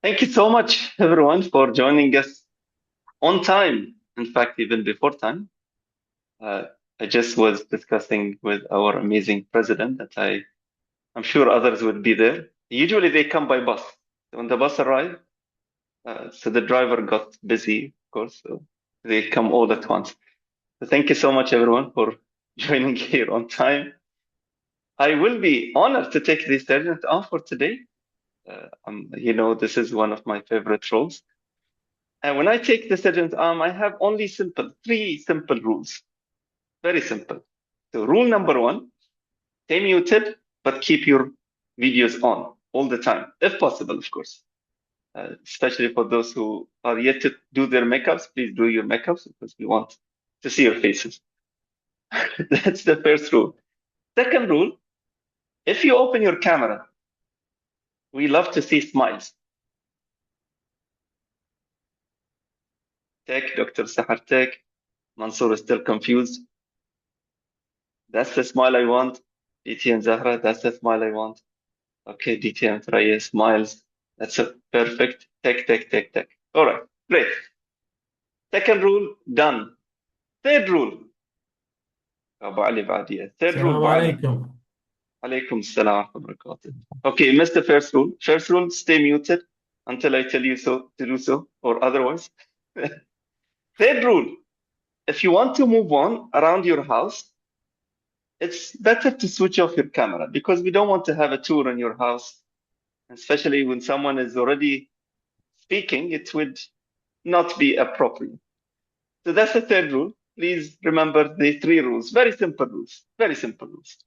Thank you so much, everyone, for joining us on time. In fact, even before time. Uh, I just was discussing with our amazing president that I'm sure others would be there. Usually they come by bus. When the bus arrived, so the driver got busy, of course, so they come all at once. So thank you so much, everyone, for joining here on time. I will be honored to take the sergeant on for today. This is one of my favorite roles. And when I take the sergeant arm, I have only three simple rules. Very simple. So rule number one, stay muted, but keep your videos on all the time, if possible, of course. Especially for those who are yet to do their makeups, please do your makeups because we want to see your faces. That's the first rule. Second rule, if you open your camera, we love to see smiles. Tech, Dr. Sahar Tech, Mansour is still confused. That's the smile I want. DTM Zahra, that's the smile I want. Okay, DTM Reyes smiles. That's a perfect. Tech. All right, great. Second rule, done. Third rule. أبو علي بعديها. Third rule, السلام أبو علي. عليكم. عليكم السلام ورحمة الله وبركاته. Okay, missed the first rule. First rule, stay muted until I tell you so to do so, or otherwise. Third rule, if you want to move on around your house, it's better to switch off your camera because we don't want to have a tour in your house, especially when someone is already speaking, it would not be appropriate. So that's the third rule. Please remember the three rules. Very simple rules. Very simple rules.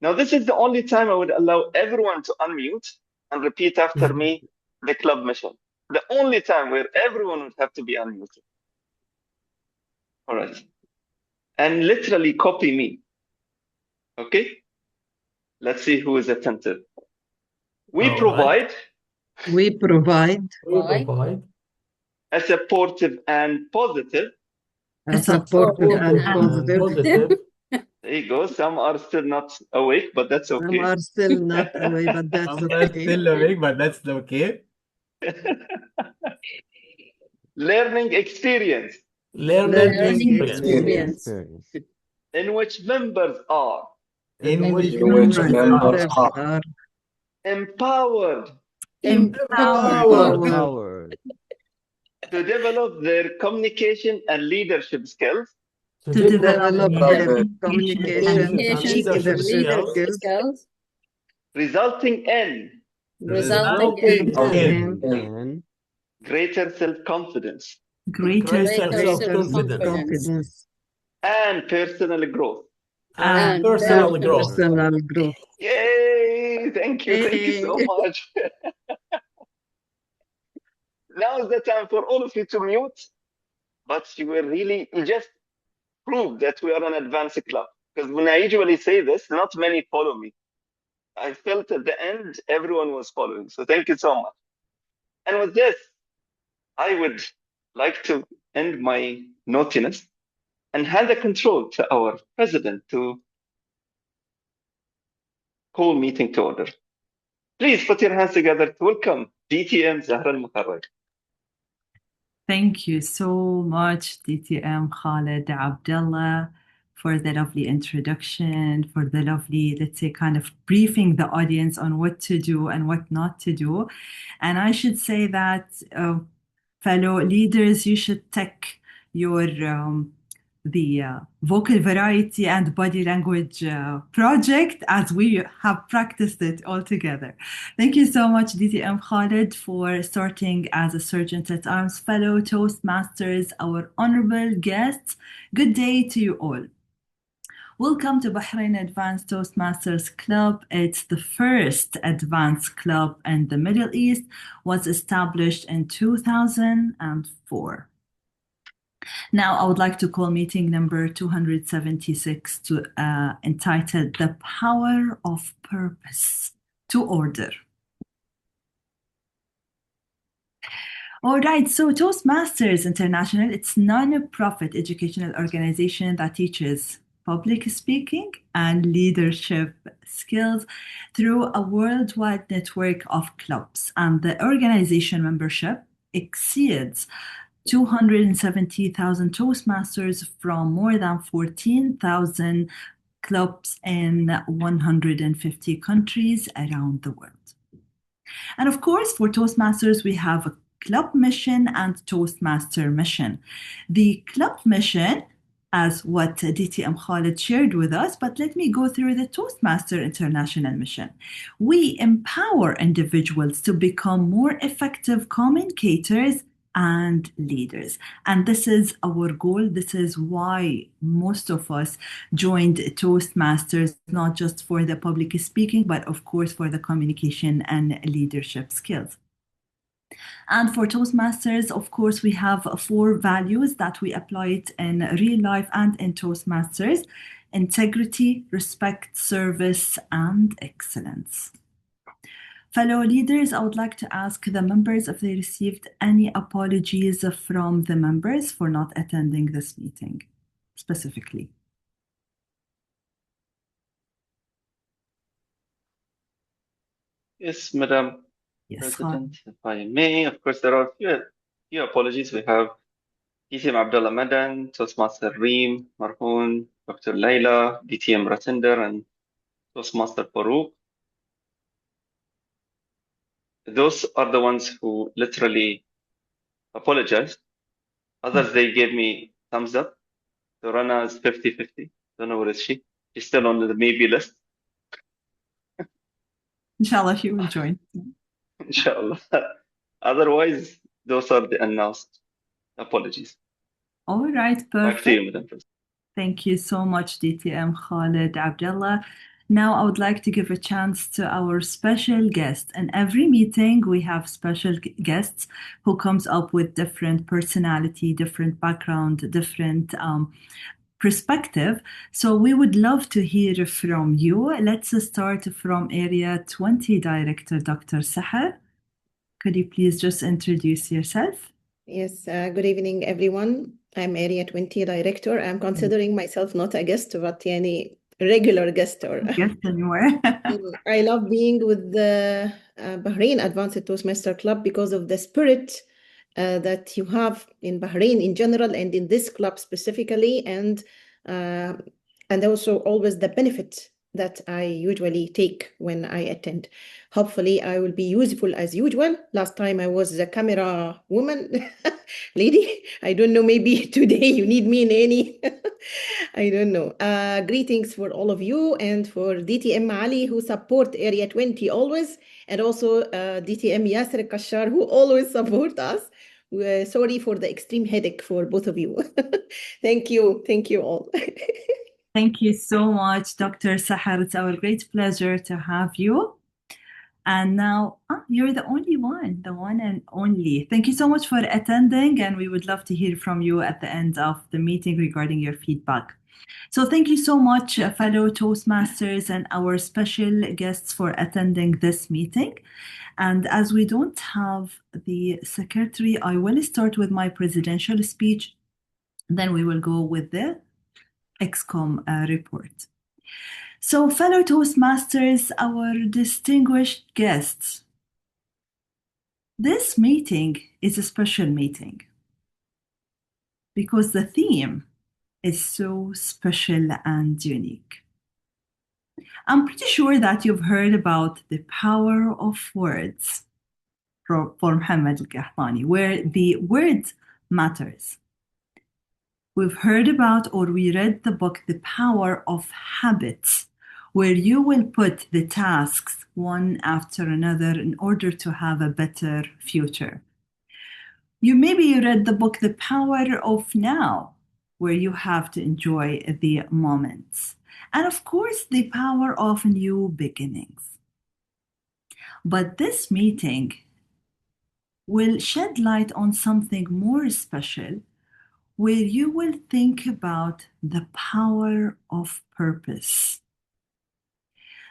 Now, this is the only time I would allow everyone to unmute and repeat after me the club mission. The only time where everyone would have to be unmuted. All right. And literally copy me. Okay? Let's see who is attentive. We All provide We provide a supportive and positive. a supportive and positive. There you go. Some are still not awake, but that's okay. Some are still not awake, but that's Some are okay. still awake, but that's okay. Learning experience. Learning experience. In which members are In which members members are empowered empowered to develop their communication and leadership skills, to develop their communication and leadership skills, resulting in greater self-confidence confidence and personal growth. personal growth. Yay! Thank you so much. Now is the time for all of you to mute, but you just proved that we are an advanced club. Because when I usually say this, not many follow me. I felt at the end everyone was following. So thank you so much. And with this, I would like to end my naughtiness and hand the control to our president to call meeting to order. Please put your hands together to welcome DTM Zahra Al-Mukharraj. Thank you so much, DTM Khaled Abdullah, for the lovely introduction, for the lovely, let's say, kind of briefing the audience on what to do and what not to do. And I should say that, fellow leaders, you should take your the vocal variety and body language project as we have practiced it all together. Thank you so much, DTM Khaled, for starting as a Sergeant at Arms fellow, Toastmasters, our honorable guests. Good day to you all. Welcome to Bahrain Advanced Toastmasters Club. It's the first advanced club in the Middle East, was established in 2004. Now, I would like to call meeting number 276 to entitled The Power of Purpose to order. All right, so Toastmasters International, it's a non-profit educational organization that teaches public speaking and leadership skills through a worldwide network of clubs. And the organization membership exceeds 270,000 Toastmasters from more than 14,000 clubs in 150 countries around the world. And of course, for Toastmasters, we have a club mission and Toastmaster mission. The club mission, as what DTM Khaled shared with us, but let me go through the Toastmaster International mission. We empower individuals to become more effective communicators and leaders. And this is our goal. This is why most of us joined Toastmasters, not just for the public speaking, but of course for the communication and leadership skills. And for Toastmasters, of course, we have 4 values that we apply it in real life and in Toastmasters: integrity, respect, service, and excellence. Fellow leaders, I would like to ask the members if they received any apologies from the members for not attending this meeting specifically. Yes, Madam Yes, President, if I may. Of course, there are a few apologies. We have DTM Abdullah Madan, Toastmaster Reem, Marhoon, Dr. Layla, DTM Ratinder, and Toastmaster Farouk. Those are the ones who literally apologized. Others, they gave me thumbs up. So Rana is 50-50. Don't know where is she. She's still on the maybe list. Inshallah, she will join. Inshallah. Otherwise, those are the announced apologies. All right, perfect. Back to you, Madam President. Thank you so much, DTM Khaled Abdullah. Now I would like to give a chance to our special guest. In every meeting, we have special guests who comes up with different personality, different background, different perspective. So we would love to hear from you. Let's start from Area 20 Director, Dr. Sahar. Could you please just introduce yourself? Yes, good evening, everyone. I'm Area 20 Director. I'm considering myself not a guest, but yani regular guest. Or Guest anywhere. I love being with the Bahrain Advanced Toastmaster Club because of the spirit that you have in Bahrain in general and in this club specifically, and also always the benefit that I usually take when I attend. Hopefully, I will be useful as usual. Last time I was the camera woman, lady. I don't know, maybe today you need me in any, I don't know. Greetings for all of you and for DTM Ali who support Area 20 always, and also DTM Yasser Kashar who always support us. Sorry for the extreme headache for both of you. Thank you all. Thank you so much, Dr. Sahar. It's our great pleasure to have you. And now you're the one and only. Thank you so much for attending, and we would love to hear from you at the end of the meeting regarding your feedback. So thank you so much, fellow Toastmasters and our special guests for attending this meeting. And as we don't have the secretary, I will start with my presidential speech. Then we will go with the XCOM report. So, fellow Toastmasters, our distinguished guests, this meeting is a special meeting because the theme is so special and unique. I'm pretty sure that you've heard about the power of words for Muhammad Al-Qahtani, where the word matters. We've heard about, or we read the book, The Power of Habits, where you will put the tasks one after another in order to have a better future. Maybe you read the book, The Power of Now, where you have to enjoy the moments. And of course, the power of new beginnings. But this meeting will shed light on something more special, where you will think about the power of purpose.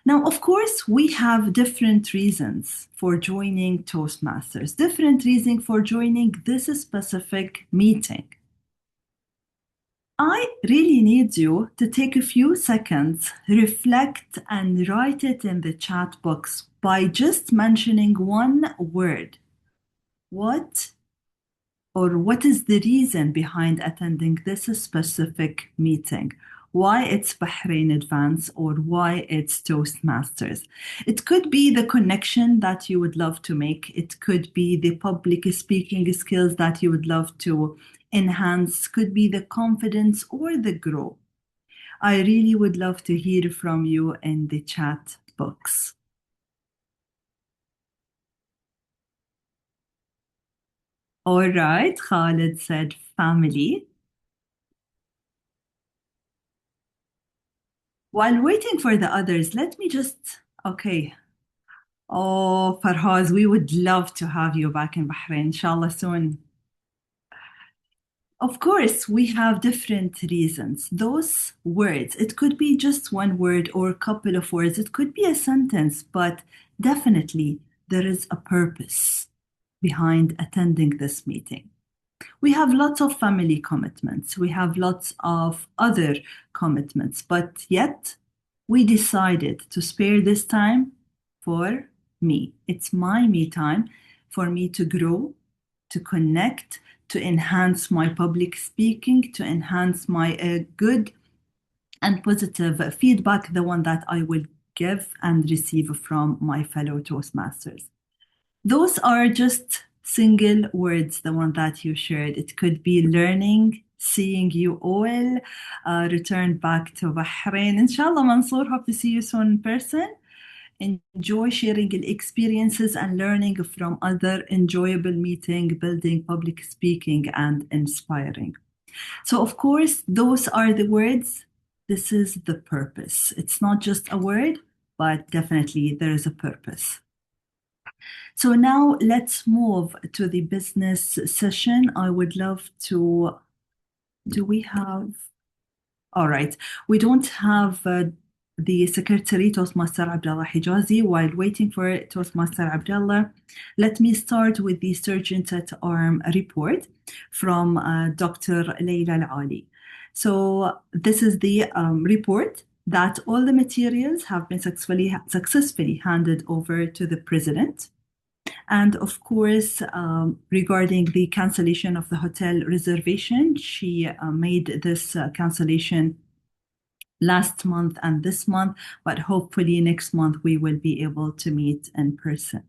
Now, of course, we have different reasons for joining Toastmasters, different reasons for joining this specific meeting. I really need you to take a few seconds, reflect, and write it in the chat box by just mentioning one word. What is the reason behind attending this specific meeting? Why it's Bahrain Advance or why it's Toastmasters? It could be the connection that you would love to make. It could be the public speaking skills that you would love to enhance. Could be the confidence or the growth. I really would love to hear from you in the chat box. All right, Khalid said family. While waiting for the others, let me okay. Oh, Farhaz, we would love to have you back in Bahrain, inshallah soon. Of course, we have different reasons. Those words, it could be just one word or a couple of words. It could be a sentence, but definitely there is a purpose behind attending this meeting. We have lots of family commitments. We have lots of other commitments, but yet we decided to spare this time for me. It's my me time for me to grow, to connect, to enhance my public speaking, to enhance my good and positive feedback, the one that I will give and receive from my fellow Toastmasters. Those are just single words, the one that you shared. It could be learning, seeing you all, return back to Bahrain. Inshallah, Mansoor, hope to see you soon in person. Enjoy sharing the experiences and learning from other enjoyable meeting, building public speaking and inspiring. So of course, those are the words. This is the purpose. It's not just a word, but definitely there is a purpose. So now let's move to the business session. I would love to, do we have, all right, we don't have the Secretary Toastmaster Abdallah Hijazi. While waiting for Toastmaster Abdallah, let me start with the Sergeant at Arm report from Dr. Layla Al-Ali. So this is the report that all the materials have been successfully handed over to the President. And of course, regarding the cancellation of the hotel reservation, she made this cancellation last month and this month, but hopefully next month we will be able to meet in person.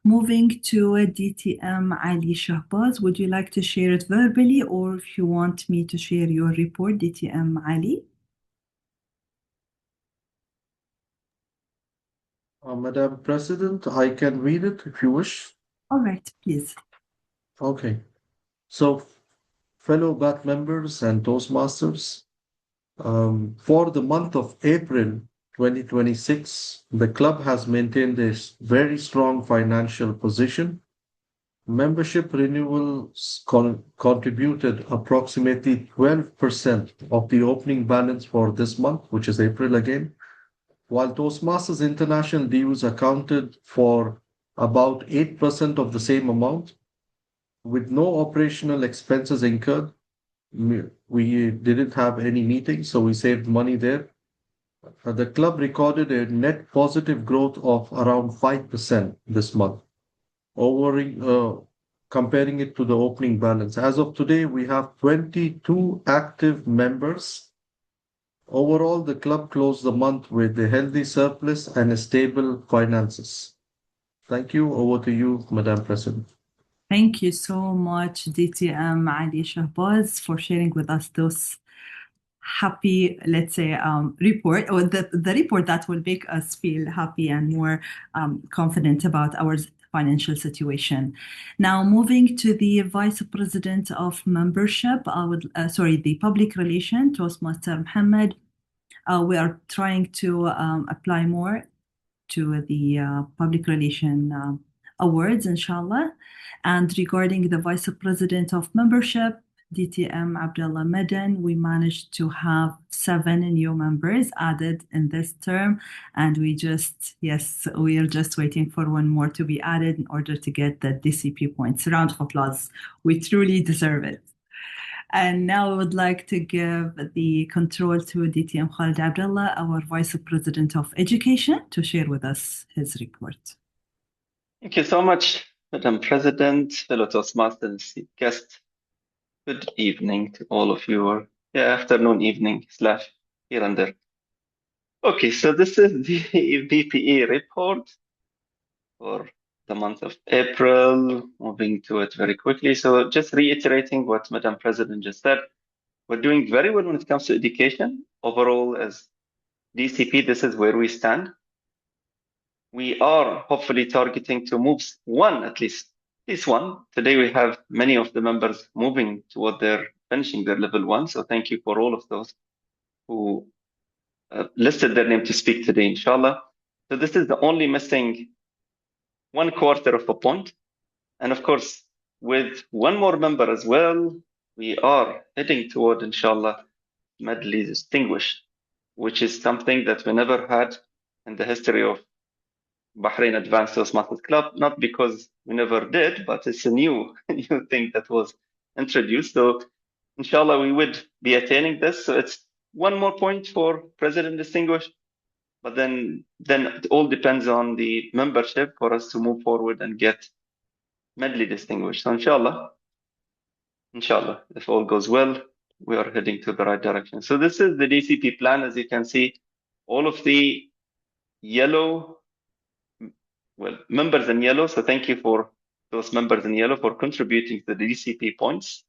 Moving to DTM Ali Shahbaz, would you like to share it verbally or if you want me to share your report, DTM Ali? Madam President, I can read it if you wish. All right, please. Okay. So, fellow BAT members and Toastmasters, for the month of April 2026, the club has maintained a very strong financial position. Membership renewals contributed approximately 12% of the opening balance for this month, which is April again, while Toastmasters International dues accounted for about 8% of the same amount. With no operational expenses incurred, we didn't have any meetings, so we saved money there. The club recorded a net positive growth of around 5% this month, comparing it to the opening balance. As of today, we have 22 active members. Overall, the club closed the month with a healthy surplus and a stable finances. Thank you. Over to you, Madam President. Thank you so much, DTM Ali Shahbaz, for sharing with us those happy, let's say, report, or the report that will make us feel happy and more confident about our financial situation. Now, moving to the Vice President of Membership, the Public Relation, Toastmaster Mohammed. We are trying to apply more to the Public Relation awards, inshallah. And regarding the Vice President of Membership, DTM Abdullah Madan, we managed to have 7 new members added in this term. And we are just waiting for one more to be added in order to get the DCP points. Round of applause. We truly deserve it. And now I would like to give the control to DTM Khalid Abdullah, our Vice President of Education, to share with us his report. Thank you so much, Madam President, fellow Toastmasters, guests. Good evening to all of you, or afternoon, evening, / here and there. Okay, so this is the VPE report for the month of April, moving to it very quickly. So just reiterating what Madam President just said, we're doing very well when it comes to education. Overall, as DCP, this is where we stand. We are hopefully targeting to move one, at least one. Today we have many of the members moving toward finishing their level 1. So thank you for all of those who listed their name to speak today, inshallah. So this is the only missing 1/4 of a point. And of course, with one more member as well, we are heading toward, inshallah, medley distinguished, which is something that we never had in the history of Bahrain Advanced Toastmasters Club, not because we never did, but it's a new thing that was introduced. So inshallah, we would be attaining this. So it's one more point for President Distinguished, but then it all depends on the membership for us to move forward and get medley distinguished. So inshallah, if all goes well, we are heading to the right direction. So this is the DCP plan. As you can see, all of the yellow, members in yellow. So thank you for those members in yellow for contributing to the DCP points.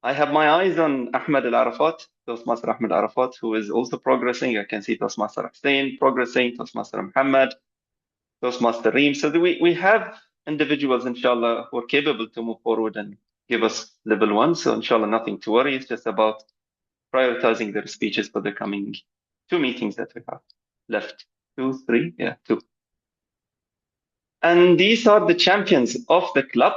I have my eyes on Ahmed Al Arafat, Toastmaster Ahmed Al Arafat, who is also progressing. I can see Toastmaster Hussein progressing, Toastmaster Muhammad, Toastmaster Reem. So we have individuals, inshallah, who are capable to move forward and give us level 1. So inshallah, nothing to worry. It's just about prioritizing their speeches for the coming 2 meetings that we have left. 2, 3, 2. And these are the champions of the club.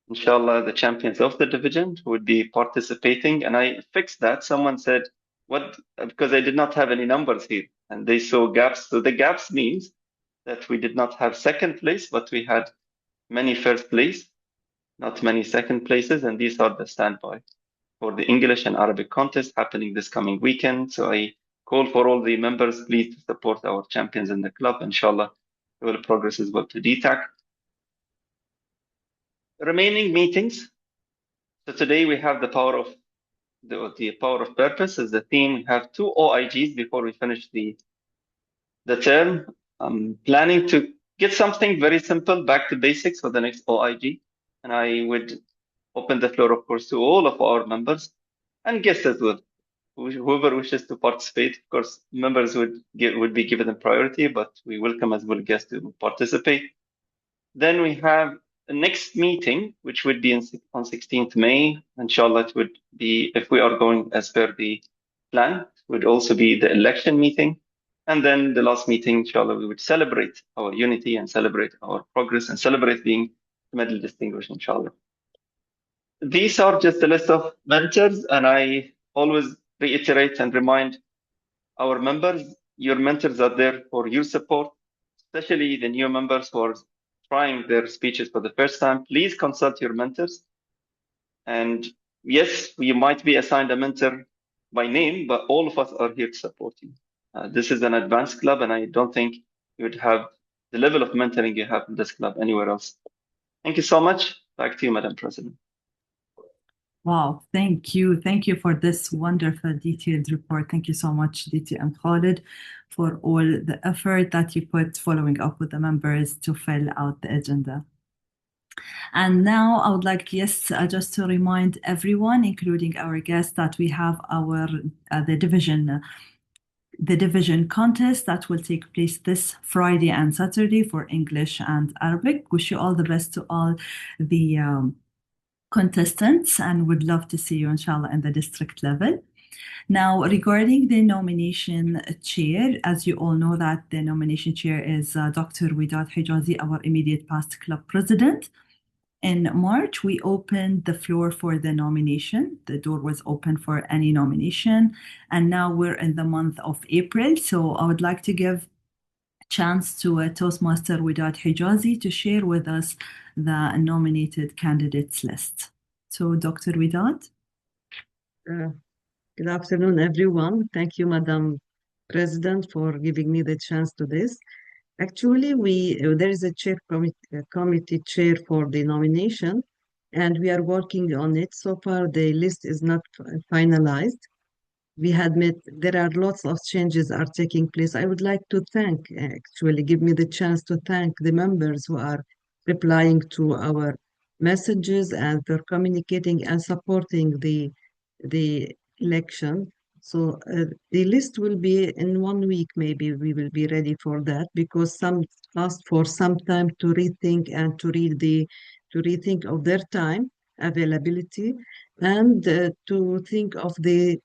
Inshallah, the champions of the division who would be participating. And I fixed that. Someone said, what? Because I did not have any numbers here. And they saw gaps. So the gaps means that we did not have second place, but we had many first place, not many second places. And these are the standby for the English and Arabic contest happening this coming weekend. So I call for all the members, please, to support our champions in the club. Inshallah, we will progress as well to DTAC. Remaining meetings. So today we have the power of the power of purpose as the theme. We have 2 OIGs before we finish the term. I'm planning to get something very simple, back to basics for the next OIG. And I would open the floor, of course, to all of our members and guests as well. Whoever wishes to participate, of course, members would be given a priority, but we welcome as well guests to participate. Then we have the next meeting, which would be on 16th May. Inshallah, it would be, if we are going as per the plan, it would also be the election meeting. And then the last meeting, inshallah, we would celebrate our unity and celebrate our progress and celebrate being medal distinguished, inshallah. These are just a list of mentors, and I always reiterate and remind our members, your mentors are there for your support, especially the new members who are trying their speeches for the first time. Please consult your mentors. And yes, you might be assigned a mentor by name, but all of us are here to support you. This is an advanced club, and I don't think you would have the level of mentoring you have in this club anywhere else. Thank you so much. Back to you, Madam President. Wow, thank you. Thank you for this wonderful detailed report. Thank you so much, DTM Khalid, for all the effort that you put following up with the members to fill out the agenda. And now I would like, just to remind everyone, including our guests, that we have our the division contest that will take place this Friday and Saturday for English and Arabic. Wish you all the best to all the contestants, and would love to see you, inshallah, in the district level. Now, regarding the nomination chair, as you all know that the nomination chair is Dr. Widad Hijazi, our immediate past club president. In March, we opened the floor for the nomination. The door was open for any nomination. And now we're in the month of April. So I would like to give chance to Toastmaster Widad Hijazi to share with us the nominated candidates list. So Dr. Widad. Good afternoon, everyone. Thank you, Madam President, for giving me the chance to this. Actually, there is a committee chair for the nomination, and we are working on it. So far, the list is not finalized. We had met, there are lots of changes are taking place. I would like to give me the chance to thank the members who are replying to our messages and for communicating and supporting the election. So the list will be in 1 week, maybe we will be ready for that, because some asked for some time to rethink and to rethink of their time availability and to think of the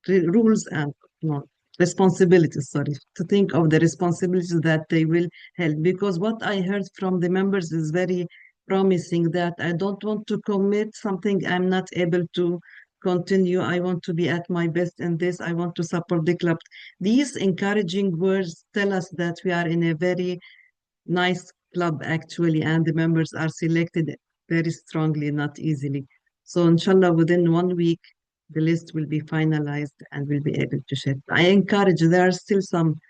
rules and no, responsibilities, sorry, to think of the responsibilities that they will help. Because what I heard from the members is very promising, that I don't want to commit something I'm not able to continue. I want to be at my best in this. I want to support the club. These encouraging words tell us that we are in a very nice club, actually, and the members are selected very strongly, not easily. So inshallah, within 1 week, the list will be finalized and we'll be able to share. I encourage, there are still some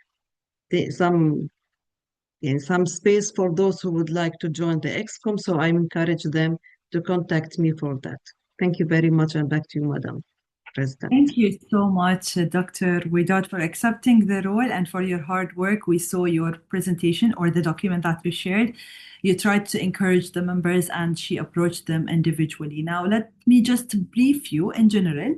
space for those who would like to join the ExCom, so I encourage them to contact me for that. Thank you very much, and back to you, Madam President. Thank you so much, Dr. Widad, for accepting the role and for your hard work. We saw your presentation or the document that we shared. You tried to encourage the members and she approached them individually. Now, let me just brief you in general.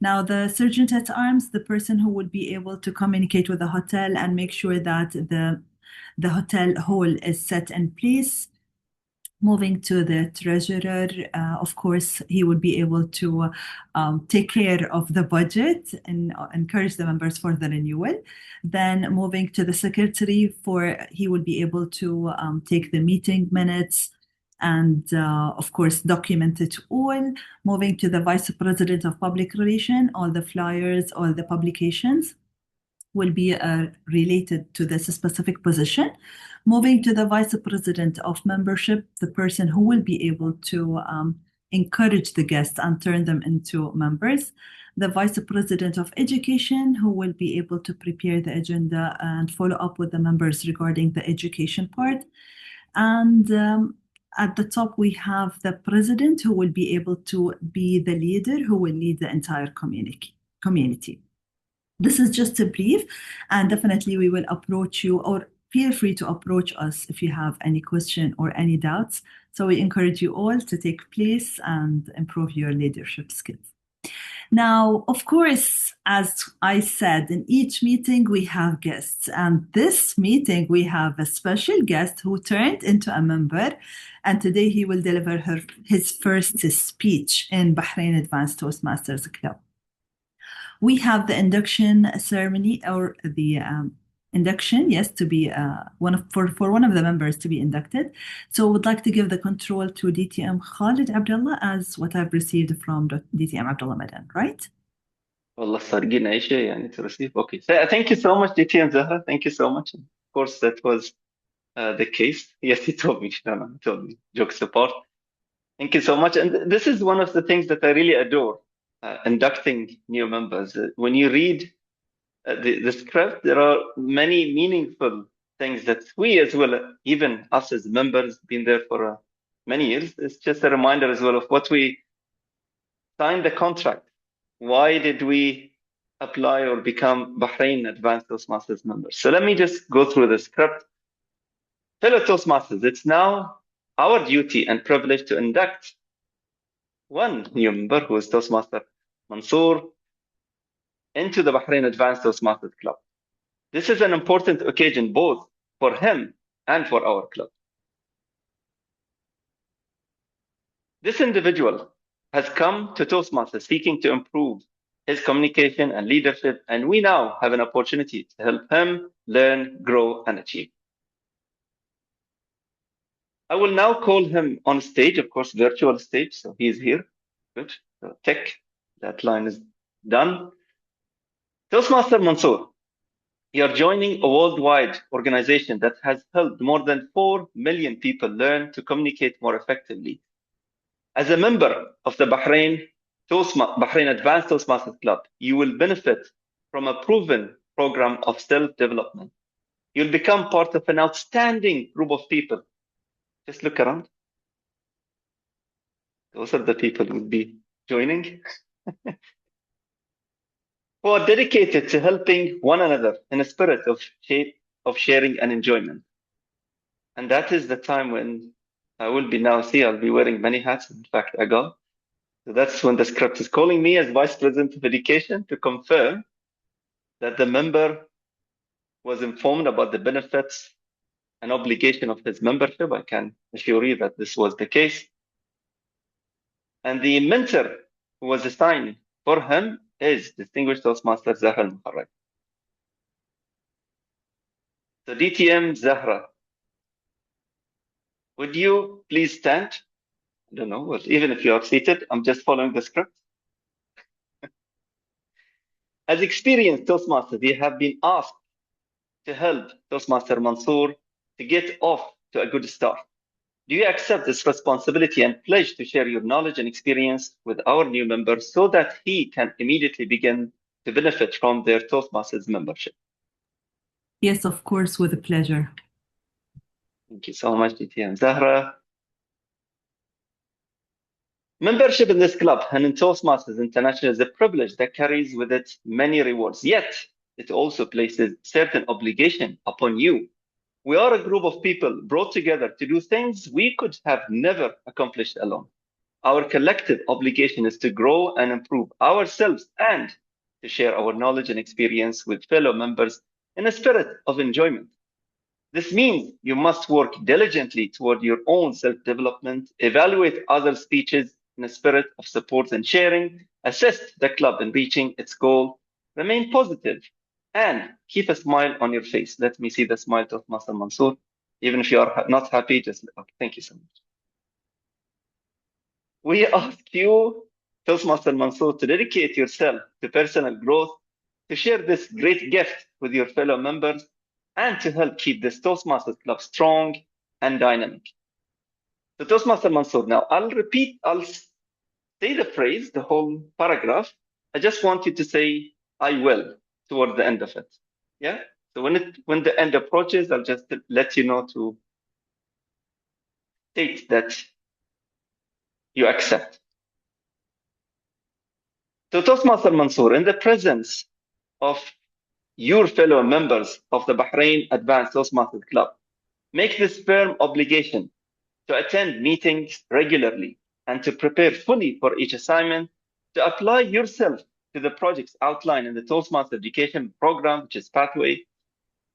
Now, the Sergeant at Arms, the person who will be able to communicate with the hotel and make sure that the hotel hall is set in place. Moving to the treasurer, of course, he would be able to take care of the budget and encourage the members for the renewal. Then moving to the secretary, he would be able to take the meeting minutes and, of course, document it all. Moving to the vice president of public relations, all the flyers, all the publications will be related to this specific position. Moving to the vice president of membership, the person who will be able to encourage the guests and turn them into members. The vice president of education, who will be able to prepare the agenda and follow up with the members regarding the education part. And at the top, we have the president, who will be able to be the leader who will lead the entire community. This is just a brief, and definitely we will approach you, or feel free to approach us if you have any question or any doubts. So we encourage you all to take place and improve your leadership skills. Now, of course, as I said, in each meeting we have guests, and this meeting we have a special guest who turned into a member, and today he will deliver his first speech in Bahrain Advanced Toastmasters Club. We have the induction ceremony, or the induction, yes, to be for one of the members to be inducted. So I would like to give the control to DTM Khalid Abdullah, as what I've received from DTM Abdullah Madan, right? والله صارقين أي شيء يعني to receive. Okay. So, thank you so much, DTM Zahra. Thank you so much. Of course, that was the case. Yes, he told me. No, he told me. Jokes apart. Thank you so much. And this is one of the things that I really adore. Inducting new members. When you read the script, there are many meaningful things that we as well, even us as members, been there for many years. It's just a reminder as well of what we signed the contract. Why did we apply or become Bahrain Advanced Toastmasters members? So let me just go through the script. Fellow Toastmasters, it's now our duty and privilege to induct one new member, who is Toastmaster Mansour, into the Bahrain Advanced Toastmasters Club. This is an important occasion both for him and for our club. This individual has come to Toastmasters seeking to improve his communication and leadership, and we now have an opportunity to help him learn, grow, and achieve. I will now call him on stage, of course, virtual stage, so he's here. Good. So tick, that line is done. Toastmaster Mansour, you're joining a worldwide organization that has helped more than 4 million people learn to communicate more effectively. As a member of the Bahrain Bahrain Advanced Toastmasters Club, you will benefit from a proven program of self-development. You'll become part of an outstanding group of people. Just look around. Those are the people who will be joining. Who are dedicated to helping one another in a spirit of sharing and enjoyment. And that is the time when I will be now, I'll be wearing many hats. In fact, I go. So that's when the script is calling me as Vice President of Education to confirm that the member was informed about the benefits and obligation of his membership. I can assure you that this was the case. And the mentor who was assigned for him is Distinguished Toastmaster Zahra Al-Mukharraj. So DTM Zahra, would you please stand? I don't know, but even if you are seated, I'm just following the script. As experienced Toastmasters, you have been asked to help Toastmaster Mansour to get off to a good start. Do you accept this responsibility and pledge to share your knowledge and experience with our new member so that he can immediately begin to benefit from their Toastmasters membership? Yes, of course, with a pleasure. Thank you so much, DTM Zahra. Membership in this club and in Toastmasters International is a privilege that carries with it many rewards, yet it also places certain obligation upon you. We are a group of people brought together to do things we could have never accomplished alone. Our collective obligation is to grow and improve ourselves and to share our knowledge and experience with fellow members in a spirit of enjoyment. This means you must work diligently toward your own self-development, evaluate others' speeches in a spirit of support and sharing, assist the club in reaching its goal, remain positive, and keep a smile on your face. Let me see the smile of Master Mansour. Even if you are not happy, just okay, thank you so much. We ask you, Toastmaster Mansour, to dedicate yourself to personal growth, to share this great gift with your fellow members, and to help keep this Toastmasters Club strong and dynamic. So Toastmaster Mansour, now I'll say the phrase, the whole paragraph. I just want you to say, I will, toward the end of it. Yeah? So when the end approaches, I'll just let you know to state that you accept. So Toastmaster Mansour, in the presence of your fellow members of the Bahrain Advanced Toastmasters Club, make this firm obligation to attend meetings regularly and to prepare fully for each assignment, to apply yourself to the projects outlined in the Toastmaster Education Program, which is Pathway,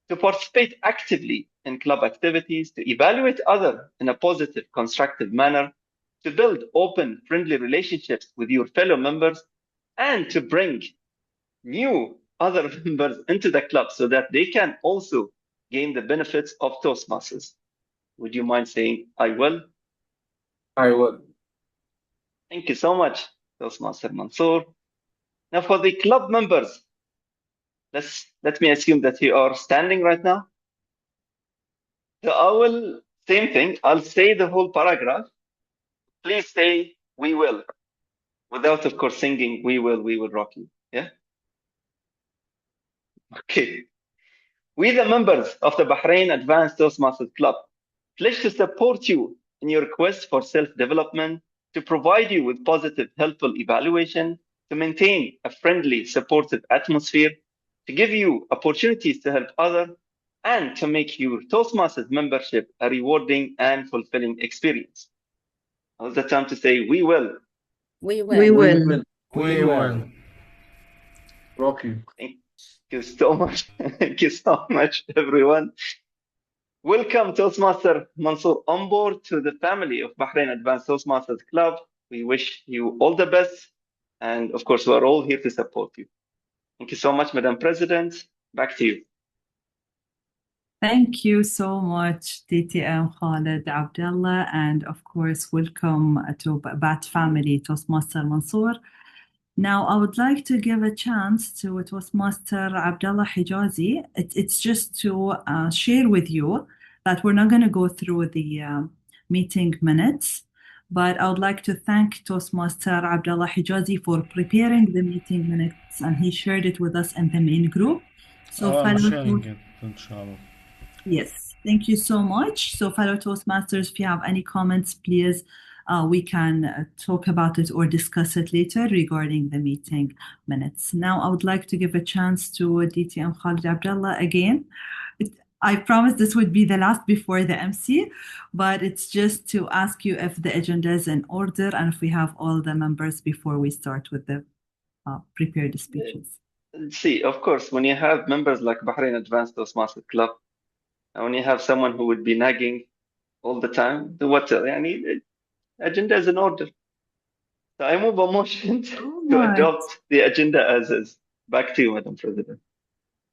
to participate actively in club activities, to evaluate others in a positive, constructive manner, to build open, friendly relationships with your fellow members, and to bring new other members into the club so that they can also gain the benefits of Toastmasters. Would you mind saying, I will? I will. Thank you so much, Toastmaster Mansour. Now for the club members, let me assume that you are standing right now. So I will, same thing, I'll say the whole paragraph. Please say, we will, without, of course, singing, we will rock you. Yeah? Okay. We, the members of the Bahrain Advanced Toastmasters Club, pledge to support you in your quest for self-development, to provide you with positive, helpful evaluation, to maintain a friendly, supportive atmosphere, to give you opportunities to help others, and to make your Toastmasters membership a rewarding and fulfilling experience. Now's the time to say, we will. We will. We will. We will. Rocky. Thank you so much. Thank you so much, everyone. Welcome, Toastmaster Mansour, on board to the family of Bahrain Advanced Toastmasters Club. We wish you all the best. And of course, we're all here to support you. Thank you so much, Madam President. Back to you. Thank you so much, DTM Khaled Abdallah, and of course, welcome to BAT family, Toastmaster Mansour. Now, I would like to give a chance to Toastmaster Abdallah Hijazi. It's just to share with you that we're not going to go through the meeting minutes, But I would like to thank Toastmaster Abdullah Hijazi for preparing the meeting minutes, and he shared it with us in the main group. So I'm fellow sharing it, inshallah. Yes, thank you so much. So, fellow Toastmasters, if you have any comments, please, we can talk about it or discuss it later regarding the meeting minutes. Now, I would like to give a chance to DTM Khalid Abdullah again. I promise this would be the last before the MC, but it's just to ask you if the agenda is in order and if we have all the members before we start with the prepared speeches. See, of course, when you have members like Bahrain Advanced Toastmaster Club, and when you have someone who would be nagging all the time, then what? The agenda is in order. So I move a motion to right. adopt the agenda as is. Back to you, Madam President.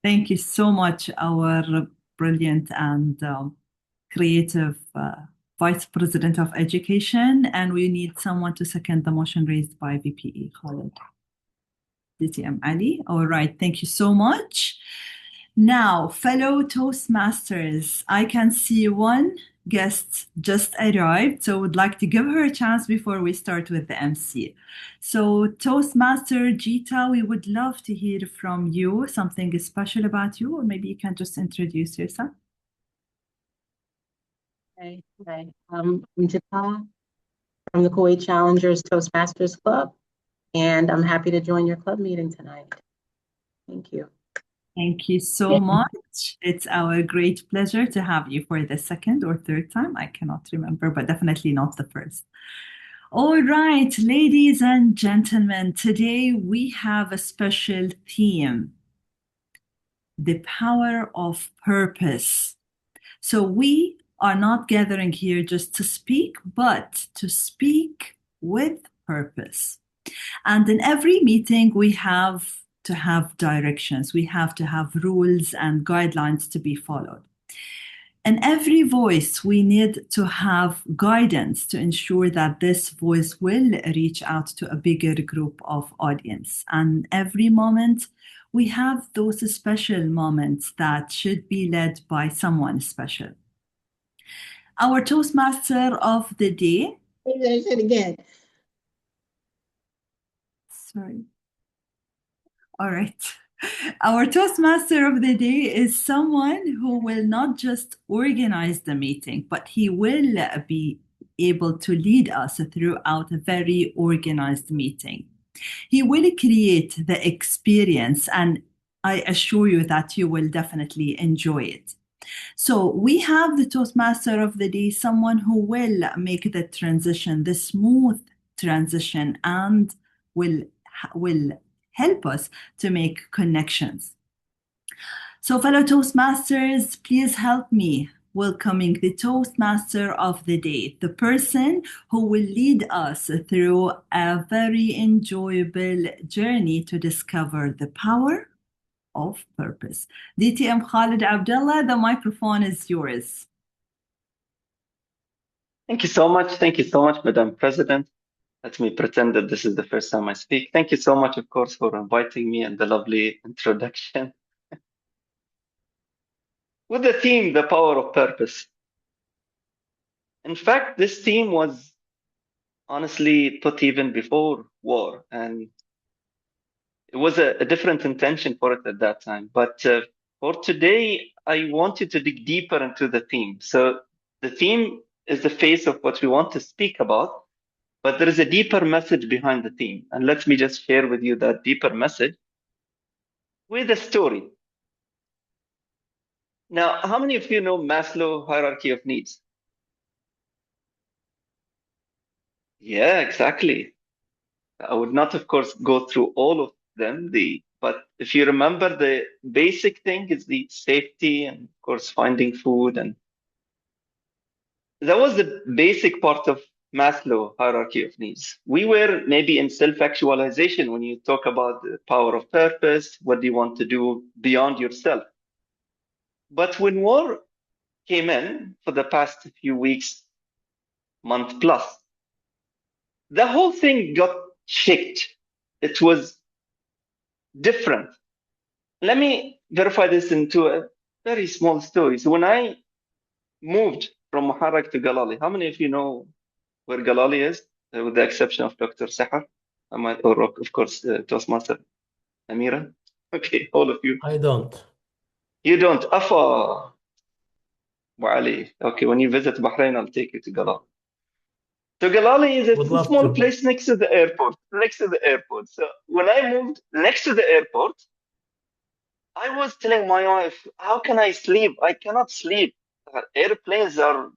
Thank you so much, our brilliant and creative Vice President of Education. And we need someone to second the motion raised by VPE Khalid. DTM Ali. All right, thank you so much. Now, fellow Toastmasters, I can see one guest just arrived, so would like to give her a chance before we start with the MC. So, Toastmaster Gita, we would love to hear from you, something special about you, or maybe you can just introduce yourself. Hi. I'm Gita from the Kuwait Challengers Toastmasters Club, and I'm happy to join your club meeting tonight. Thank you. Thank you so much. It's our great pleasure to have you for the second or third time. I cannot remember, but definitely not the first. All right, ladies and gentlemen, today we have a special theme, the power of purpose. So we are not gathering here just to speak, but to speak with purpose. And in every meeting, we have to have directions. We have to have rules and guidelines to be followed. In every voice, we need to have guidance to ensure that this voice will reach out to a bigger group of audience. And every moment, we have those special moments that should be led by someone special. Our Toastmaster of the day. I said again. Sorry. All right. Our Toastmaster of the day is someone who will not just organize the meeting, but he will be able to lead us throughout a very organized meeting. He will create the experience, and I assure you that you will definitely enjoy it. So we have the Toastmaster of the day, someone who will make the transition, the smooth transition, and will help us to make connections. So fellow Toastmasters, please help me welcoming the Toastmaster of the day, the person who will lead us through a very enjoyable journey to discover the power of purpose. DTM Khalid Abdullah, the microphone is yours. Thank you so much. Thank you so much, Madam President. Let me pretend that this is the first time I speak. Thank you so much, of course, for inviting me and the lovely introduction. With the theme, the power of purpose. In fact, this theme was honestly put even before war, and it was a different intention for it at that time. But for today, I wanted to dig deeper into the theme. So the theme is the face of what we want to speak about, but there is a deeper message behind the theme. And let me just share with you that deeper message with a story. Now, how many of you know Maslow hierarchy of needs? Yeah, exactly. I would not, of course, go through all of them. But if you remember, the basic thing is the safety and, of course, finding food. And that was the basic part of Maslow hierarchy of needs. We were maybe in self-actualization when you talk about the power of purpose. What do you want to do beyond yourself? But when war came in for the past few weeks, month plus, the whole thing got shaked. It was different. Let me verify this into a very small story. So when I moved from Muharraq to Galali, how many of you know where Galali is, with the exception of Dr. Sahar, or of course, Toastmaster Amira. Okay, all of you. I don't. You don't. Afa. Wali. Okay, when you visit Bahrain, I'll take you to Galali. So Galali is Would a love small to. place next to the airport. Next to the airport. So when I moved next to the airport, I was telling my wife, how can I sleep? I cannot sleep. Airplanes are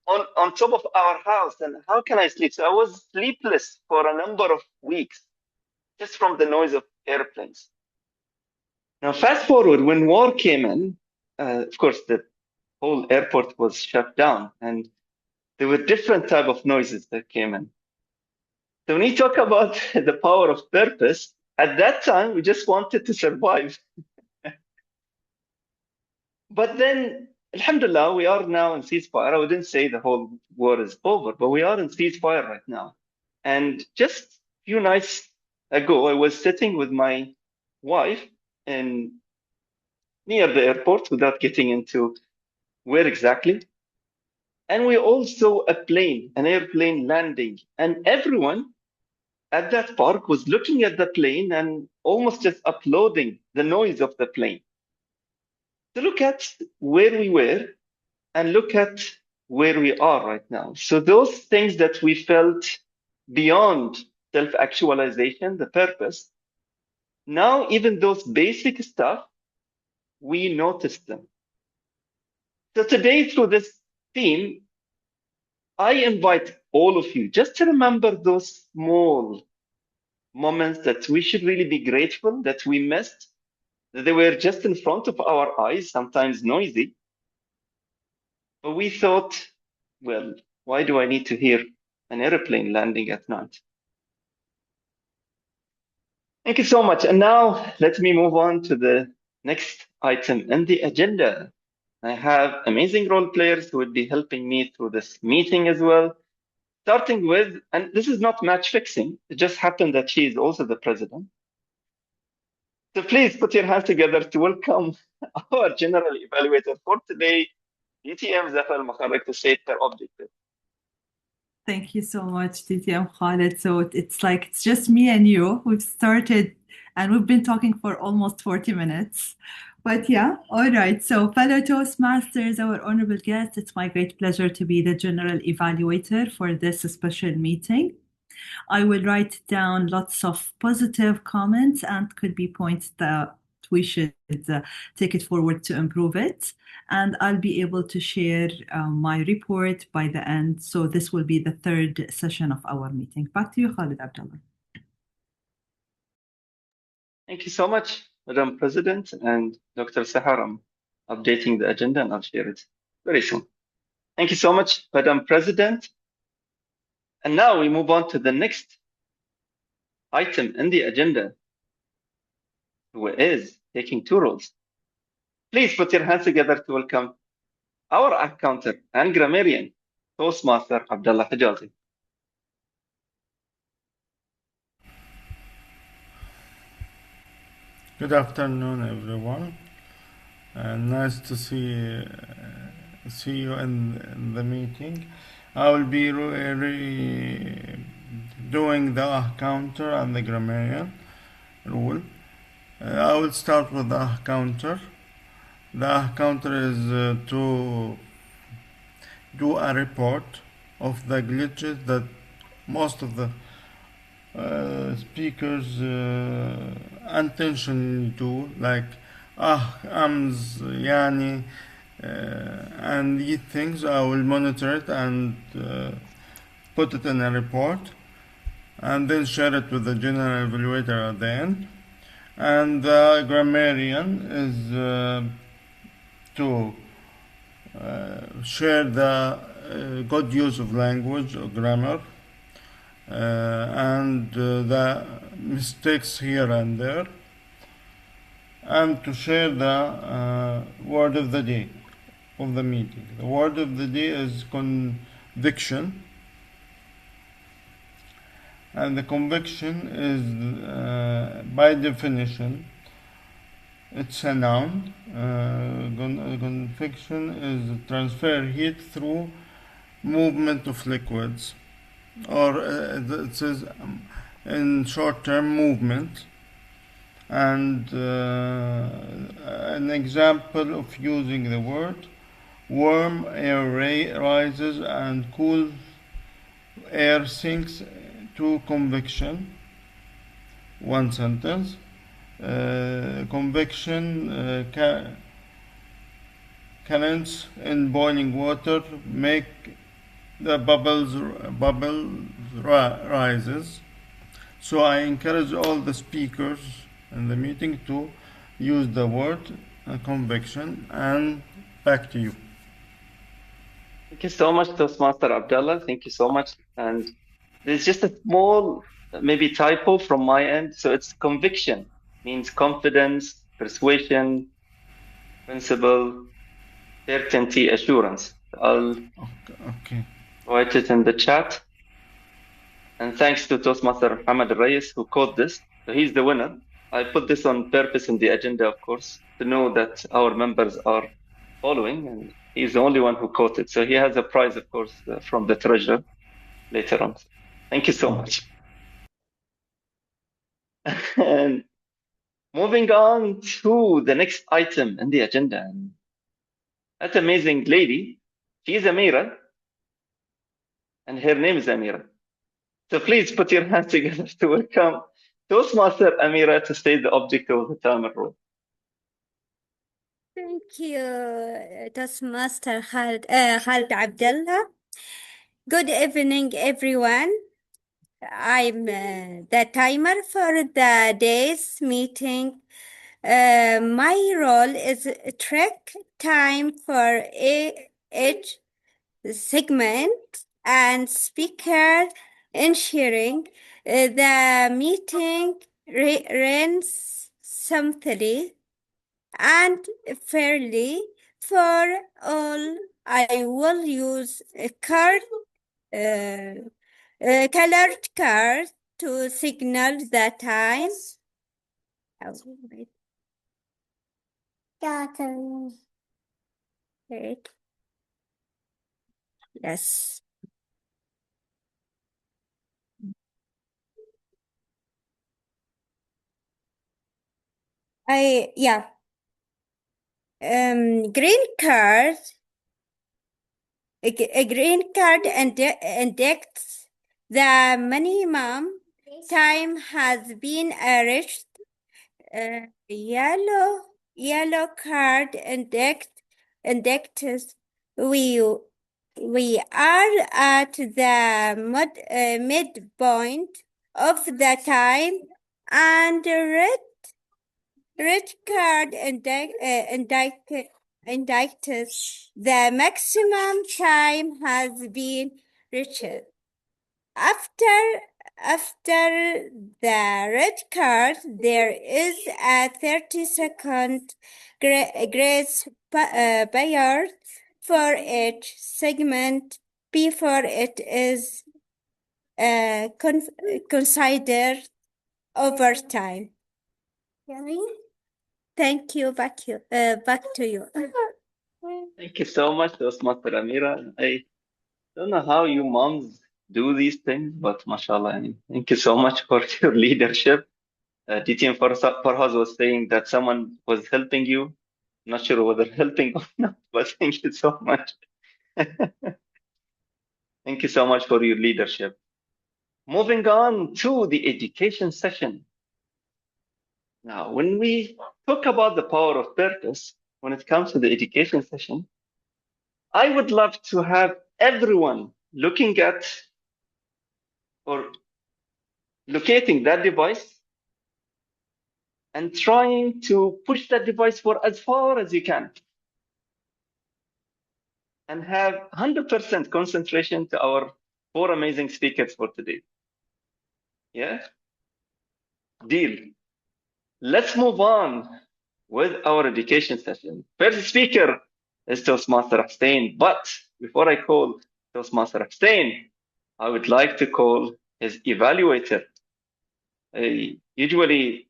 on top of our house, and how can I sleep? So I was sleepless for a number of weeks just from the noise of airplanes. Now, fast forward, when war came in, of course, the whole airport was shut down, and there were different type of noises that came in. So when you talk about the power of purpose, at that time, we just wanted to survive. But then, alhamdulillah, we are now in ceasefire. I wouldn't say the whole war is over, but we are in ceasefire right now. And just a few nights ago, I was sitting with my wife near the airport, without getting into where exactly. And we all saw an airplane landing. And everyone at that park was looking at the plane and almost just uploading the noise of the plane. So look at where we were and look at where we are right now. So those things that we felt beyond self-actualization, the purpose, now even those basic stuff, we notice them. So today, through this theme, I invite all of you just to remember those small moments that we should really be grateful that we missed, that they were just in front of our eyes, sometimes noisy. But we thought, well, why do I need to hear an airplane landing at night? Thank you so much. And now let me move on to the next item in the agenda. I have amazing role players who will be helping me through this meeting as well. Starting with, and this is not match fixing, it just happened that she is also the president. So please put your hands together to welcome our general evaluator for today, DTM Zafar Al-Makharik, to state her objective. Thank you so much, DTM Khaled. So it's just me and you. We've started and we've been talking for almost 40 minutes. But yeah, all right. So fellow Toastmasters, our honorable guests, it's my great pleasure to be the general evaluator for this special meeting. I will write down lots of positive comments and could be points that we should take it forward to improve it. And I'll be able to share my report by the end. So this will be the third session of our meeting. Back to you, Khaled Abdullah. Thank you so much, Madam President and Dr. Sahar. I'm updating the agenda and I'll share it very soon. Thank you so much, Madam President. And now we move on to the next item in the agenda, who is taking two roles. Please put your hands together to welcome our accountant and grammarian, Toastmaster Abdullah Hijazi. Good afternoon, everyone. Nice to see you in the meeting. I will be doing the counter and the grammarian rule. I will start with the counter. The counter is to do a report of the glitches that most of the speakers unintentionally do, like ams, yani, and these things. I will monitor it and put it in a report and then share it with the general evaluator at the end. And the grammarian is to share the good use of language or grammar and the mistakes here and there, and to share the word of the day of the meeting. The word of the day is conviction, and the conviction is by definition it's a noun. Conviction is transfer heat through movement of liquids, or it says in short-term movement. And an example of using the word: warm air rises and cool air sinks to convection. One sentence. Convection currents in boiling water make the bubbles rises. So I encourage all the speakers in the meeting to use the word convection. And back to you. Thank you so much, Toastmaster Abdullah. Thank you so much. And there's just a small, maybe typo from my end. So it's conviction, means confidence, persuasion, principle, certainty, assurance. I'll Okay. write it in the chat. And thanks to Toastmaster Muhammad Reyes who caught this. So he's the winner. I put this on purpose in the agenda, of course, to know that our members are following, and he's the only one who caught it. So he has a prize, of course, from the treasurer later on. Thank you so much. And moving on to the next item in the agenda. That amazing lady, she is Amira, and her name is Amira. So please put your hands together to welcome Toastmaster Amira to state the objective of the timer rule. Thank you, Toastmaster Khalid Abdullah. Good evening, everyone. I'm the timer for the day's meeting. My role is track time for each segment and speaker, ensuring the meeting runs smoothly and fairly for all. I will use a colored card to signal the time. Wait. Yes. Green card. A green card indicates the minimum time has been reached. Yellow card indicates we are at the midpoint of the time, and red card indicates the maximum time has been reached. After the red card, there is a 30-second grace period for each segment before it is considered overtime. Thank you. Back to you. Thank you so much, Toastmaster Amira. I don't know how you moms do these things, but mashallah, I mean, thank you so much for your leadership. DTM Farhaz was saying that someone was helping you. Not sure whether helping or not, but thank you so much. Thank you so much for your leadership. Moving on to the education session. Now, when we talk about the power of purpose, when it comes to the education session, I would love to have everyone looking at or locating that device and trying to push that device for as far as you can. And have 100% concentration to our 4 amazing speakers for today. Yeah? Deal. Let's move on with our education session. First speaker is Toastmaster Hussein, but before I call Toastmaster Hussein, I would like to call his evaluator. I usually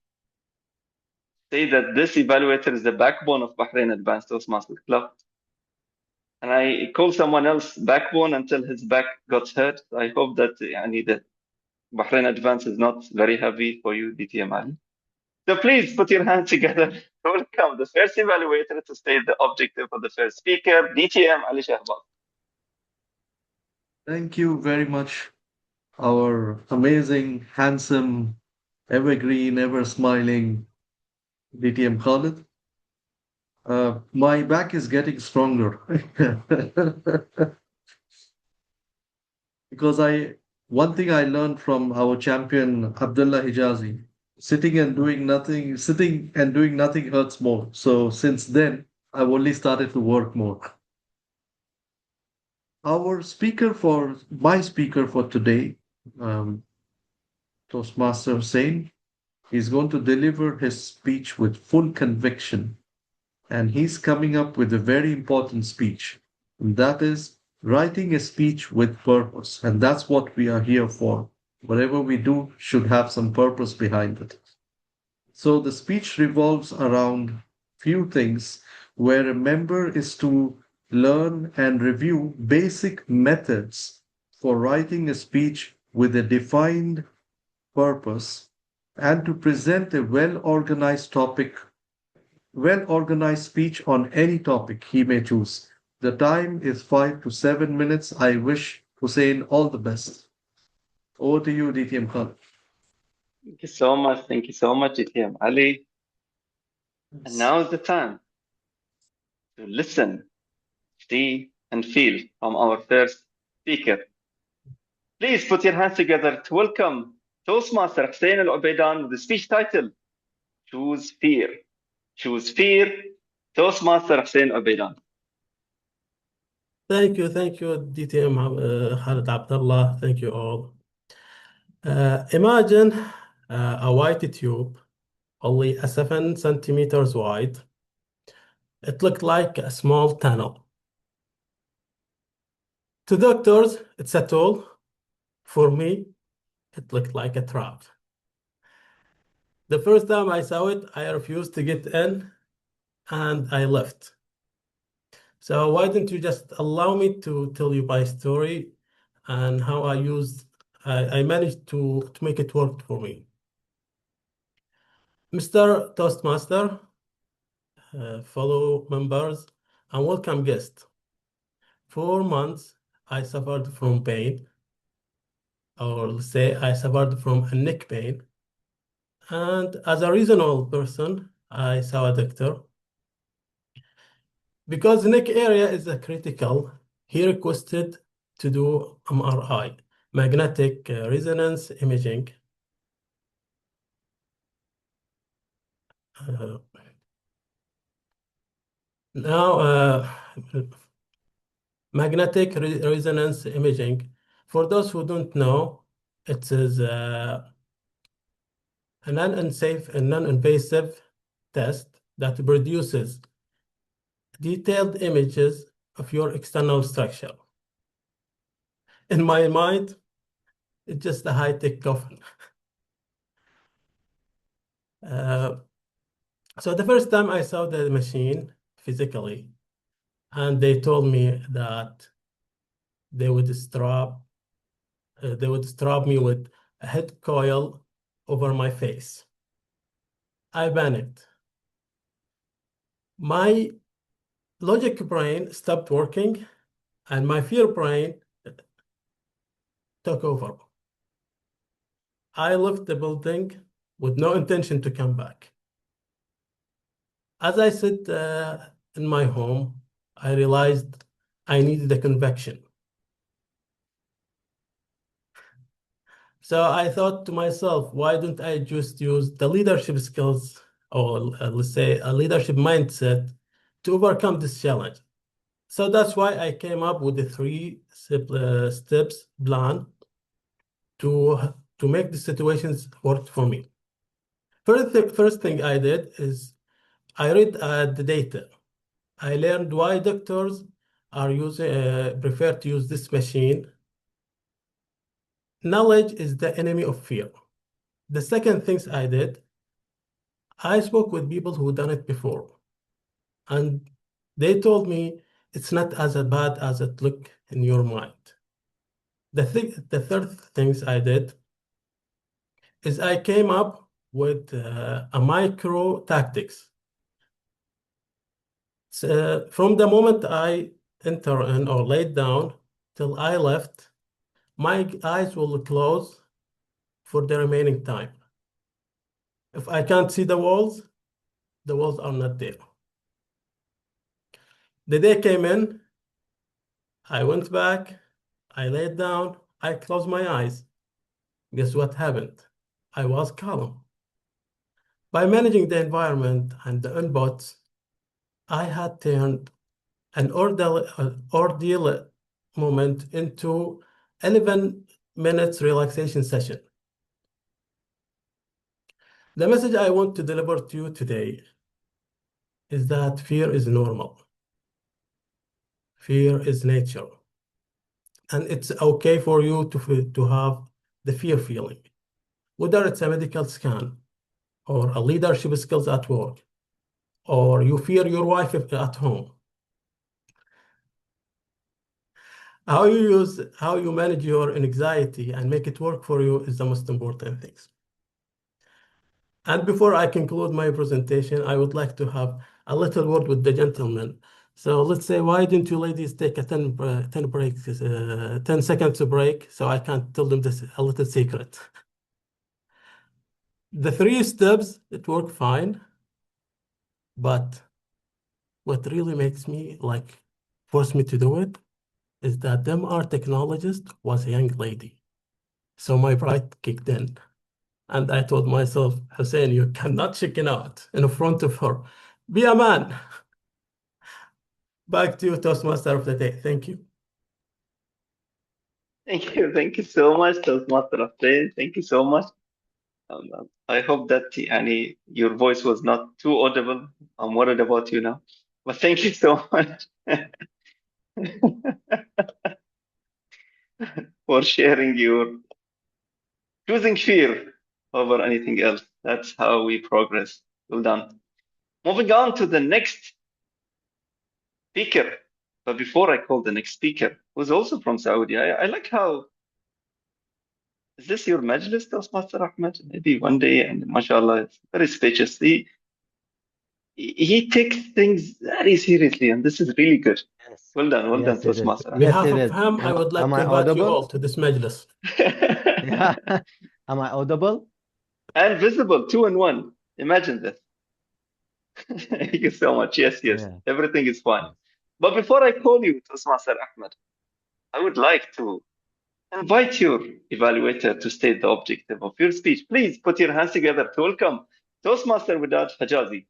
say that this evaluator is the backbone of Bahrain Advanced Toastmasters Club. and I called someone else backbone until his back got hurt. I hope that the Bahrain Advance is not very heavy for you, DTM Ali. So please put your hands together to welcome the first evaluator to state the objective of the first speaker, DTM Ali Shahbaz. Thank you very much, our amazing, handsome, evergreen, ever smiling DTM Khalid. My back is getting stronger because one thing I learned from our champion Abdullah Hijazi, sitting and doing nothing hurts more. So since then, I've only started to work more. My speaker for today, Toastmaster Hussein, is going to deliver his speech with full conviction. And he's coming up with a very important speech. And that is writing a speech with purpose. And that's what we are here for. Whatever we do should have some purpose behind it. So the speech revolves around few things where a member is to learn and review basic methods for writing a speech with a defined purpose and to present a well-organized speech on any topic he may choose. The time is 5 to 7 minutes. I wish Hussein all the best. Over to you, DTM Khan. Thank you so much. Thank you so much, DTM Ali. And now is the time to listen, see, and feel from our first speaker. Please put your hands together to welcome Toastmaster Hussein Al Ubaidan with the speech title, Choose Fear. Choose Fear, Toastmaster Hussein Al Ubaidan. Thank you, DTM Khalid Abdullah. Thank you all. Imagine a white tube, only 7 centimeters wide. It looked like a small tunnel. To doctors, it's a tool. For me, it looked like a trap. The first time I saw it, I refused to get in and I left. So why don't you just allow me to tell you my story and how I managed to make it work for me. Mr. Toastmaster, fellow members, and welcome guests. For months, I suffered from pain, or let's say I suffered from a neck pain. And as a reasonable person, I saw a doctor. Because the neck area is critical, he requested to do MRI, magnetic resonance imaging. Magnetic resonance imaging, for those who don't know, it is a non-invasive test that produces detailed images of your external structure. In my mind, it's just a high-tech coffin. So the first time I saw the machine physically, and they told me that they would strap me with a head coil over my face. I panicked. My logic brain stopped working, and my fear brain took over. I left the building with no intention to come back. As I sit in my home, I realized I needed a conviction. So I thought to myself, why don't I just use the leadership skills, or let's say a leadership mindset, to overcome this challenge? So that's why I came up with the 3 steps plan to make the situations work for me. First thing I did is I read the data. I learned why doctors are prefer to use this machine. Knowledge is the enemy of fear. The second things I did, I spoke with people who done it before, and they told me it's not as bad as it look in your mind. The third things I did is I came up with a micro tactics. So from the moment I enter in or laid down till I left, my eyes will close for the remaining time. If I can't see the walls are not there. The day came in, I went back, I laid down, I closed my eyes. Guess what happened? I was calm. By managing the environment and the inputs, I had turned an ordeal moment into 11 minutes relaxation session. The message I want to deliver to you today is that fear is normal. Fear is nature. And it's okay for you to have the fear feeling, whether it's a medical scan or a leadership skills at work, or you fear your wife at home. How you manage your anxiety and make it work for you is the most important things. And before I conclude my presentation, I would like to have a little word with the gentleman. So let's say, why didn't you ladies take a 10 seconds break so I can tell them this a little secret. The 3 steps, it worked fine. But what really makes me force me to do it is that them art technologist was a young lady. So my pride kicked in. And I told myself, Hussein, you cannot chicken out in front of her. Be a man. Back to you, Toastmaster of the day. Thank you. Thank you. Thank you so much, Toastmaster of the day. Thank you so much. I hope that your voice was not too audible. I'm worried about you now. But thank you so much for sharing your choosing fear over anything else. That's how we progress. Well done. Moving on to the next speaker. But before I call the next speaker, who's also from Saudi, I like how, is this your majlis, Toastmaster Ahmed? Maybe one day, and mashallah, it's very spacious. He takes things very seriously, and this is really good. Yes. Well done, Yes, it is. Toastmaster. On Yes, behalf it of is. him, I would like Am to I invite you audible? all to this majlis. Yeah. Am I audible? And visible, 2 in 1. Imagine this. Thank you so much. Yes, Yeah. everything is fine. But before I call you, Toastmaster Ahmed, I would like to invite your evaluator to state the objective of your speech. Please put your hands together to welcome Toastmaster Wadad Hajazi.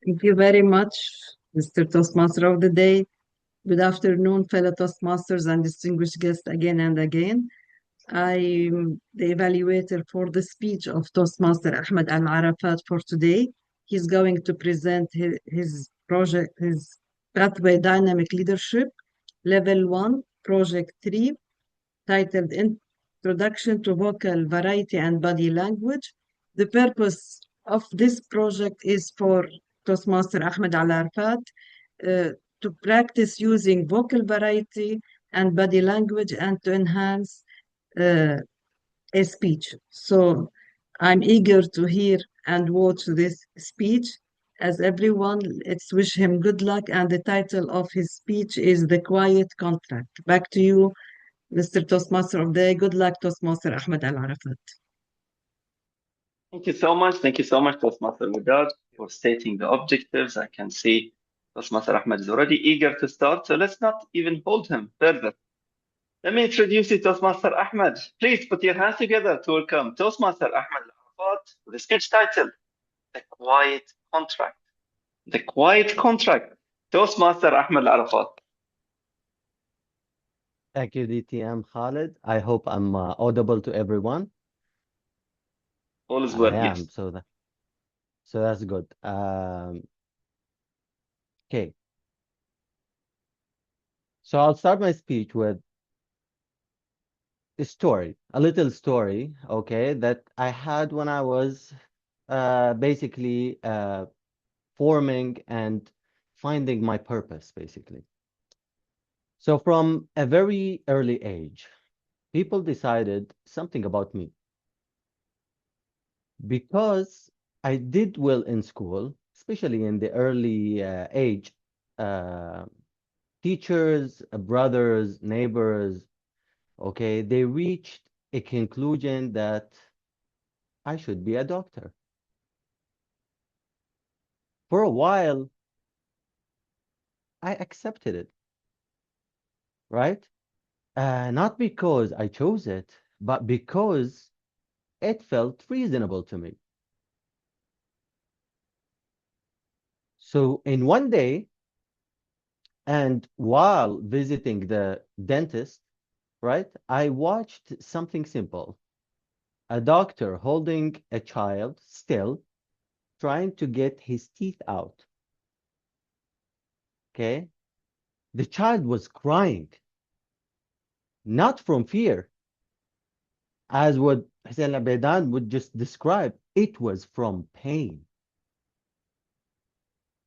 Thank you very much, Mr. Toastmaster of the day. Good afternoon, fellow Toastmasters and distinguished guests again and again. I'm the evaluator for the speech of Toastmaster Ahmed Al Arafat for today. He's going to present his project, his Pathway Dynamic Leadership, Level 1, Project 3, titled Introduction to Vocal Variety and Body Language. The purpose of this project is for Toastmaster Ahmed Al Arafat to practice using vocal variety and body language and to enhance a speech. So I'm eager to hear and watch this speech. As everyone, let's wish him good luck. And the title of his speech is The Quiet Contract. Back to you, Mr. Toastmaster of the Day. Good luck, Toastmaster Ahmed Al Arafat. Thank you so much. Thank you so much, Toastmaster Wadad, for stating the objectives. I can see Toastmaster Ahmed is already eager to start, so let's not even hold him further. Let me introduce you to Toastmaster Ahmed. Please put your hands together to welcome Toastmaster Ahmed Al-Arafat with the sketch title, The Quiet Contract. The Quiet Contract. Toastmaster Ahmed Al-Arafat. Thank you, DTM Khalid. I hope I'm audible to everyone. All is well, I am, yes. so that's good. Okay. So I'll start my speech with a little story, okay, that I had when I was basically forming and finding my purpose, basically. So from a very early age, people decided something about me. Because I did well in school, especially in the early age, teachers, brothers, neighbors, okay, they reached a conclusion that I should be a doctor. For a while, I accepted it, right? Not because I chose it, but because it felt reasonable to me. So in one day, and while visiting the dentist, right, I watched something simple. A doctor holding a child still, trying to get his teeth out. Okay? The child was crying, not from fear, as what Hussein Abedan would just describe. It was from pain.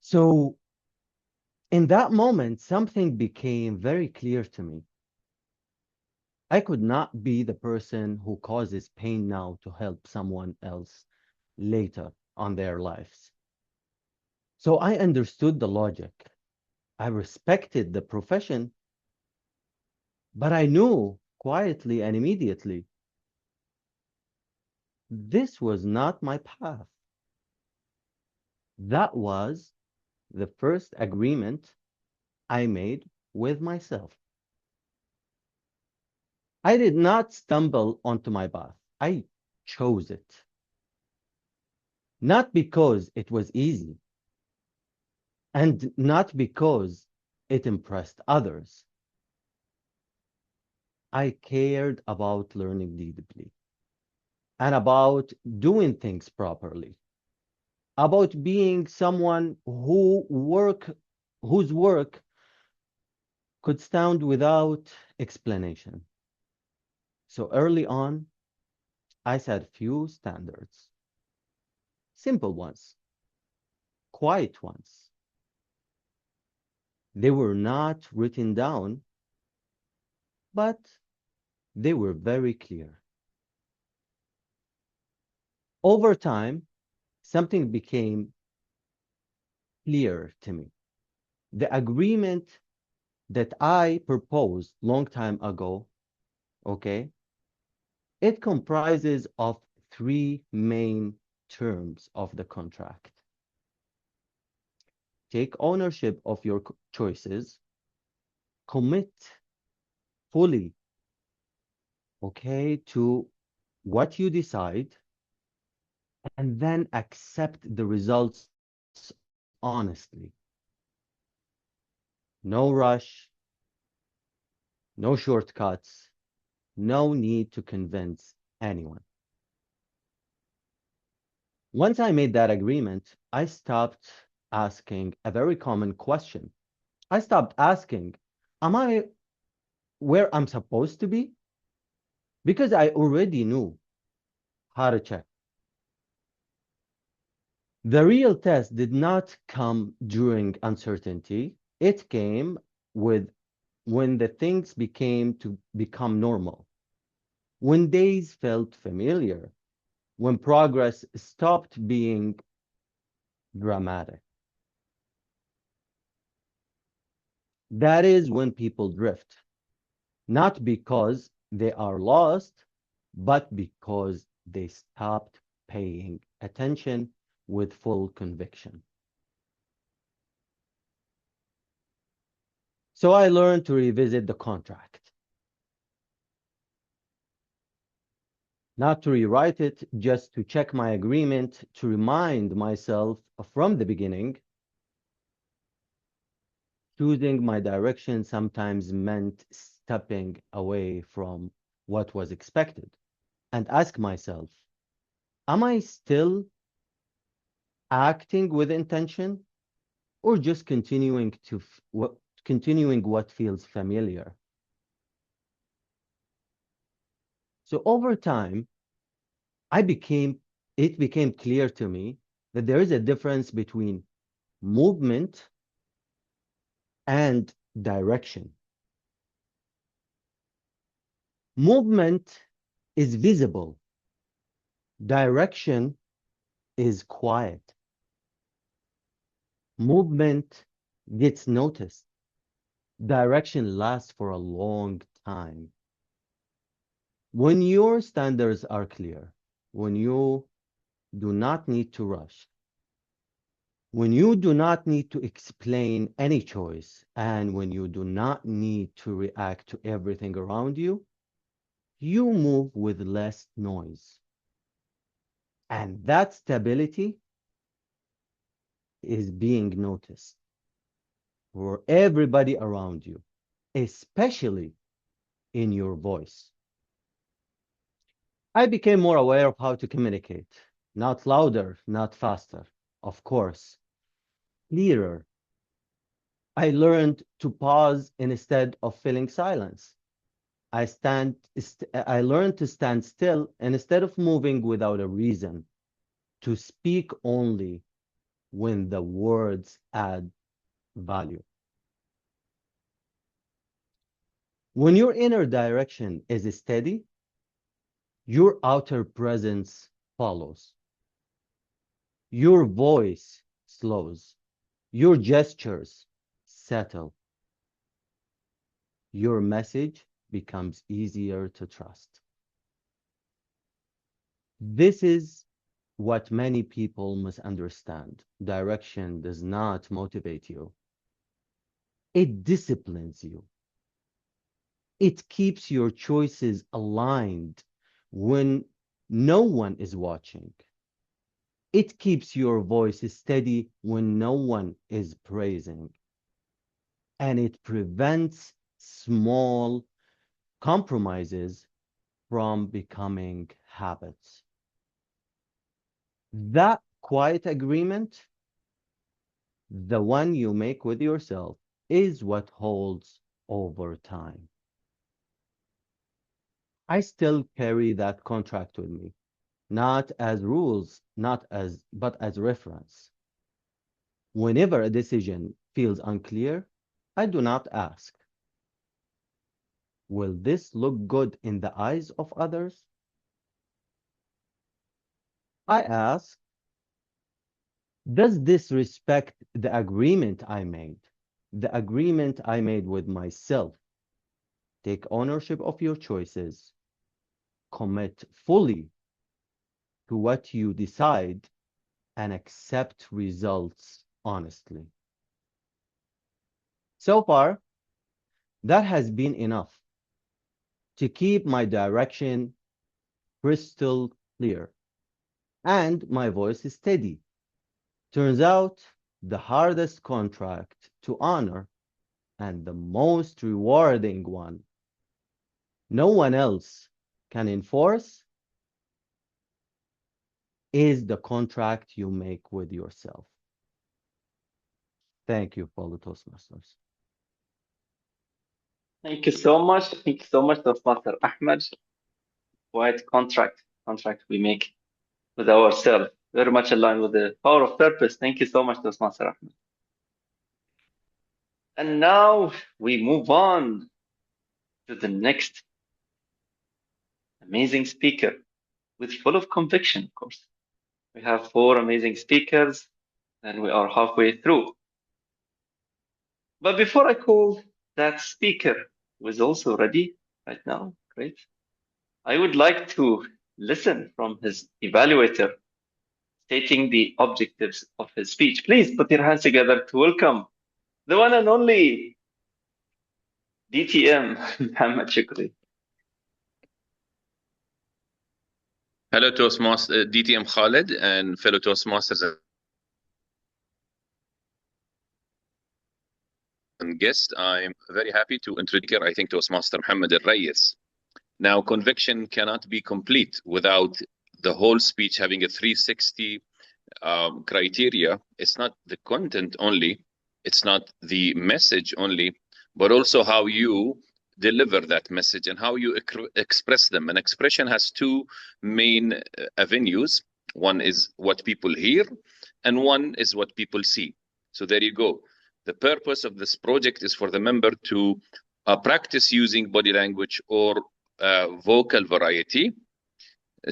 So in that moment, something became very clear to me. I could not be the person who causes pain now to help someone else later on their lives. So I understood the logic. I respected the profession, but I knew quietly and immediately this was not my path. That was the first agreement I made with myself. I did not stumble onto my path. I chose it. Not because it was easy, and not because it impressed others. I cared about learning deeply and about doing things properly, about being someone whose work could stand without explanation. So early on, I set few standards, simple ones, quiet ones. They were not written down, but they were very clear. Over time, something became clear to me. The agreement that I proposed long time ago, okay, it comprises of three main terms of the contract. Take ownership of your choices, commit fully, okay, to what you decide, and then accept the results honestly. No rush, no shortcuts, no need to convince anyone. Once I made that agreement, I stopped asking a very common question. I stopped asking, am I where I'm supposed to be? Because I already knew how to check. The real test did not come during uncertainty. It came with when the things become normal, when days felt familiar, when progress stopped being dramatic. That is when people drift, not because they are lost, but because they stopped paying attention with full conviction. So I learned to revisit the contract, not to rewrite it, just to check my agreement, to remind myself from the beginning. Choosing my direction sometimes meant stepping away from what was expected and ask myself, am I still acting with intention or just continuing what feels familiar? So over time, it became clear to me that there is a difference between movement and direction. Movement is visible. Direction is quiet. Movement gets noticed. Direction lasts for a long time. When your standards are clear, when you do not need to rush, when you do not need to explain any choice, and when you do not need to react to everything around you, you move with less noise. And that stability is being noticed for everybody around you, especially in your voice. I became more aware of how to communicate, not louder, not faster, of course, clearer. I learned to pause instead of filling silence. I learned to stand still instead of moving without a reason, to speak only when the words add value. When your inner direction is steady, your outer presence follows. Your voice slows. Your gestures settle. Your message becomes easier to trust. This is what many people misunderstand. Direction does not motivate you. It disciplines you. It keeps your choices aligned when no one is watching. It keeps your voice steady when no one is praising. And it prevents small compromises from becoming habits. That quiet agreement, the one you make with yourself, is what holds over time. I still carry that contract with me, not as rules, but as reference. Whenever a decision feels unclear, I do not ask, will this look good in the eyes of others? I ask, does this respect the agreement I made? The agreement I made with myself. Take ownership of your choices. Commit fully to what you decide and accept results honestly. So far, that has been enough to keep my direction crystal clear and my voice is steady. Turns out, the hardest contract to honor and the most rewarding one no one else can enforce is the contract you make with yourself. Thank you, fellow Toastmasters. Thank you so much. Thank you so much, Toastmaster Ahmed. Quite contract we make with ourselves. Very much aligned with the power of purpose. Thank you so much, Toastmaster Ahmed. And now we move on to the next amazing speaker with full of conviction, of course. We have 4 amazing speakers and we are halfway through. But before I call that speaker who is also ready right now, great, I would like to listen from his evaluator stating the objectives of his speech. Please put your hands together to welcome the one and only DTM, Mohammed Shukri. Hello, Toastmaster DTM Khaled and fellow Toastmasters and guests. I'm very happy to introduce, I think, Toastmaster Mohammed Al-Rayes. Now, conviction cannot be complete without the whole speech having a 360 criteria. It's not the content only, it's not the message only, but also how you deliver that message and how you express them. An expression has 2 main avenues. One is what people hear and one is what people see. So there you go. The purpose of this project is for the member to practice using body language or vocal variety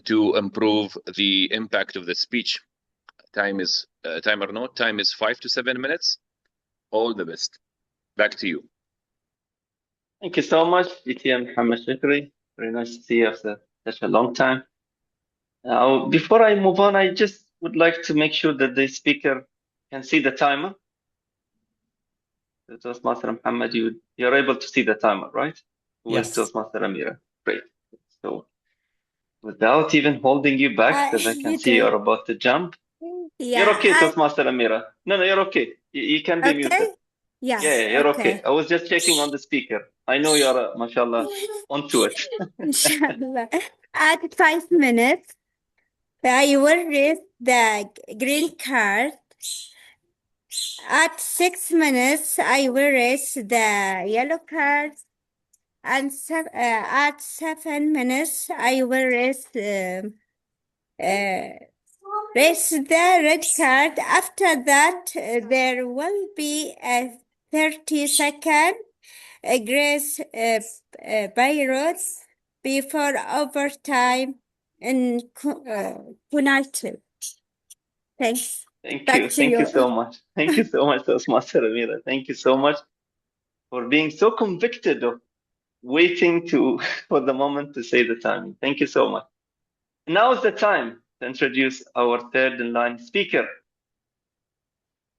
to improve the impact of the speech. Time is 5 to 7 minutes. All the best. Back to you. Thank you so much, DTM Mohammed Shukri. Very nice to see you after such a long time. Now, before I move on, I just would like to make sure that the speaker can see the timer. Toastmaster Mohammed, you're able to see the timer, right? With Yes. Toastmaster Amira. Great. So, without even holding you back, because I can see you're about to jump. Yeah, You're okay, Toastmaster Amira. No, you're okay. You can be muted. Yes, Yeah, you're okay. I was just checking on the speaker. I know you're, mashallah, onto it. Inshallah. At 5 minutes, I will raise the green card. At 6 minutes, I will raise the yellow card. And at 7 minutes, I will raise the red card. After that, there will be a 30-second grace period before overtime in United. Thanks. Thank Back you. to Thank you you. so much. Thank you so much, Toastmaster Amira. Thank you so much for being so convicted of waiting for the moment to say the timing. Thank you so much. Now is the time to introduce our third in line speaker.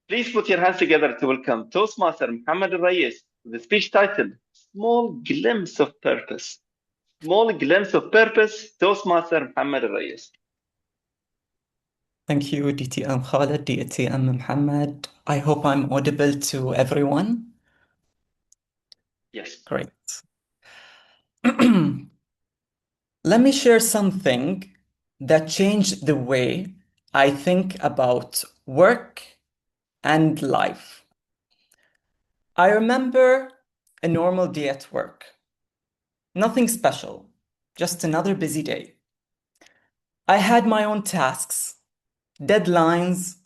Please put your hands together to welcome Toastmaster Mohammed Al-Rayes with the speech titled Small Glimpse of Purpose. Small Glimpse of Purpose, Toastmaster Mohammed Al-Rayes. Thank you, DTM Khaled, DTM Mohammed. I hope I'm audible to everyone. Yes. Great. Let me share something that changed the way I think about work and life. I remember a normal day at work. Nothing special, just another busy day. I had my own tasks, deadlines,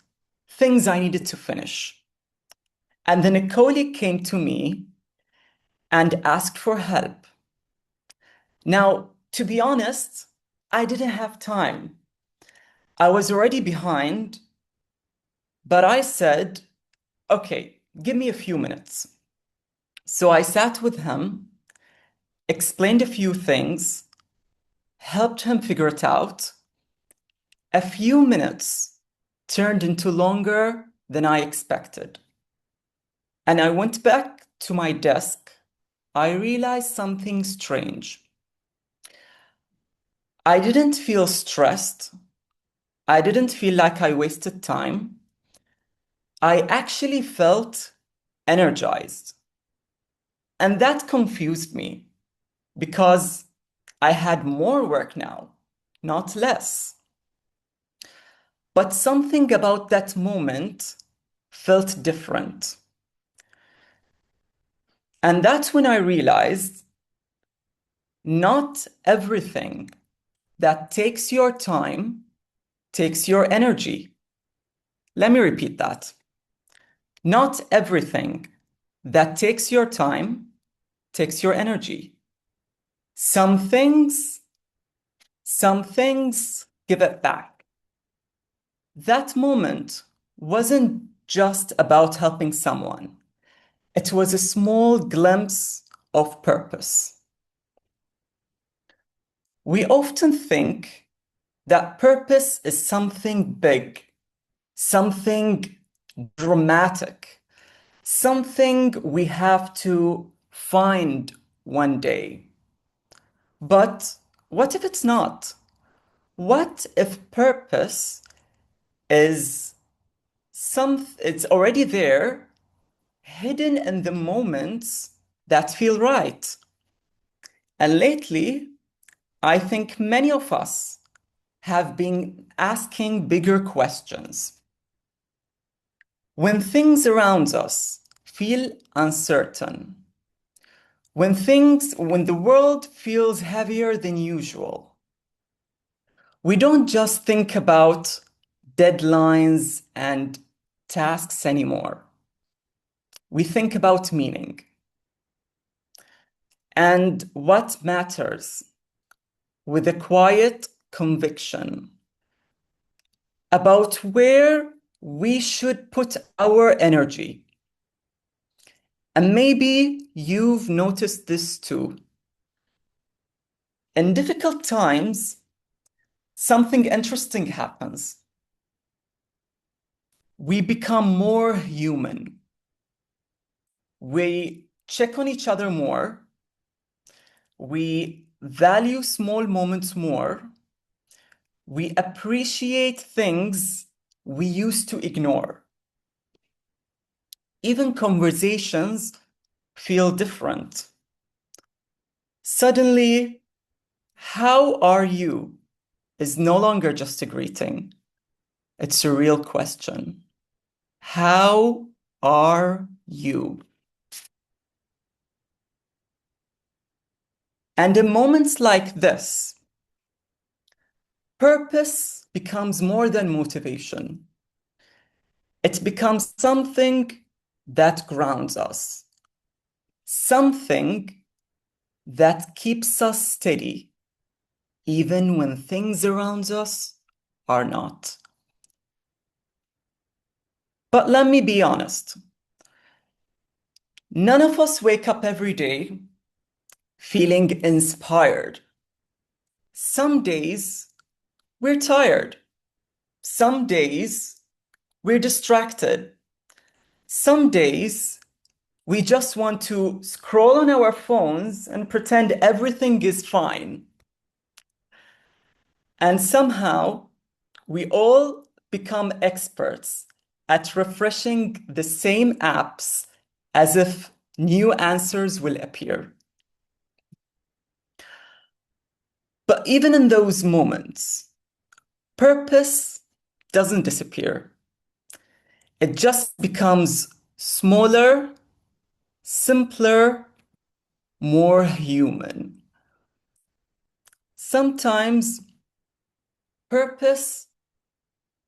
things I needed to finish. And then a colleague came to me and asked for help. Now, to be honest, I didn't have time. I was already behind, but I said, okay, give me a few minutes. So I sat with him, explained a few things, helped him figure it out. A few minutes turned into longer than I expected. And I went back to my desk. I realized something strange. I didn't feel stressed. I didn't feel like I wasted time. I actually felt energized. And that confused me because I had more work now, not less. But something about that moment felt different. And that's when I realized not everything that takes your time takes your energy. Let me repeat that. Not everything that takes your time takes your energy. Some things give it back. That moment wasn't just about helping someone. It was a small glimpse of purpose. We often think that purpose is something big, something dramatic, something we have to find one day. But what if it's not? What if purpose is it's already there, hidden in the moments that feel right? And lately, I think many of us have been asking bigger questions. When things around us feel uncertain, when the world feels heavier than usual, we don't just think about deadlines and tasks anymore. we think about meaning and what matters with a quiet conviction about where we should put our energy. And maybe you've noticed this too. In difficult times, something interesting happens. We become more human. We check on each other more. We value small moments more. We appreciate things we used to ignore. Even conversations feel different. Suddenly, how are you is no longer just a greeting. It's a real question. How are you? And in moments like this, purpose becomes more than motivation. It becomes something that grounds us, something that keeps us steady, even when things around us are not. But let me be honest. None of us wake up every day feeling inspired. Some days we're tired. Some days we're distracted. Some days we just want to scroll on our phones and pretend everything is fine. And somehow we all become experts at refreshing the same apps as if new answers will appear. But even in those moments, purpose doesn't disappear. It just becomes smaller, simpler, more human. Sometimes purpose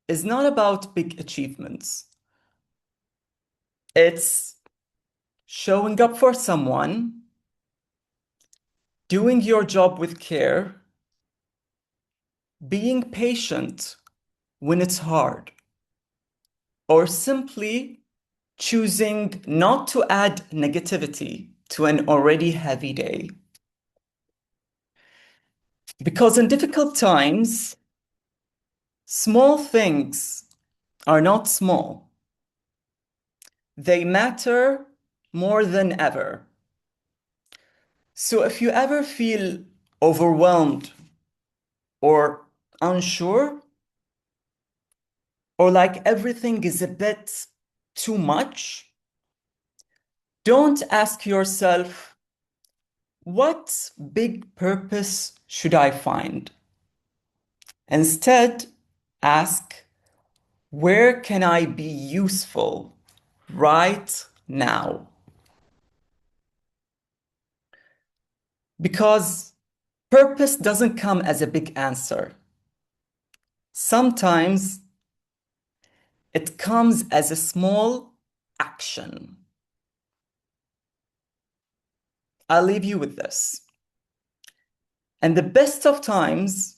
is not about big achievements. It's showing up for someone, doing your job with care, being patient when it's hard, or simply choosing not to add negativity to an already heavy day. Because in difficult times, small things are not small. They matter more than ever. So if you ever feel overwhelmed or unsure, or like everything is a bit too much, don't ask yourself, what big purpose should I find? Instead, ask, where can I be useful right now? Because purpose doesn't come as a big answer. Sometimes it comes as a small action. I'll leave you with this. In the best of times,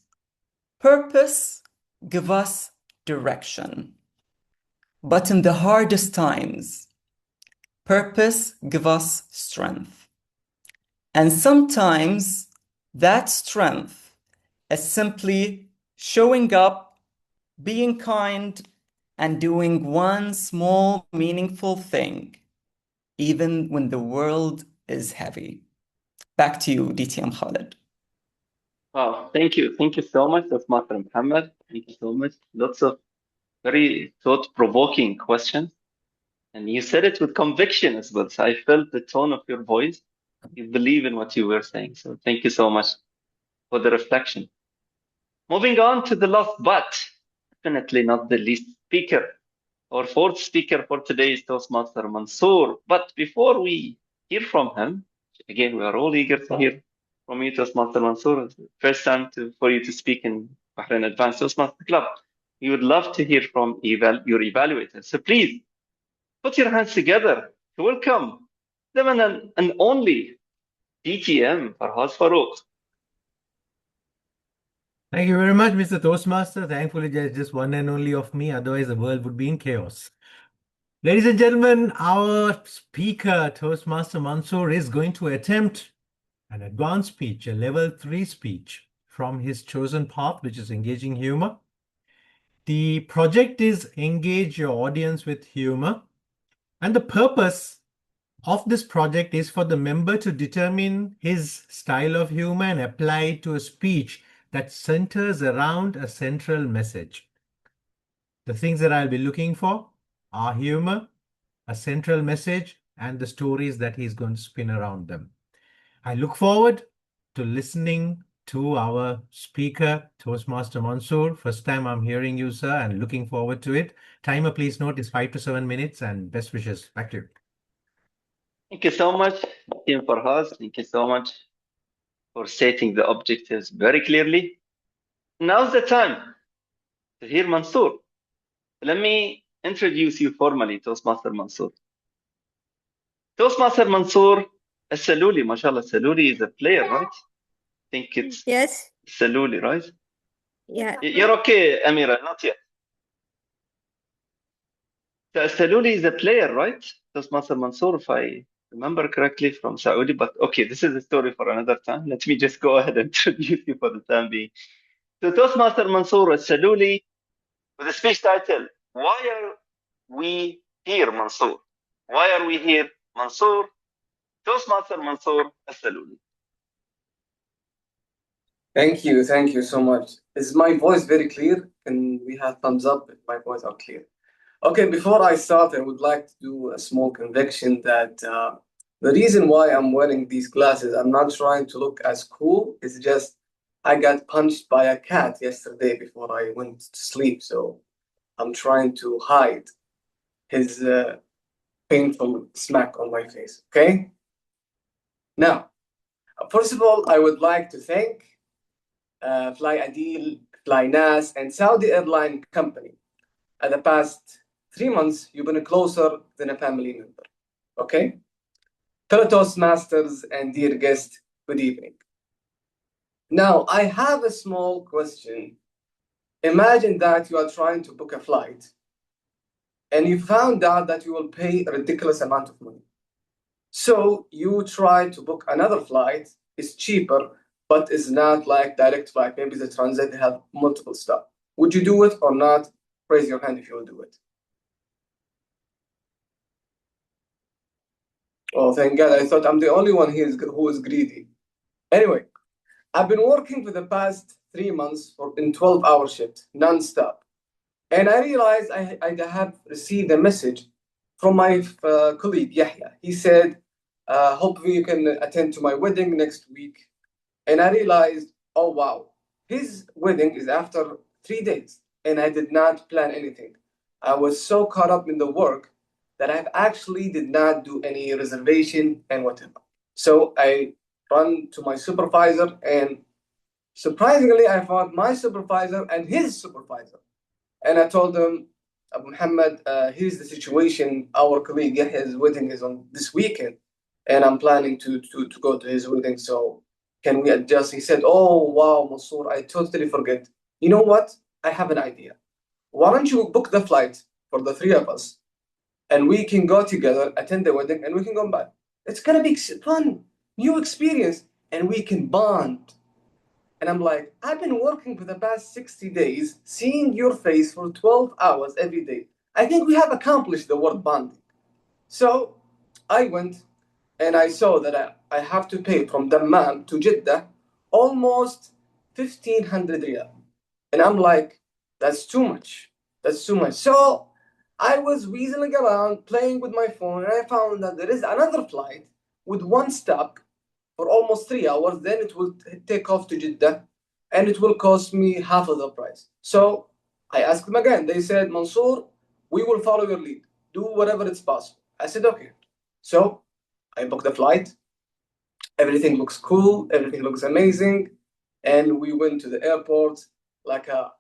purpose gives us direction. But in the hardest times, purpose gives us strength. And sometimes that strength is simply showing up, being kind, and doing one small, meaningful thing, even when the world is heavy. Back to you, DTM Khaled. Wow, thank you. Thank you so much, Master Muhammad. Thank you so much. Lots of very thought-provoking questions. And you said it with conviction as well. So I felt the tone of your voice. You believe in what you were saying. So thank you so much for the reflection. Moving on to the last, but definitely not the least speaker. Our fourth speaker for today is Toastmaster Mansour. But before we hear from him, again, we are all eager to hear from you, Toastmaster Mansour. It's the first time for you to speak in Bahrain Advanced Toastmaster Club. We would love to hear from your evaluators. So please, put your hands together to welcome the one and only DTM Farhaz Farouk. Thank you very much, Mr. Toastmaster. Thankfully, there's just one and only of me. Otherwise, the world would be in chaos. Ladies and gentlemen, our speaker, Toastmaster Mansoor, is going to attempt an advanced speech, a level 3 speech from his chosen path, which is engaging humor. The project is engage your audience with humor. And the purpose of this project is for the member to determine his style of humor and apply it to a speech that centers around a central message. The things that I'll be looking for are humor, a central message, and the stories that he's going to spin around them. I look forward to listening to our speaker, Toastmaster Mansoor. First time I'm hearing you, sir, and looking forward to it. Timer, please note, is 5 to 7 minutes, and best wishes. Back to you. Thank you so much, Team Farhaz. Thank you so much for stating the objectives very clearly. Now's the time to hear Mansoor. Let me introduce you formally, Toastmaster Mansoor. Toastmaster Mansoor Saluli, mashallah, Saluli is a player, right? I think it's Yes. Saluli, right? Yeah. You're okay, Amira, not yet. Saluli is a player, right? Toastmaster Mansoor, if I remember correctly, from Saudi, but okay, this is a story for another time. Let me just go ahead and introduce you for the time being. So Toastmaster Mansoor Saluli with a speech title, Why Are We Here, Mansoor? Why are we here, Mansoor? Toastmaster Mansoor Saluli. Thank you so much. Is my voice very clear? Can we have thumbs up if my voice are clear? Okay, before I start, I would like to do a small conviction that the reason why I'm wearing these glasses, I'm not trying to look as cool. It's just I got punched by a cat yesterday before I went to sleep, so I'm trying to hide his painful smack on my face, okay? Now, first of all, I would like to thank Fly Adil, Fly Nas, and Saudi Airline Company. At the past 3 months, you've been closer than a family member, okay? Fellow Toastmasters and dear guest, good evening. Now, I have a small question. Imagine that you are trying to book a flight and you found out that you will pay a ridiculous amount of money. So you try to book another flight, it's cheaper, but it's not like direct flight. Maybe the transit have multiple stops. Would you do it or not? Raise your hand if you will do it. Oh, thank God. I thought I'm the only one here who is greedy. Anyway, I've been working for the past 3 months in 12-hour shift, non-stop. And I realized I have received a message from my colleague, Yahya. He said, hopefully you can attend to my wedding next week. And I realized, oh, wow, his wedding is after 3 days. And I did not plan anything. I was so caught up in the work that I actually did not do any reservation and whatever. So I run to my supervisor, and surprisingly, I found my supervisor and his supervisor. And I told them, Abu Muhammad, here's the situation. Our colleague Yahya's wedding is on this weekend, and I'm planning to go to his wedding. So can we adjust? He said, oh, wow, Mansoor, I totally forget. You know what? I have an idea. Why don't you book the flight for the 3 of us? And we can go together, attend the wedding, and we can go back. It's going to be fun, new experience, and we can bond. And I'm like, I've been working for the past 60 days, seeing your face for 12 hours every day. I think we have accomplished the word bonding. So I went and I saw that I have to pay from Dammam to Jeddah almost 1,500 riyal. And I'm like, that's too much. That's too much. So I was weaseling around, playing with my phone, and I found that there is another flight with one stop for almost 3 hours. Then it will take off to Jeddah, and it will cost me half of the price. So I asked them again. They said, Mansoor, we will follow your lead. Do whatever it's possible. I said, okay. So I booked the flight. Everything looks cool. Everything looks amazing. And we went to the airport like a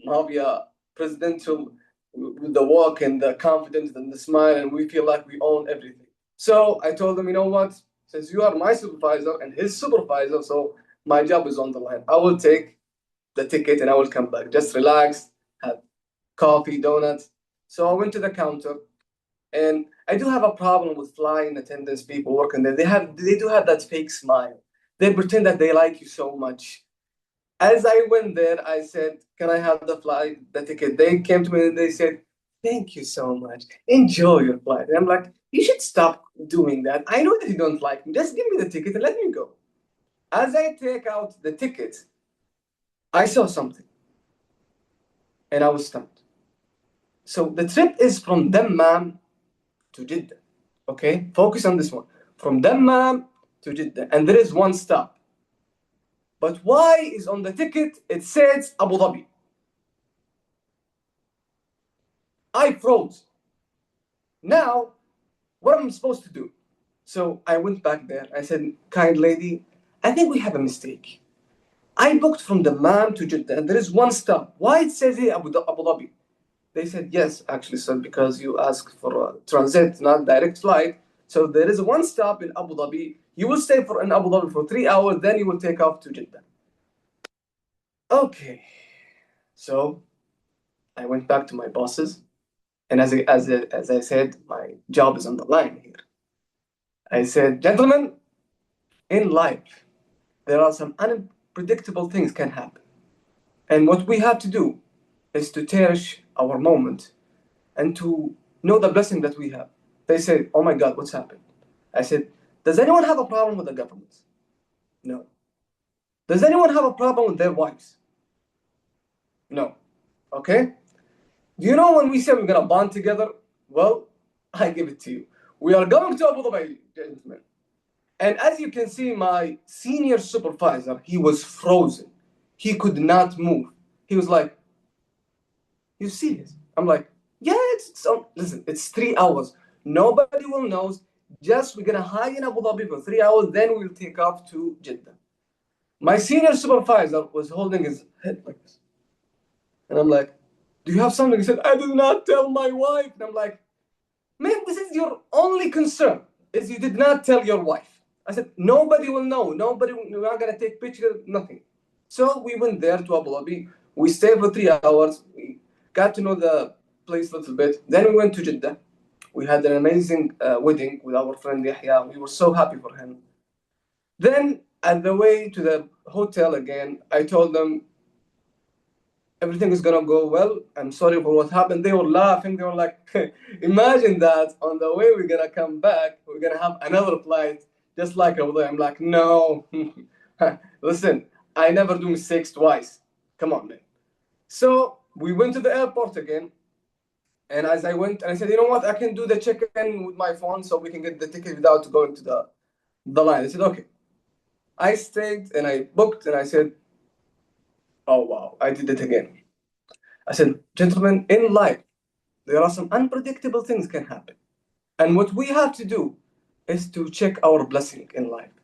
mafia presidential with the walk and the confidence and the smile, and we feel like we own everything. So I told him, you know what? Since you are my supervisor and his supervisor, so my job is on the line. I will take the ticket and I will come back. Just relax, have coffee, donuts. So I went to the counter, and I do have a problem with flying attendants, people working there. They do have that fake smile. They pretend that they like you so much. As I went there, I said, "Can I have the ticket?" They came to me and they said, "Thank you so much. Enjoy your flight." And I'm like, "You should stop doing that. I know that you don't like me. Just give me the ticket and let me go." As I take out the ticket, I saw something, and I was stunned. So the trip is from Dammam to Jeddah. Okay, focus on this one. From Dammam to Jeddah, and there is one stop. But why is on the ticket it says Abu Dhabi? I froze. Now, what am I supposed to do? So I went back there. I said, "Kind lady, I think we have a mistake. I booked from Dammam to Jeddah, and there is one stop. Why it says here Abu Dhabi?" They said, "Yes, actually, sir, because you asked for a transit, not direct flight. So there is one stop in Abu Dhabi. You will stay in Abu Dhabi for 3 hours, then you will take off to Jeddah." Okay. So I went back to my bosses, and as I said, my job is on the line here. I said, "Gentlemen, in life, there are some unpredictable things can happen. And what we have to do is to cherish our moment and to know the blessing that we have." They said, "Oh my God, what's happened?" I said, "Does anyone have a problem with the government?" No. "Does anyone have a problem with their wives?" No. Okay? Do you know when we say we're going to bond together? Well, I give it to you. We are going to Abu Dhabi, gentlemen. And as you can see, my senior supervisor, he was frozen. He could not move. He was like, "You serious?" I'm like, "Yeah, listen, it's 3 hours. Nobody will know. Just we're going to hide in Abu Dhabi for 3 hours, then we'll take off to Jeddah." My senior supervisor was holding his head like this. And I'm like, "Do you have something?" He said, "I did not tell my wife." And I'm like, "Man, this is your only concern, is you did not tell your wife." I said, "Nobody will know. We're not going to take pictures, nothing." So we went there to Abu Dhabi. We stayed for 3 hours. We got to know the place a little bit. Then we went to Jeddah. We had an amazing wedding with our friend Yahya. We were so happy for him. Then, on the way to the hotel again, I told them, "Everything is going to go well. I'm sorry for what happened." They were laughing. They were like, "Imagine that on the way we're going to come back, we're going to have another flight just like over there." I'm like, "No." Listen, I never do mistakes twice. Come on, man. So we went to the airport again. And as I went, and I said, "You know what? I can do the check-in with my phone so we can get the ticket without going to the line." I said, "Okay." I stayed and I booked and I said, "Oh, wow, I did it again." I said, "Gentlemen, in life, there are some unpredictable things can happen. And what we have to do is to check our blessing in life."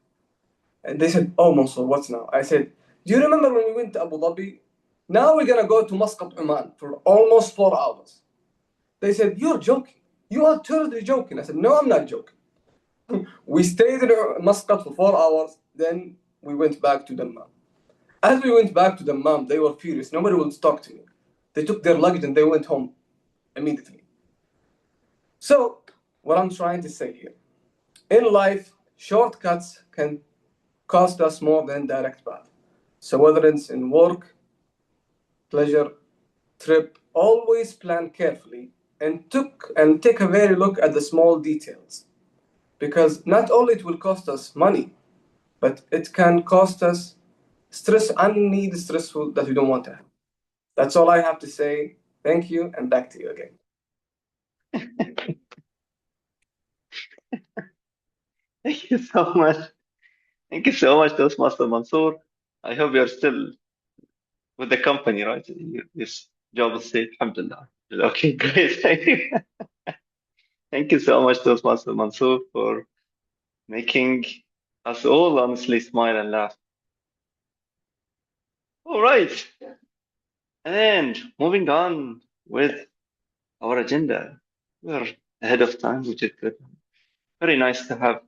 And they said, "Oh, Mansour, what's now?" I said, "Do you remember when we went to Abu Dhabi? Now we're going to go to Muscat, Oman for almost 4 hours." They said, "You're joking. You are totally joking." I said, "No, I'm not joking." We stayed in Muscat for 4 hours. Then we went back to Dammam. As we went back to Dammam, they were furious. Nobody would talk to me. They took their luggage and they went home immediately. So, what I'm trying to say here, in life, shortcuts can cost us more than direct path. So whether it's in work, pleasure, trip, always plan carefully and take a very look at the small details. Because not only it will cost us money, but it can cost us unneeded stressful that we don't want to have. That's all I have to say. Thank you, and back to you again. Thank you so much. Thank you so much, Toastmaster Mansour. I hope you're still with the company, right? This job is safe. Alhamdulillah. Okay, great. Thank you so much, Toastmaster Mansour, for making us all honestly smile and laugh. All right. And moving on with our agenda. We're ahead of time, which is good. Very nice to have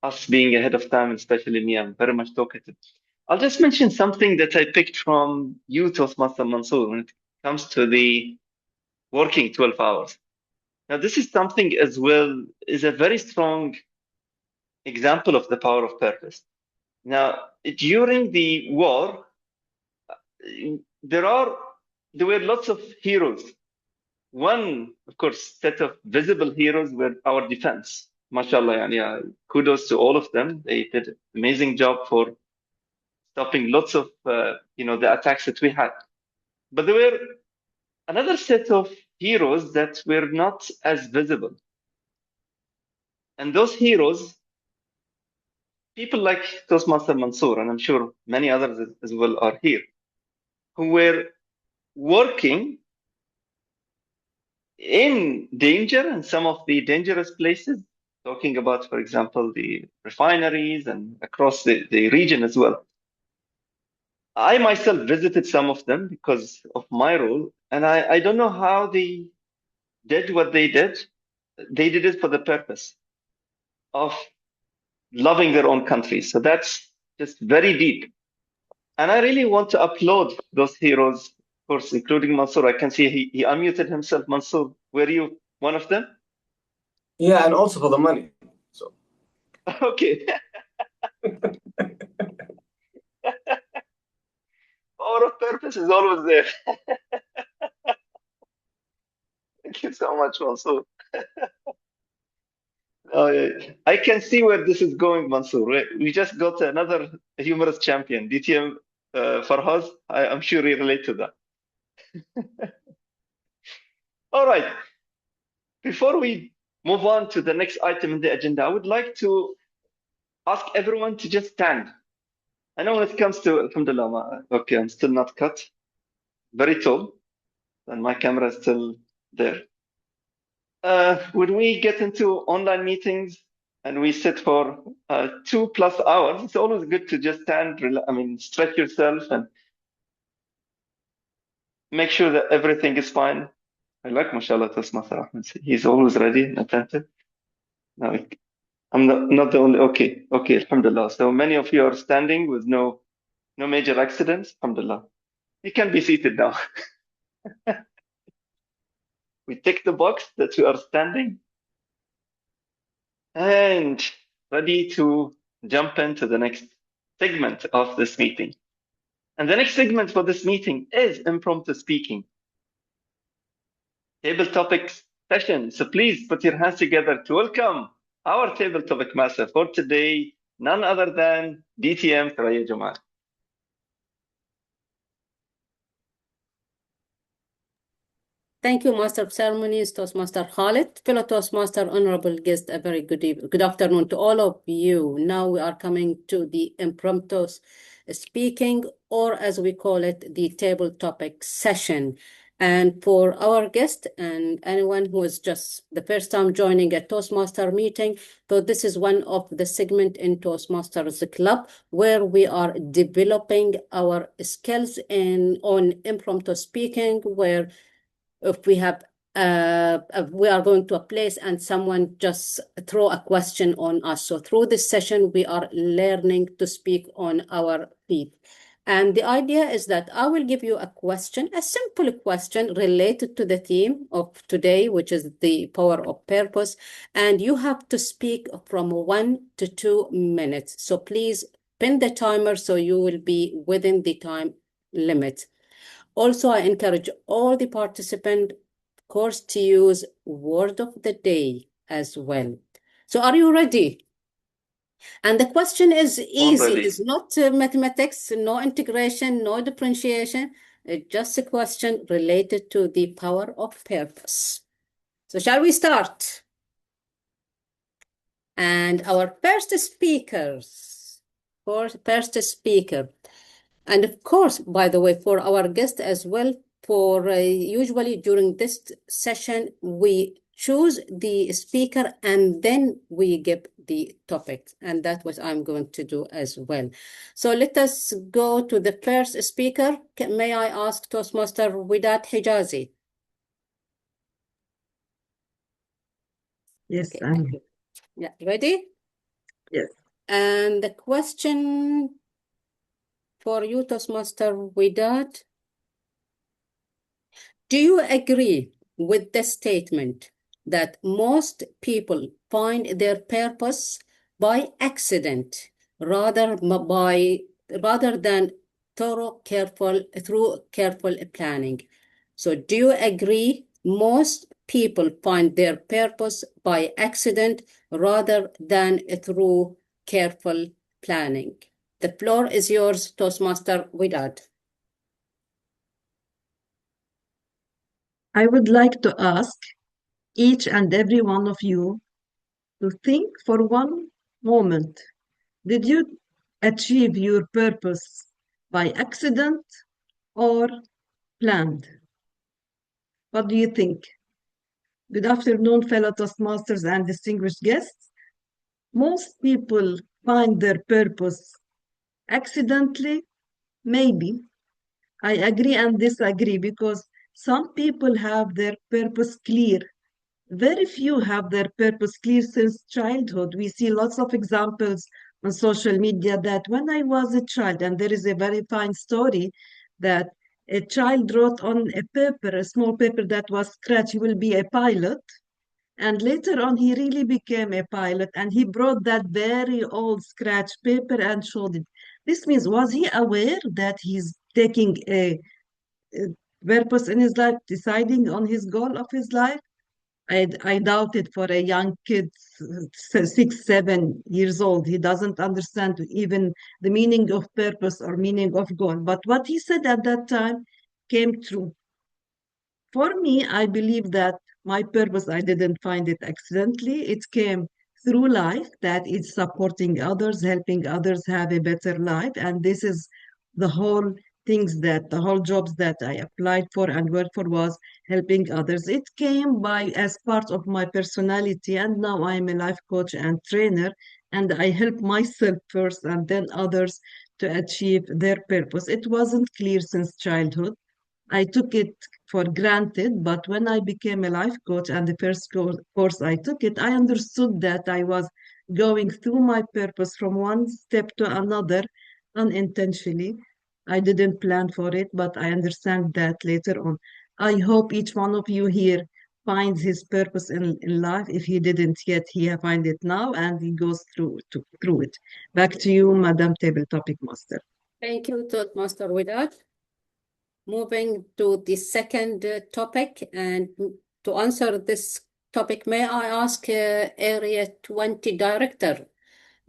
us being ahead of time, especially me. I'm very much talkative. I'll just mention something that I picked from you, Toastmaster Mansour, when it comes to the working 12 hours. Now, this is something as well, is a very strong example of the power of purpose. Now, during the war, there were lots of heroes. One, of course, set of visible heroes were our defense. MashaAllah, yeah, kudos to all of them. They did an amazing job for stopping lots of, the attacks that we had. But there were another set of heroes that were not as visible. And those heroes, people like Toastmaster Mansour, and I'm sure many others as well are here, who were working in danger and some of the dangerous places, talking about, for example, the refineries and across the region as well. I myself visited some of them because of my role, and I don't know how they did what they did. They did it for the purpose of loving their own country. So that's just very deep. And I really want to applaud those heroes, of course, including Mansour. I can see he unmuted himself. Mansour, were you one of them? Yeah, and also for the money. So okay. Power of purpose is always there. Thank you so much, Mansour. I can see where this is going, Mansour. We just got another humorous champion, DTM Farhaz. I'm sure you relate to that. All right. Before we move on to the next item in the agenda, I would like to ask everyone to just stand. I know when it comes to Alhamdulillah, okay, I'm still not cut. Very tall, and my camera is still there. When we get into online meetings and we sit for 2+ hours, it's always good to just stand, stretch yourself and make sure that everything is fine. I like, mashallah, Toastmaster Ahmed. He's always ready and attentive. No, I'm not the only. Okay, alhamdulillah. So many of you are standing with no major accidents, alhamdulillah. You can be seated now. We tick the box that we are standing and ready to jump into the next segment of this meeting. And the next segment for this meeting is impromptu speaking. Table topics session. So please put your hands together to welcome our table topic master for today, none other than DTM Thuraya Jamal. Thank you, Master of Ceremonies, Toastmaster Khalid. Fellow Toastmaster, honorable guest, a very good afternoon to all of you. Now we are coming to the impromptu speaking, or as we call it, the table topic session. And for our guest and anyone who is just the first time joining a Toastmaster meeting, so this is one of the segment in Toastmasters Club where we are developing our skills on impromptu speaking, where if we have we are going to a place and someone just throw a question on us. So through this session, we are learning to speak on our feet. And the idea is that I will give you a question, a simple question related to the theme of today, which is the power of purpose. And you have to speak from 1 to 2 minutes. So please pin the timer so you will be within the time limit. Also, I encourage all the participants, of course, to use word of the day as well. So are you ready? And the question is easy. It's not mathematics, no integration, no differentiation. It's just a question related to the power of purpose. So shall we start? And our first speaker, and of course, by the way, for our guest as well, for usually during this session, we choose the speaker and then we give the topic. And that's what I'm going to do as well. So let us go to the first speaker. May I ask Toastmaster Widad Hijazi? Yes, Okay, thank you. Yeah, ready? yes. And the question for you, Toastmaster Widad, do you agree with the statement that most people find their purpose by accident rather than through careful planning? So do you agree most people find their purpose by accident rather than through careful planning? The floor is yours, Toastmaster Widad. I would like to ask each and every one of you to think for one moment. Did you achieve your purpose by accident or planned? What do you think? Good afternoon, fellow Toastmasters and distinguished guests. Most people find their purpose accidentally, maybe. I agree and disagree because some people have their purpose clear. Very few have their purpose clear since childhood. We see lots of examples on social media that when I was a child, and there is a very fine story that a child wrote on a paper, a small paper that was scratched, he will be a pilot. And later on, he really became a pilot and he brought that very old scratch paper and showed it. This means, was he aware that he's taking a purpose in his life, deciding on his goal of his life? I doubt it for a young kid, 6, 7 years old. He doesn't understand even the meaning of purpose or meaning of goal. But what he said at that time came true. For me, I believe that my purpose, I didn't find it accidentally. It came through life, that it's supporting others, helping others have a better life. And this is the whole the whole jobs that I applied for and worked for was helping others. It came by as part of my personality. And now I'm a life coach and trainer, and I help myself first and then others to achieve their purpose. It wasn't clear since childhood. I took it for granted, but when I became a life coach and the first course I took it, I understood that I was going through my purpose from one step to another unintentionally. I didn't plan for it, but I understand that later on. I hope each one of you here finds his purpose in life. If he didn't yet, he find it now and he goes through it. Back to you, Madam Table Topic Master. Thank you, Toastmaster Widad. Moving to the second topic, and to answer this topic, may I ask Area 20 Director,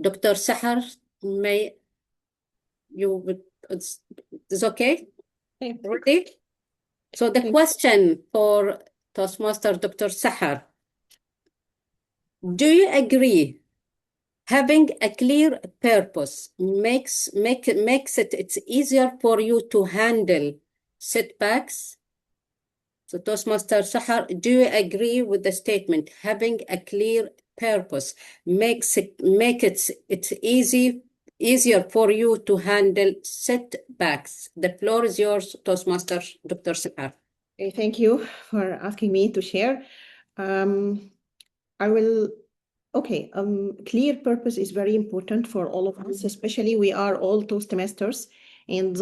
Dr. Sahar, may you, it's okay? Ready? So the question for Toastmaster Dr. Sahar, do you agree having a clear purpose makes it's easier for you to handle setbacks? So Toastmaster Sahar, do you agree with the statement having a clear purpose makes it easier for you to handle setbacks? The floor is yours, Toastmaster Dr. Sahar. Okay, thank you for asking me to share. Clear purpose is very important for all of us, especially we are all Toastmasters, and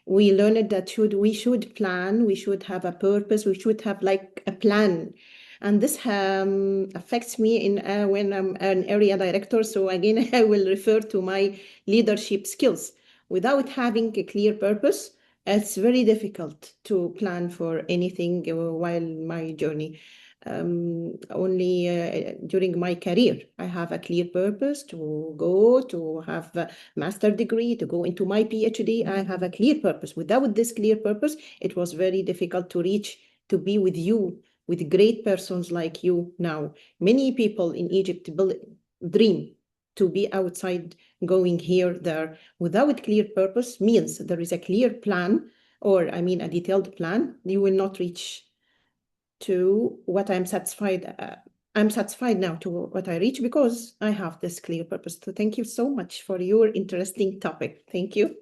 we learned that we should plan, we should have a purpose, we should have like a plan. And this affects me when I'm an area director. So again, I will refer to my leadership skills. Without having a clear purpose, it's very difficult to plan for anything while my journey. Only during my career, I have a clear purpose to go to have a master degree, to go into my PhD. I have a clear purpose. Without this clear purpose, it was very difficult to reach, to be with you, with great persons like you now. Many people in Egypt dream to be outside, going here, there. Without clear purpose means there is a clear plan, or I mean a detailed plan, you will not reach to what I'm satisfied. I'm satisfied now to what I reach because I have this clear purpose. So thank you so much for your interesting topic. Thank you.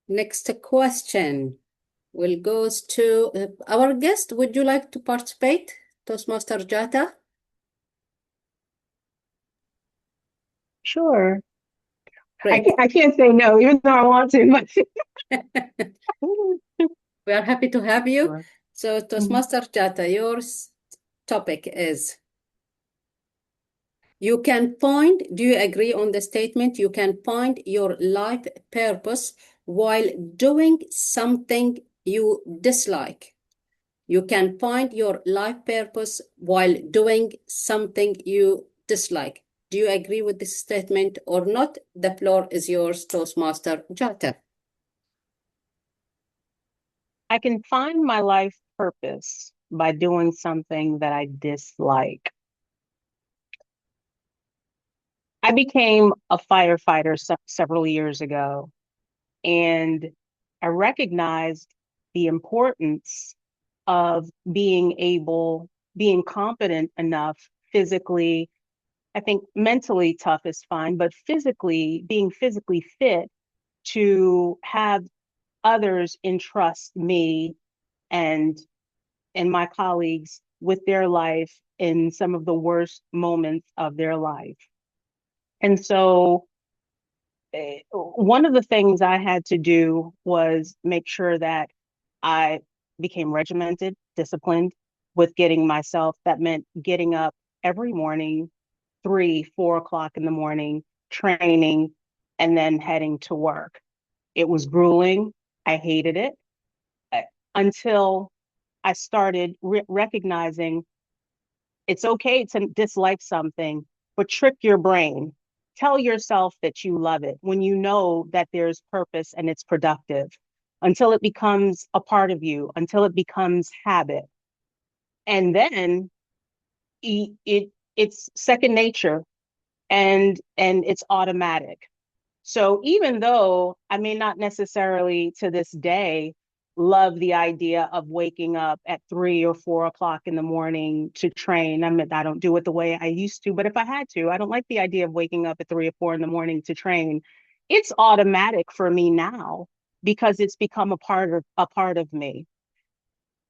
Next question will goes to our guest. Would you like to participate? Toastmaster Jata? Sure. Great. I can't say no, even though I want to. But We are happy to have you. Sure. So, Toastmaster Jata, your topic is you can find, do you agree on the statement? You can find your life purpose while doing something you dislike. You can find your life purpose while doing something you dislike. Do you agree with this statement or not? The floor is yours, Toastmaster Jata. I can find my life purpose by doing something that I dislike. I became a firefighter several years ago, and I recognized the importance of being competent enough physically. I think mentally tough is fine, but being physically fit to have others entrust me and my colleagues with their life in some of the worst moments of their life. And so one of the things I had to do was make sure that I became regimented, disciplined with getting myself. That meant getting up every morning, 3, 4 o'clock in the morning, training, and then heading to work. It was grueling. I hated it until I started recognizing it's okay to dislike something, but trick your brain. Tell yourself that you love it when you know that there's purpose and it's productive, until it becomes a part of you, until it becomes habit. And then it's second nature and it's automatic. So even though I may not necessarily to this day love the idea of waking up at 3 or 4 o'clock in the morning to train. I don't do it the way I used to, but if I had to, I don't like the idea of waking up at 3 or 4 in the morning to train. It's automatic for me now because it's become a part of me.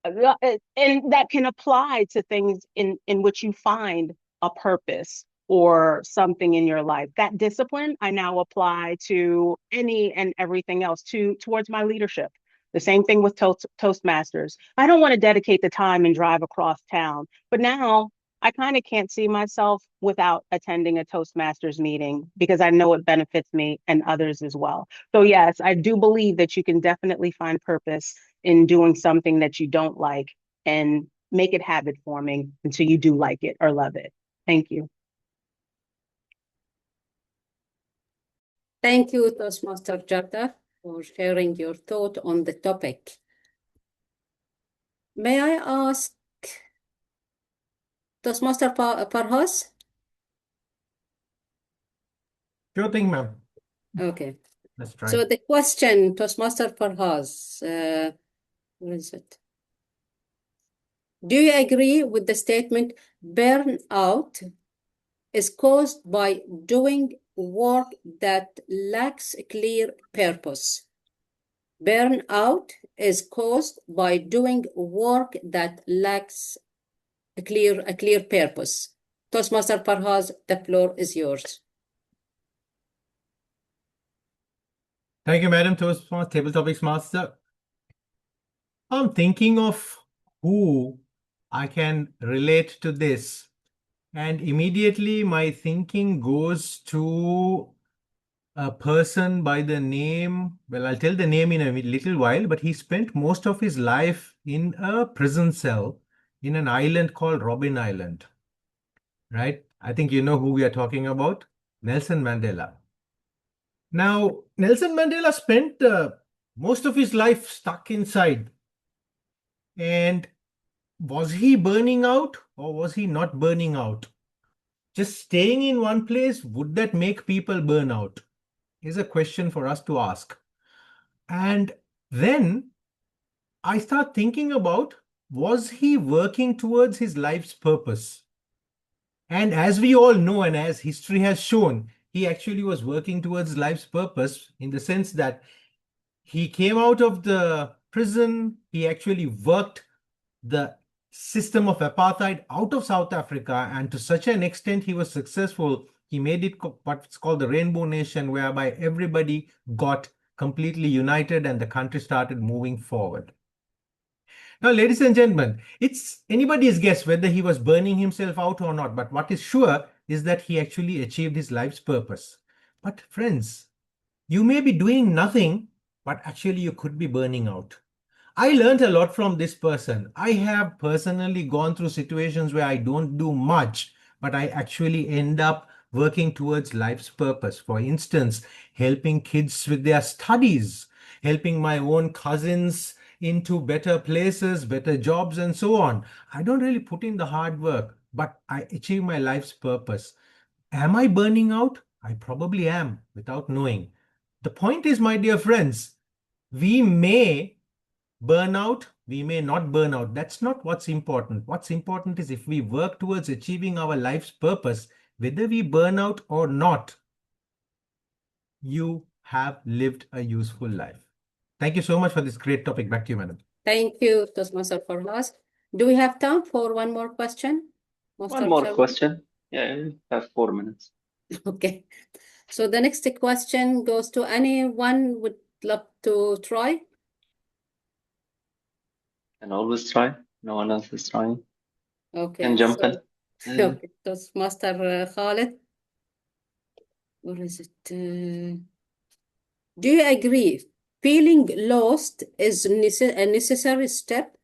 And that can apply to things in which you find a purpose or something in your life. That discipline I now apply to any and everything else, towards my leadership. The same thing with Toastmasters. I don't want to dedicate the time and drive across town, but now I kind of can't see myself without attending a Toastmasters meeting because I know it benefits me and others as well. So yes, I do believe that you can definitely find purpose in doing something that you don't like and make it habit forming until you do like it or love it. Thank you. Thank you, Toastmaster Jata, for sharing your thought on the topic. May I ask Toastmaster Farhas? Sure thing, ma'am. Okay. Let's try. So the question, Toastmaster Farhas, where is it? Do you agree with the statement burnout is caused by doing work that lacks a clear purpose? Burnout is caused by doing work that lacks a clear purpose. Toastmaster Farhas, the floor is yours. Thank you, Madam Toastmaster, Table Topics Master. I'm thinking of who I can relate to this, and immediately my thinking goes to a person by the name, well, I'll tell the name in a little while, but he spent most of his life in a prison cell in an island called Robben Island, right? I think you know who we are talking about, Nelson Mandela. Now, Nelson Mandela spent most of his life stuck inside. And was he burning out or was he not burning out? Just staying in one place, would that make people burn out? Is a question for us to ask. And then I start thinking about, was he working towards his life's purpose? And as we all know, and as history has shown, he actually was working towards life's purpose in the sense that he came out of the prison, he actually worked the system of apartheid out of South Africa, and to such an extent he was successful, he made it what's called the Rainbow Nation, whereby everybody got completely united and the country started moving forward. Now, ladies and gentlemen, it's anybody's guess whether he was burning himself out or not, but what is sure is that he actually achieved his life's purpose. But friends, you may be doing nothing, but actually you could be burning out. I learned a lot from this person. I have personally gone through situations where I don't do much, but I actually end up working towards life's purpose. For instance, helping kids with their studies, helping my own cousins into better places, better jobs, and so on. I don't really put in the hard work, but I achieve my life's purpose. Am I burning out? I probably am, without knowing. The point is, my dear friends, we may burn out, we may not burn out. That's not what's important. What's important is if we work towards achieving our life's purpose, whether we burn out or not, you have lived a useful life. Thank you so much for this great topic. Back to you, madam. Thank you, Toastmaster Farlas. Do we have time for one more question? One more question. Yeah, you have 4 minutes. Okay. So the next question goes to anyone would love to try? Can always try. No one else is trying. Okay. Can jump in. Okay. Toastmaster Khalid. Or is it? Do you agree? Feeling lost is a necessary step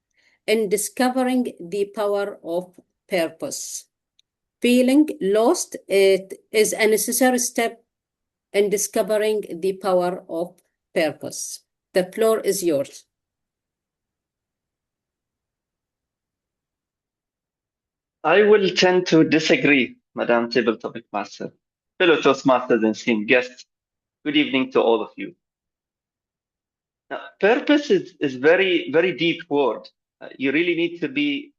in discovering the power of purpose. Feeling lost is a necessary step in discovering the power of purpose. The floor is yours. I will tend to disagree, Madam Table Topic Master. Fellow Toastmasters and esteemed guests, good evening to all of you. Now, purpose is very, very deep word. You really need to be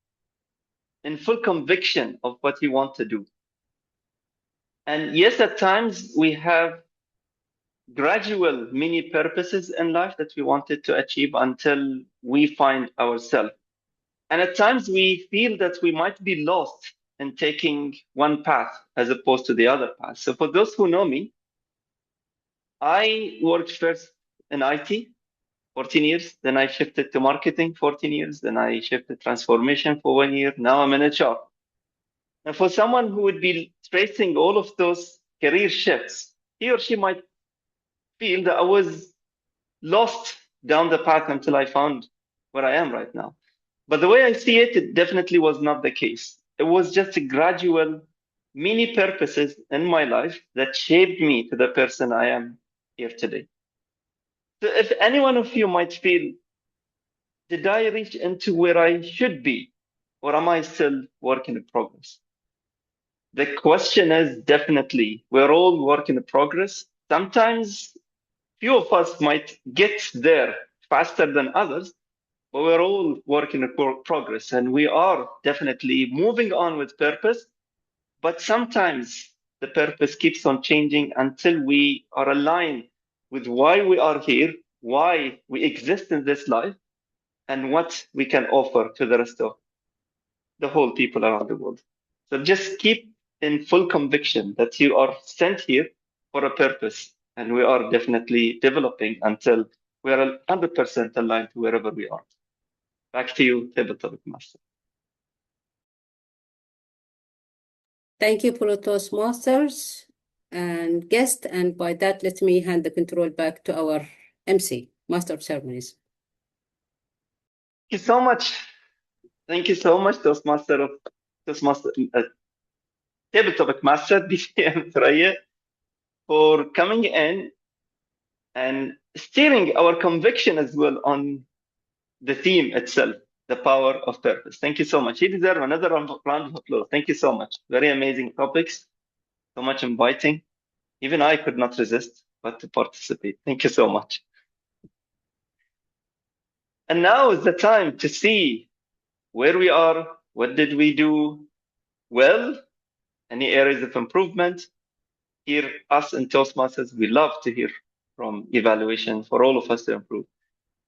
in full conviction of what you want to do. And yes, at times we have gradual mini purposes in life that we wanted to achieve until we find ourselves. And at times we feel that we might be lost in taking one path as opposed to the other path. So for those who know me, I worked first in IT, 14 years. Then I shifted to marketing, 14 years. Then I shifted transformation for 1 year. Now I'm in HR. And for someone who would be tracing all of those career shifts, he or she might feel that I was lost down the path until I found where I am right now. But the way I see it, it definitely was not the case. It was just a gradual mini purposes in my life that shaped me to the person I am here today. So if any one of you might feel, did I reach into where I should be, or am I still work in progress? The question is definitely, we're all work in progress. Sometimes few of us might get there faster than others, but we're all work in progress, and we are definitely moving on with purpose. But sometimes the purpose keeps on changing until we are aligned with why we are here, why we exist in this life, and what we can offer to the rest of the whole people around the world. So just keep in full conviction that you are sent here for a purpose, and we are definitely developing until we are 100% aligned to wherever we are. Back to you, Table Topic Master. Thank you, Toastmasters and guest. And by that, let me hand the control back to our MC, Master of Ceremonies. Thank you so much. Thank you so much, Toastmaster, Table Topic Master, DTM Thuraya, for coming in and steering our conviction as well on the theme itself, the power of purpose. Thank you so much. He deserves another round of applause. Thank you so much. Very amazing topics. So much inviting. Even I could not resist but to participate. Thank you so much. And now is the time to see where we are, what did we do well, any areas of improvement. Here, us in Toastmasters, we love to hear from evaluation for all of us to improve.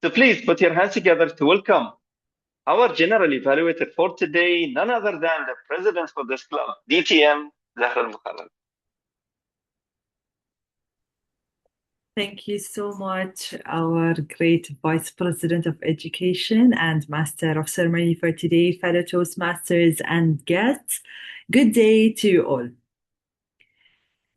So please put your hands together to welcome Our general evaluator for today, none other than the president for this club, DTM Zahra Al-Mukharrar. Thank you so much, our great Vice President of Education and Master of Ceremony for today, fellow Toastmasters and guests. Good day to you all.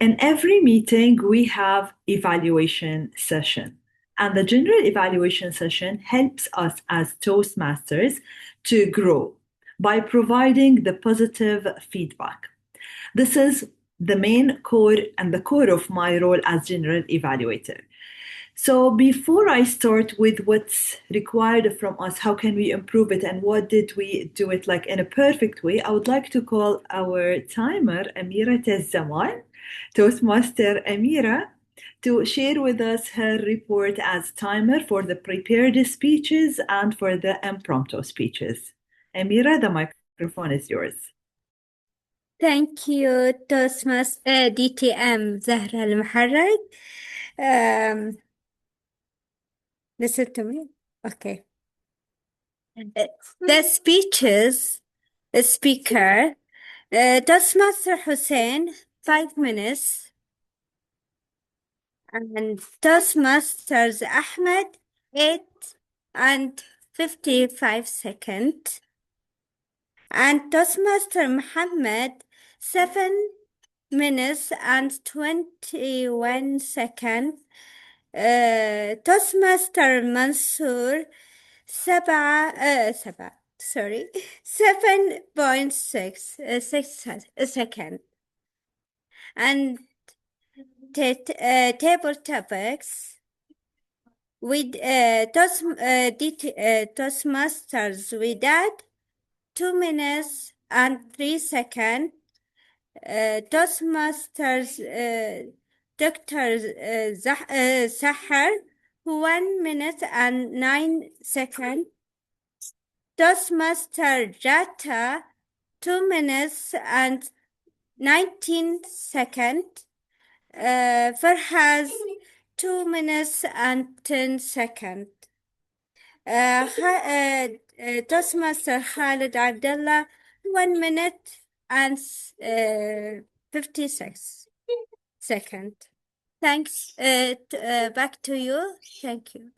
In every meeting, we have evaluation session. And the general evaluation session helps us as Toastmasters to grow by providing the positive feedback. This is the main core and the core of my role as general evaluator. So before I start with what's required from us, how can we improve it and what did we do it like in a perfect way, I would like to call our timer, Amira Tezzaman, Toastmaster Amira, to share with us her report as timer for the prepared speeches and for the impromptu speeches. Amira, the microphone is yours. Thank you, Toastmaster DTM Zahra Al-Mukharrar. Listen to me. Okay. The speeches, the speaker, Toastmaster Hussein, 5 minutes. And Toastmasters Ahmed, 8 and 55 seconds. And Toastmaster Muhammad, 7 minutes and 21 seconds. Toastmaster Mansour, 7.6 seconds. And table topics with Toastmasters Widad, 2 minutes and 3 seconds. Toastmasters Dr. Sahar, 1 minute and 9 seconds. Toastmaster Jata, 2 minutes and 19 seconds. Farhaz, 2 minutes and 10 seconds. Toastmaster Khalid Abdullah, 1 minute and 56 seconds. Thanks. Back to you. Thank you.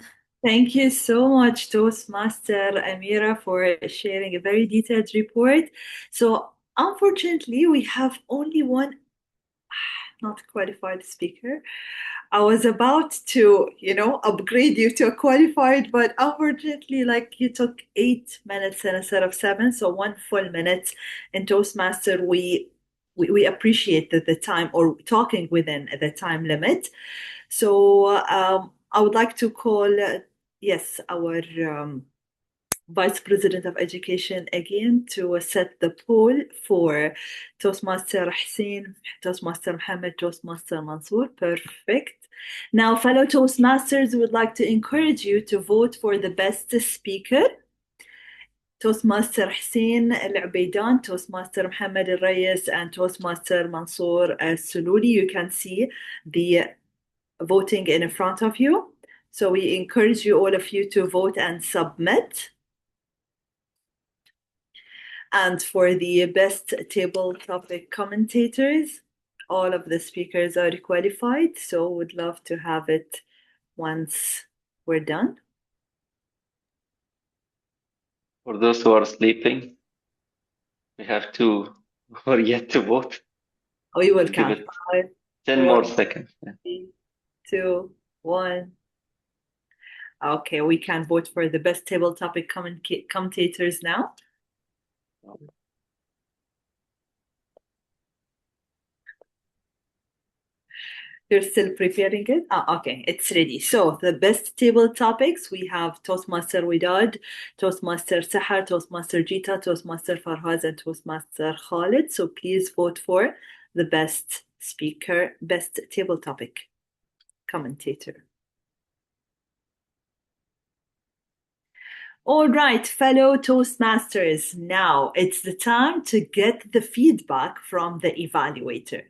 Thank you so much, Toastmaster Amira, for sharing a very detailed report. So unfortunately, we have only one not qualified speaker. I was about to, upgrade you to a qualified, but unfortunately, like you took 8 minutes instead of 7, so 1 full minute in Toastmaster. We appreciate the time or talking within the time limit. So I would like to call, our Vice President of Education again to set the poll for Toastmaster Hussein, Toastmaster Mohammed, Toastmaster Mansour. Perfect. Now, fellow Toastmasters, we would like to encourage you to vote for the best speaker. Toastmaster Hussein Al-Abaidan, Toastmaster Mohammed Al-Rayes, and Toastmaster Mansour Al-Sululi. You can see the voting in front of you. So we encourage you, all of you, to vote and submit. And for the best table topic commentators, all of the speakers are qualified, so would love to have it once we're done. For those who are sleeping, we have 2 who are yet to vote. We will Give count. it 5, 10 more seconds. 3, 2, 1. Okay, we can vote for the best table topic commentators now. You're still preparing it? Okay, it's ready. So the best table topics, we have Toastmaster Widad, Toastmaster Sahar, Toastmaster Jita, Toastmaster Farhaz, and Toastmaster Khalid. So please vote for the best speaker, best table topic commentator. All right, fellow Toastmasters, now it's the time to get the feedback from the evaluator.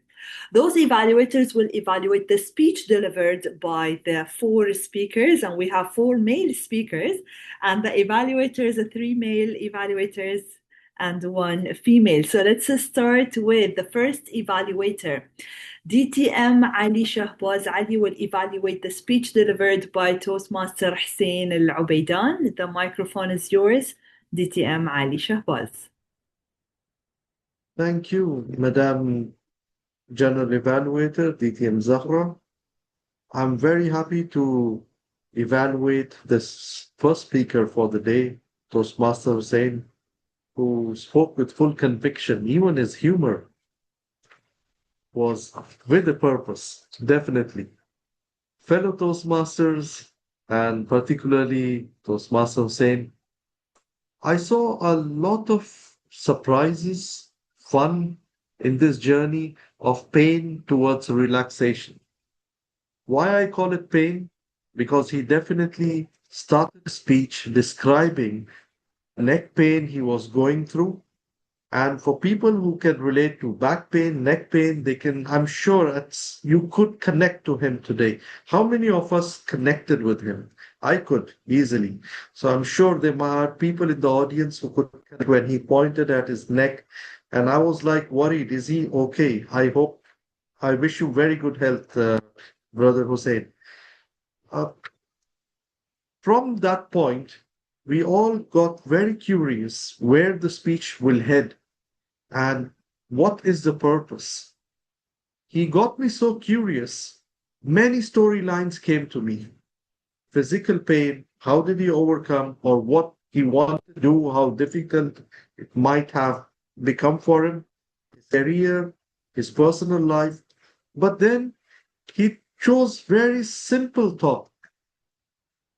Those evaluators will evaluate the speech delivered by the 4 speakers, and we have 4 male speakers, and the evaluators are 3 male evaluators and 1 female. So let's start with the first evaluator. DTM Ali Shahbaz Ali will evaluate the speech delivered by Toastmaster Hussein Al Ubaidan. The microphone is yours, DTM Ali Shahbaz. Thank you, Madam General Evaluator, DTM Zahra. I'm very happy to evaluate this first speaker for the day, Toastmaster Hussein, who spoke with full conviction. Even his humor was with a purpose, definitely. Fellow Toastmasters, and particularly Toastmaster Hussein, I saw a lot of surprises, fun in this journey of pain towards relaxation. Why I call it pain? Because he definitely started a speech describing neck pain he was going through. And for people who can relate to back pain, neck pain, they can, I'm sure you could connect to him today. How many of us connected with him? I could easily. So I'm sure there are people in the audience who could connect when he pointed at his neck. And I was like worried, is he okay? I wish you very good health, Brother Hussein. From that point, we all got very curious where the speech will head and what is the purpose. He got me so curious. Many storylines came to me. Physical pain, how did he overcome, or what he wanted to do, how difficult it might have become for him, his career, his personal life. But then he chose very simple topic.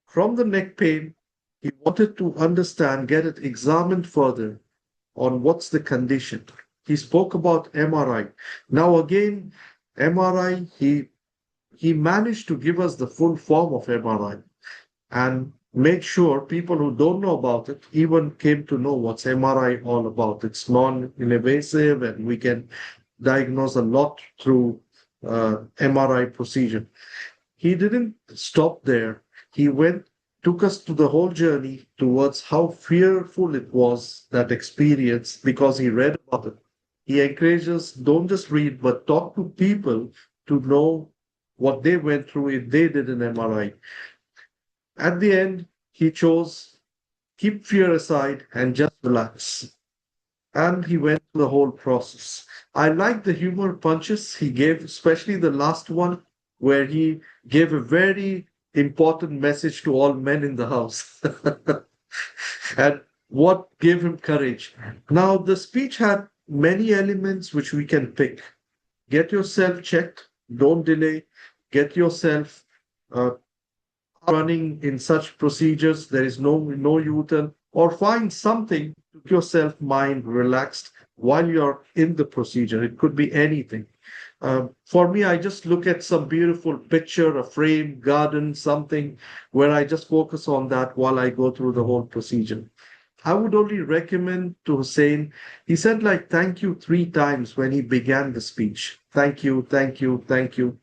From the neck pain, he wanted to understand, get it examined further on what's the condition. He spoke about MRI. Now again, MRI, he managed to give us the full form of MRI and made sure people who don't know about it even came to know what's MRI all about. It's non-invasive and we can diagnose a lot through MRI procedure. He didn't stop there. He took us to the whole journey towards how fearful it was, that experience, because he read about it. He encourages us, don't just read, but talk to people to know what they went through if they did an MRI. At the end, he chose, keep fear aside and just relax. And he went through the whole process. I like the humor punches he gave, especially the last one, where he gave a very important message to all men in the house. And what gave him courage. Now, the speech had many elements which we can pick. Get yourself checked, don't delay, get yourself running in such procedures, there is no U-turn, or find something to keep yourself mind relaxed while you're in the procedure. It could be anything. For me, I just look at some beautiful picture, a frame, garden, something where I just focus on that while I go through the whole procedure. I would only recommend to Hussein, he said like, thank you 3 times when he began the speech. Thank you, thank you, thank you.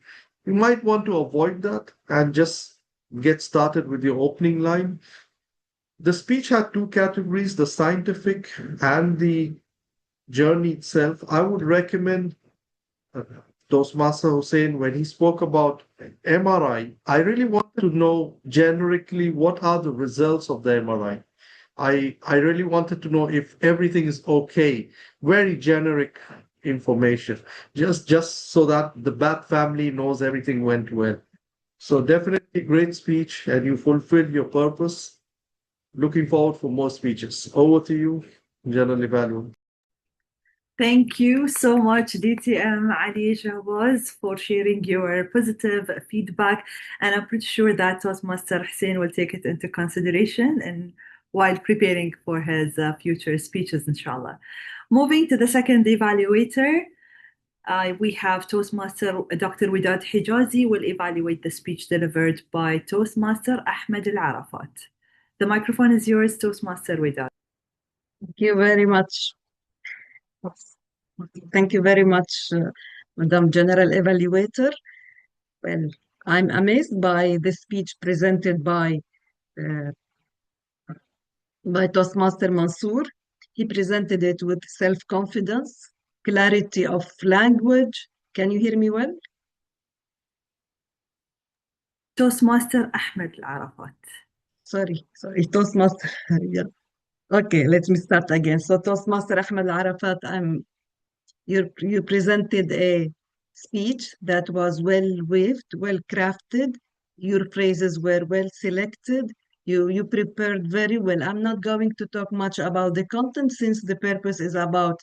You might want to avoid that and just get started with your opening line. The speech had 2 categories, the scientific and the journey itself. I would recommend Toastmaster Hussein, when he spoke about MRI, I really wanted to know generically what are the results of the MRI. I really wanted to know if everything is okay. Very generic information, just so that the Bath family knows everything went well. So definitely great speech, and you fulfilled your purpose. Looking forward for more speeches. Over to you, General Evaluator. Thank you so much, DTM Ali Shahbaz, for sharing your positive feedback. And I'm pretty sure that Toastmaster Hussein will take it into consideration and while preparing for his future speeches, inshallah. Moving to the second evaluator, we have Toastmaster Dr. Widad Hijazi will evaluate the speech delivered by Toastmaster Ahmed Al Arafat. The microphone is yours, Toastmaster Widad. Thank you very much. Thank you very much, Madam General Evaluator. Well, I'm amazed by the speech presented by Toastmaster Mansour. He presented it with self-confidence, clarity of language. Can you hear me well? Toastmaster Ahmed Al-Arafat. Sorry, Toastmaster. Yeah. Okay, let me start again. So Toastmaster Ahmed Al-Arafat, you presented a speech that was well weaved, well crafted. Your phrases were well selected. You prepared very well. I'm not going to talk much about the content since the purpose is about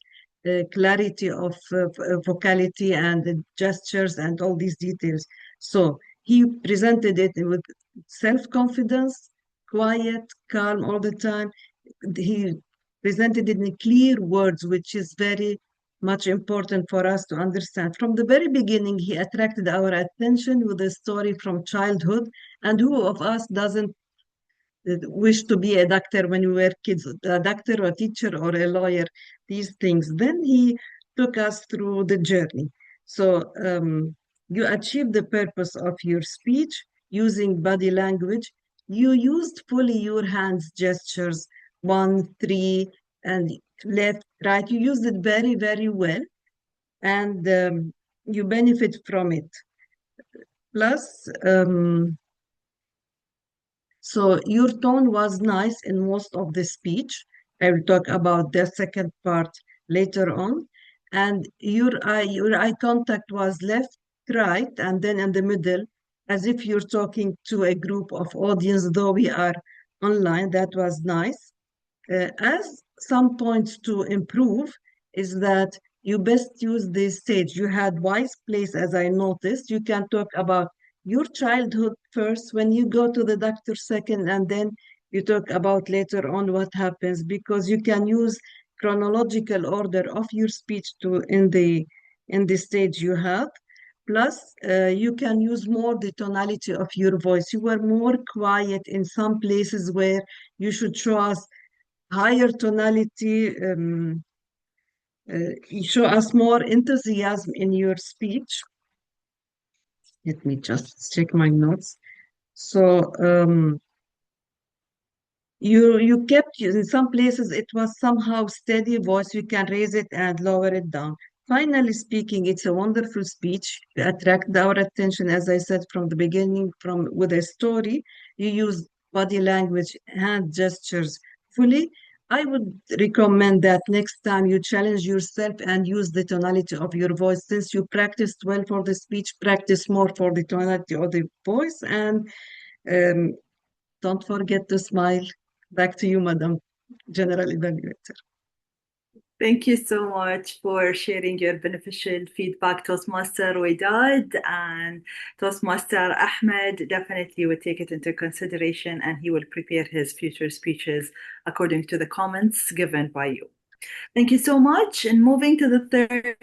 clarity of vocality and the gestures and all these details. So he presented it with self-confidence, quiet, calm all the time. He presented it in clear words, which is very much important for us to understand. From the very beginning, he attracted our attention with a story from childhood. And who of us doesn't wish to be a doctor when we were kids, a doctor or a teacher or a lawyer, these things. Then he took us through the journey. So you achieved the purpose of your speech using body language. You used fully your hands gestures, 1, 3, and left, right. You used it very, very well, and you benefit from it. Plus, so your tone was nice in most of the speech. I will talk about the second part later on. And your eye contact was left, right, and then in the middle, as if you're talking to a group of audience, though we are online. That was nice. As some points to improve is that you best use the stage. You had wise place, as I noticed. You can talk about your childhood first, when you go to the doctor second, and then you talk about later on what happens, because you can use chronological order of your speech to in the stage you have. Plus, you can use more the tonality of your voice. You were more quiet in some places where you should show us higher tonality, show us more enthusiasm in your speech. Let me just check my notes. So you kept, in some places it was somehow steady voice. You can raise it and lower it down. Finally speaking, it's a wonderful speech. You attract our attention, as I said from the beginning, with a story. You use body language, hand gestures fully. I would recommend that next time you challenge yourself and use the tonality of your voice. Since you practiced well for the speech, practice more for the tonality of the voice, and don't forget to smile. Back to you, Madam General Evaluator. Thank you so much for sharing your beneficial feedback, Toastmaster Wedad, and Toastmaster Ahmed definitely will take it into consideration, and he will prepare his future speeches according to the comments given by you. Thank you so much. And moving to the third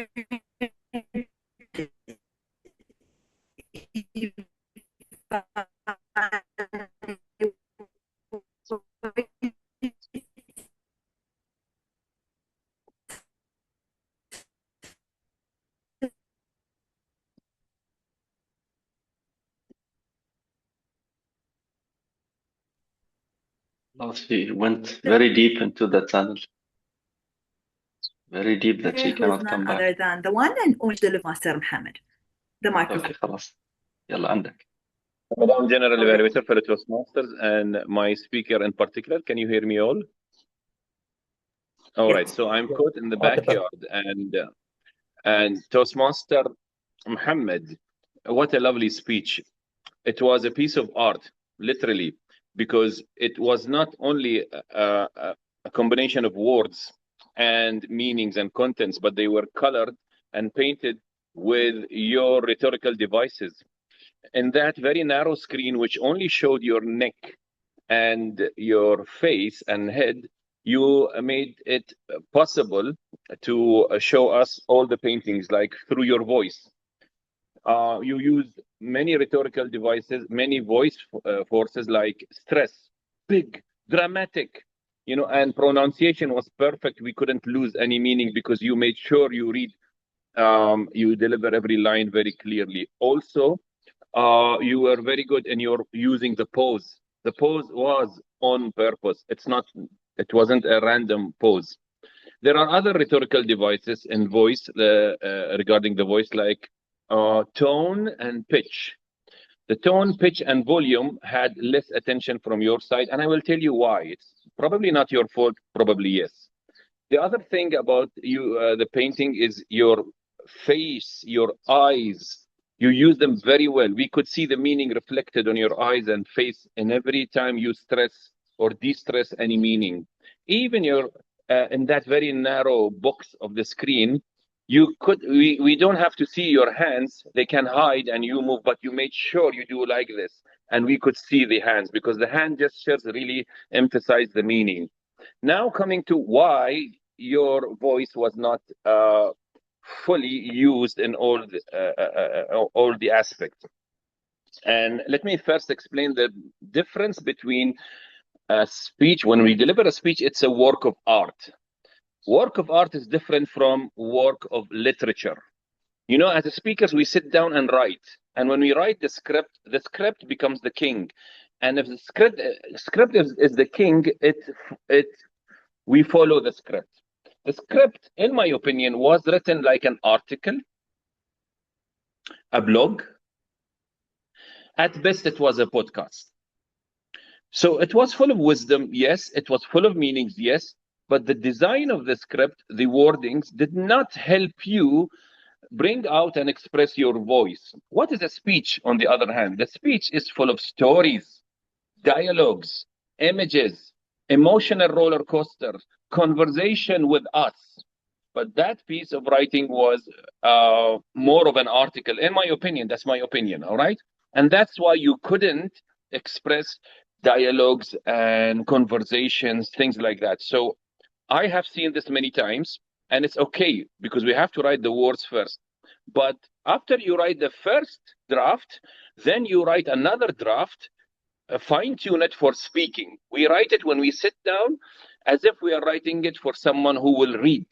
Oh, she went very deep into the tunnel. Very deep that she who's cannot none come back. other than the one and only Master Mohammed. The microphone. Okay, خلاص. يلا عندك. Madam General Evaluator, fellow Toastmasters, and my speaker in particular, can you hear me all? All right, so I'm caught in the backyard, and Toastmaster Mohammed, what a lovely speech. It was a piece of art, literally, because it was not only a combination of words and meanings and contents, but they were colored and painted with your rhetorical devices. In that very narrow screen, which only showed your neck and your face and head, you made it possible to show us all the paintings, like through your voice. You used many rhetorical devices, many voice forces like stress, big, dramatic, and pronunciation was perfect. We couldn't lose any meaning because you made sure you read You deliver every line very clearly. Also, you were very good in your using the pose. The pose was on purpose. It wasn't a random pose. There are other rhetorical devices in voice regarding the voice, like tone and pitch. The tone, pitch, and volume had less attention from your side, and I will tell you why. It's probably not your fault, probably yes. The other thing about you, the painting, is your face, your eyes. You use them very well. We could see the meaning reflected on your eyes and face, and every time you stress or de-stress any meaning. Even your in that very narrow box of the screen, we don't have to see your hands. They can hide and you move, but you made sure you do like this, and we could see the hands, because the hand gestures really emphasize the meaning. Now coming to why your voice was not fully used in all the aspects. And let me first explain the difference between a speech. When we deliver a speech, it's a work of art. Work of art is different from work of literature. You know, as speakers, we sit down and write. And when we write the script becomes the king. And if the script is the king, we follow the script. The script, in my opinion, was written like an article, a blog. At best, it was a podcast. So it was full of wisdom, yes. It was full of meanings, yes. But the design of the script, the wordings, did not help you bring out and express your voice. What is a speech, on the other hand? The speech is full of stories, dialogues, images, emotional roller coaster, conversation with us. But that piece of writing was more of an article, in my opinion. That's my opinion, all right? And that's why you couldn't express dialogues and conversations, things like that. So I have seen this many times, and it's okay, because we have to write the words first. But after you write the first draft, then you write another draft, fine-tune it for speaking. We write it when we sit down as if we are writing it for someone who will read.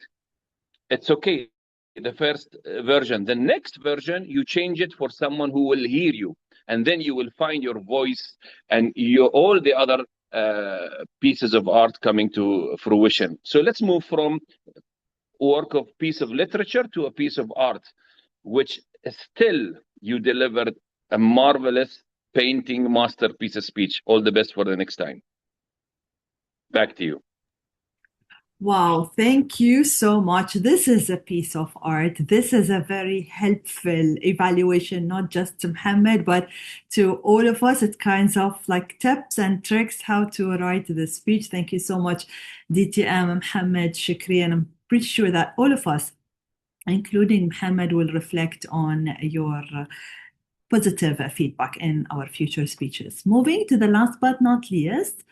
It's okay, the first version. The next version, you change it for someone who will hear you. And then you will find your voice and all the other pieces of art coming to fruition. So let's move from work of piece of literature to a piece of art, which still you delivered a marvelous painting masterpiece of speech. All the best for the next time. Back to you. Wow, thank you so much. This is a piece of art. This is a very helpful evaluation, not just to Mohammed, but to all of us. It's kinds of like tips and tricks how to write the speech. Thank you so much, DTM, Mohammed, Shukri, and I'm pretty sure that all of us, including Mohammed, will reflect on your positive feedback in our future speeches. Moving to the last but not least,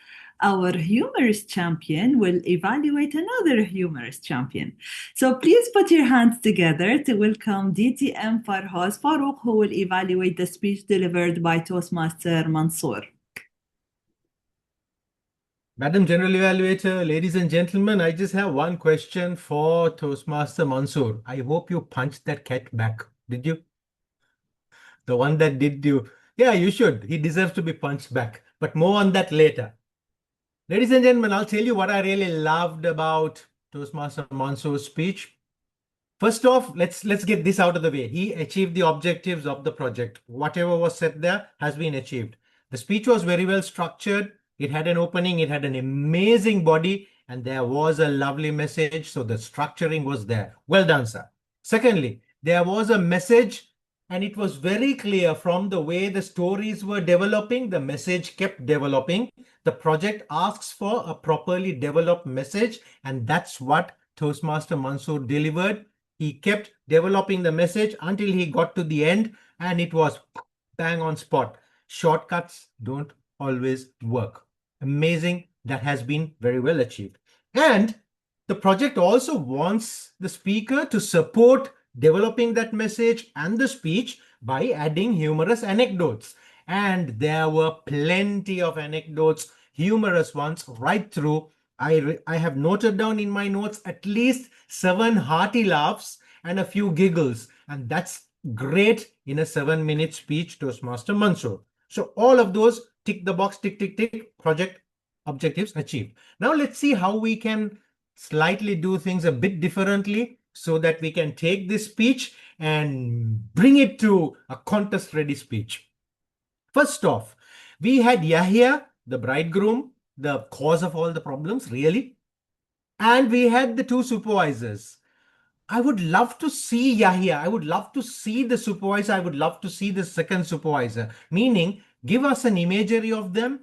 our humorous champion will evaluate another humorous champion. So please put your hands together to welcome DTM Farhaz Farouk, who will evaluate the speech delivered by Toastmaster Mansoor. Madam General Evaluator, ladies and gentlemen, I just have one question for Toastmaster Mansoor. I hope you punched that cat back. Did you? The one that did you. Yeah, you should. He deserves to be punched back. But more on that later. Ladies and gentlemen, I'll tell you what I really loved about Toastmaster Mansoor's speech. First off, let's get this out of the way. He achieved the objectives of the project. Whatever was said there has been achieved. The speech was very well structured. It had an opening. It had an amazing body. And there was a lovely message. So the structuring was there. Well done, sir. Secondly, there was a message. And it was very clear from the way the stories were developing, the message kept developing. The project asks for a properly developed message, and that's what Toastmaster Mansoor delivered. He kept developing the message until he got to the end, and it was bang on spot. Shortcuts don't always work. Amazing. That has been very well achieved. And the project also wants the speaker to support developing that message and the speech by adding humorous anecdotes. And there were plenty of anecdotes, humorous ones right through. I have noted down in my notes at least 7 hearty laughs and a few giggles. And that's great in a 7-minute speech, Toastmaster Mansoor. So all of those, tick the box, tick, tick, tick, project objectives achieved. Now let's see how we can slightly do things a bit differently so that we can take this speech and bring it to a contest-ready speech. First off, we had Yahya, the bridegroom, the cause of all the problems, really. And we had the two supervisors. I would love to see Yahya. I would love to see the supervisor. I would love to see the second supervisor. Meaning, give us an imagery of them,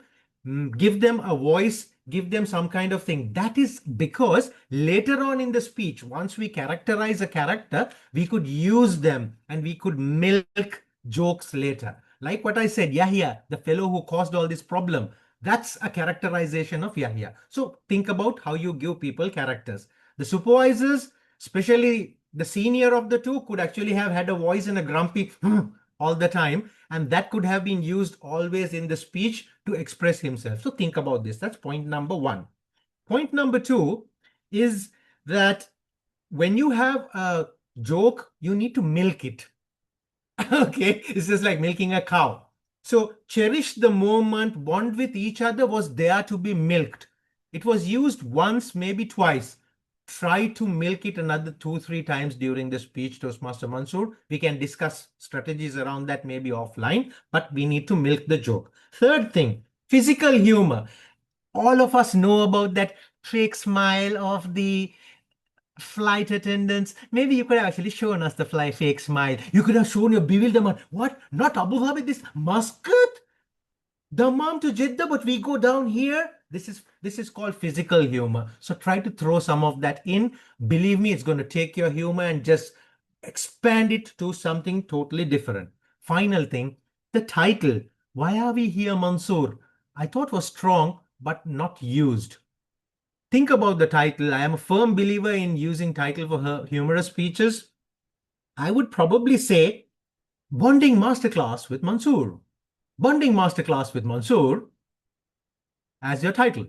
give them a voice, give them some kind of thing. That is because later on in the speech, once we characterize a character, we could use them and we could milk jokes later. Like what I said, Yahya, the fellow who caused all this problem, that's a characterization of Yahya. So think about how you give people characters. The supervisors, especially the senior of the two, could actually have had a voice and a grumpy all the time, and that could have been used always in the speech to express himself. So think about this. That's point number one. Point number two is that when you have a joke, you need to milk it. Okay, it's just like milking a cow. So cherish the moment, bond with each other was there to be milked. It was used once, maybe twice. Try to milk it another 2-3 times during the speech, Toastmaster Mansoor. We can discuss strategies around that maybe offline, but we need to milk the joke. Third thing, physical humor. All of us know about that fake smile of the flight attendants. Maybe you could have actually shown us the fake smile. You could have shown your bewilderment. What? Not Abu Dhabi, this Muscat? Dammam to Jeddah, but we go down here. This is called physical humor. So try to throw some of that in. Believe me, it's going to take your humor and just expand it to something totally different. Final thing, the title. Why are we here, Mansoor? I thought was strong, but not used. Think about the title. I am a firm believer in using title for humorous speeches. I would probably say Bonding Masterclass with Mansoor. Bonding Masterclass with Mansoor as your title.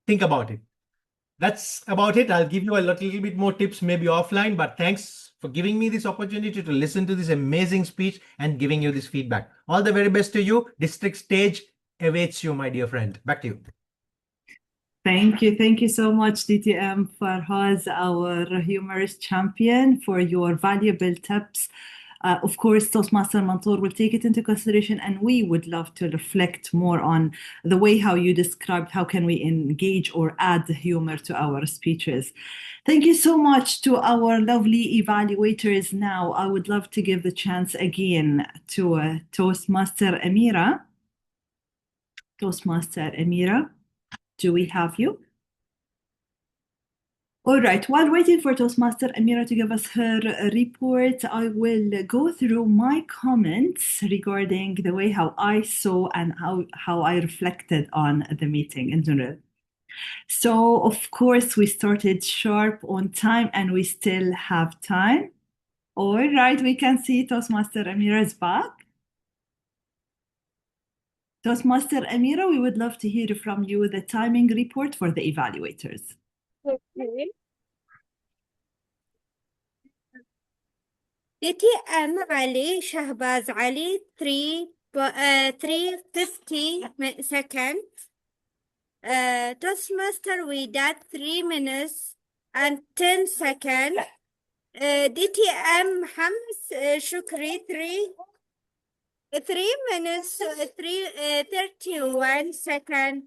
Think about it. That's about it. I'll give you a little bit more tips maybe offline, but thanks for giving me this opportunity to listen to this amazing speech and giving you this feedback. All the very best to you. District stage awaits you, my dear friend. Back to you. Thank you. Thank you so much, DTM Farhaz, our humorous champion, for your valuable tips. Of course, Toastmaster Mansoor will take it into consideration, and we would love to reflect more on the way how you described how can we engage or add humor to our speeches. Thank you so much to our lovely evaluators. Now, I would love to give the chance again to Toastmaster Amira. Toastmaster Amira, do we have you? All right, while waiting for Toastmaster Amira to give us her report, I will go through my comments regarding the way how I saw and how I reflected on the meeting in general. So, of course, we started sharp on time and we still have time. All right, we can see Toastmaster Amira is back. Toastmaster Amira, we would love to hear from you the timing report for the evaluators. Okay. DTM Ali, Shahbaz Ali, 350 seconds. Toastmaster Widad, 3 minutes and 10 seconds. DTM Hams Shukri, 3 minutes, 31 seconds.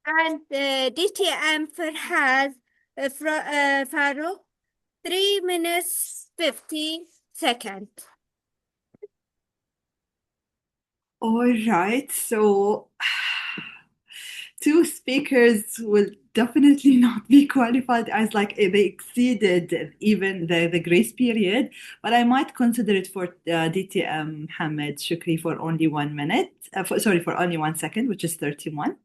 And DTM Farhaz Farouk, 3 minutes, 50 seconds. All right, so two speakers will definitely not be qualified as like they exceeded even the grace period, but I might consider it for DTM Mohammed Shukri for only 1 minute, for only 1 second, which is 31.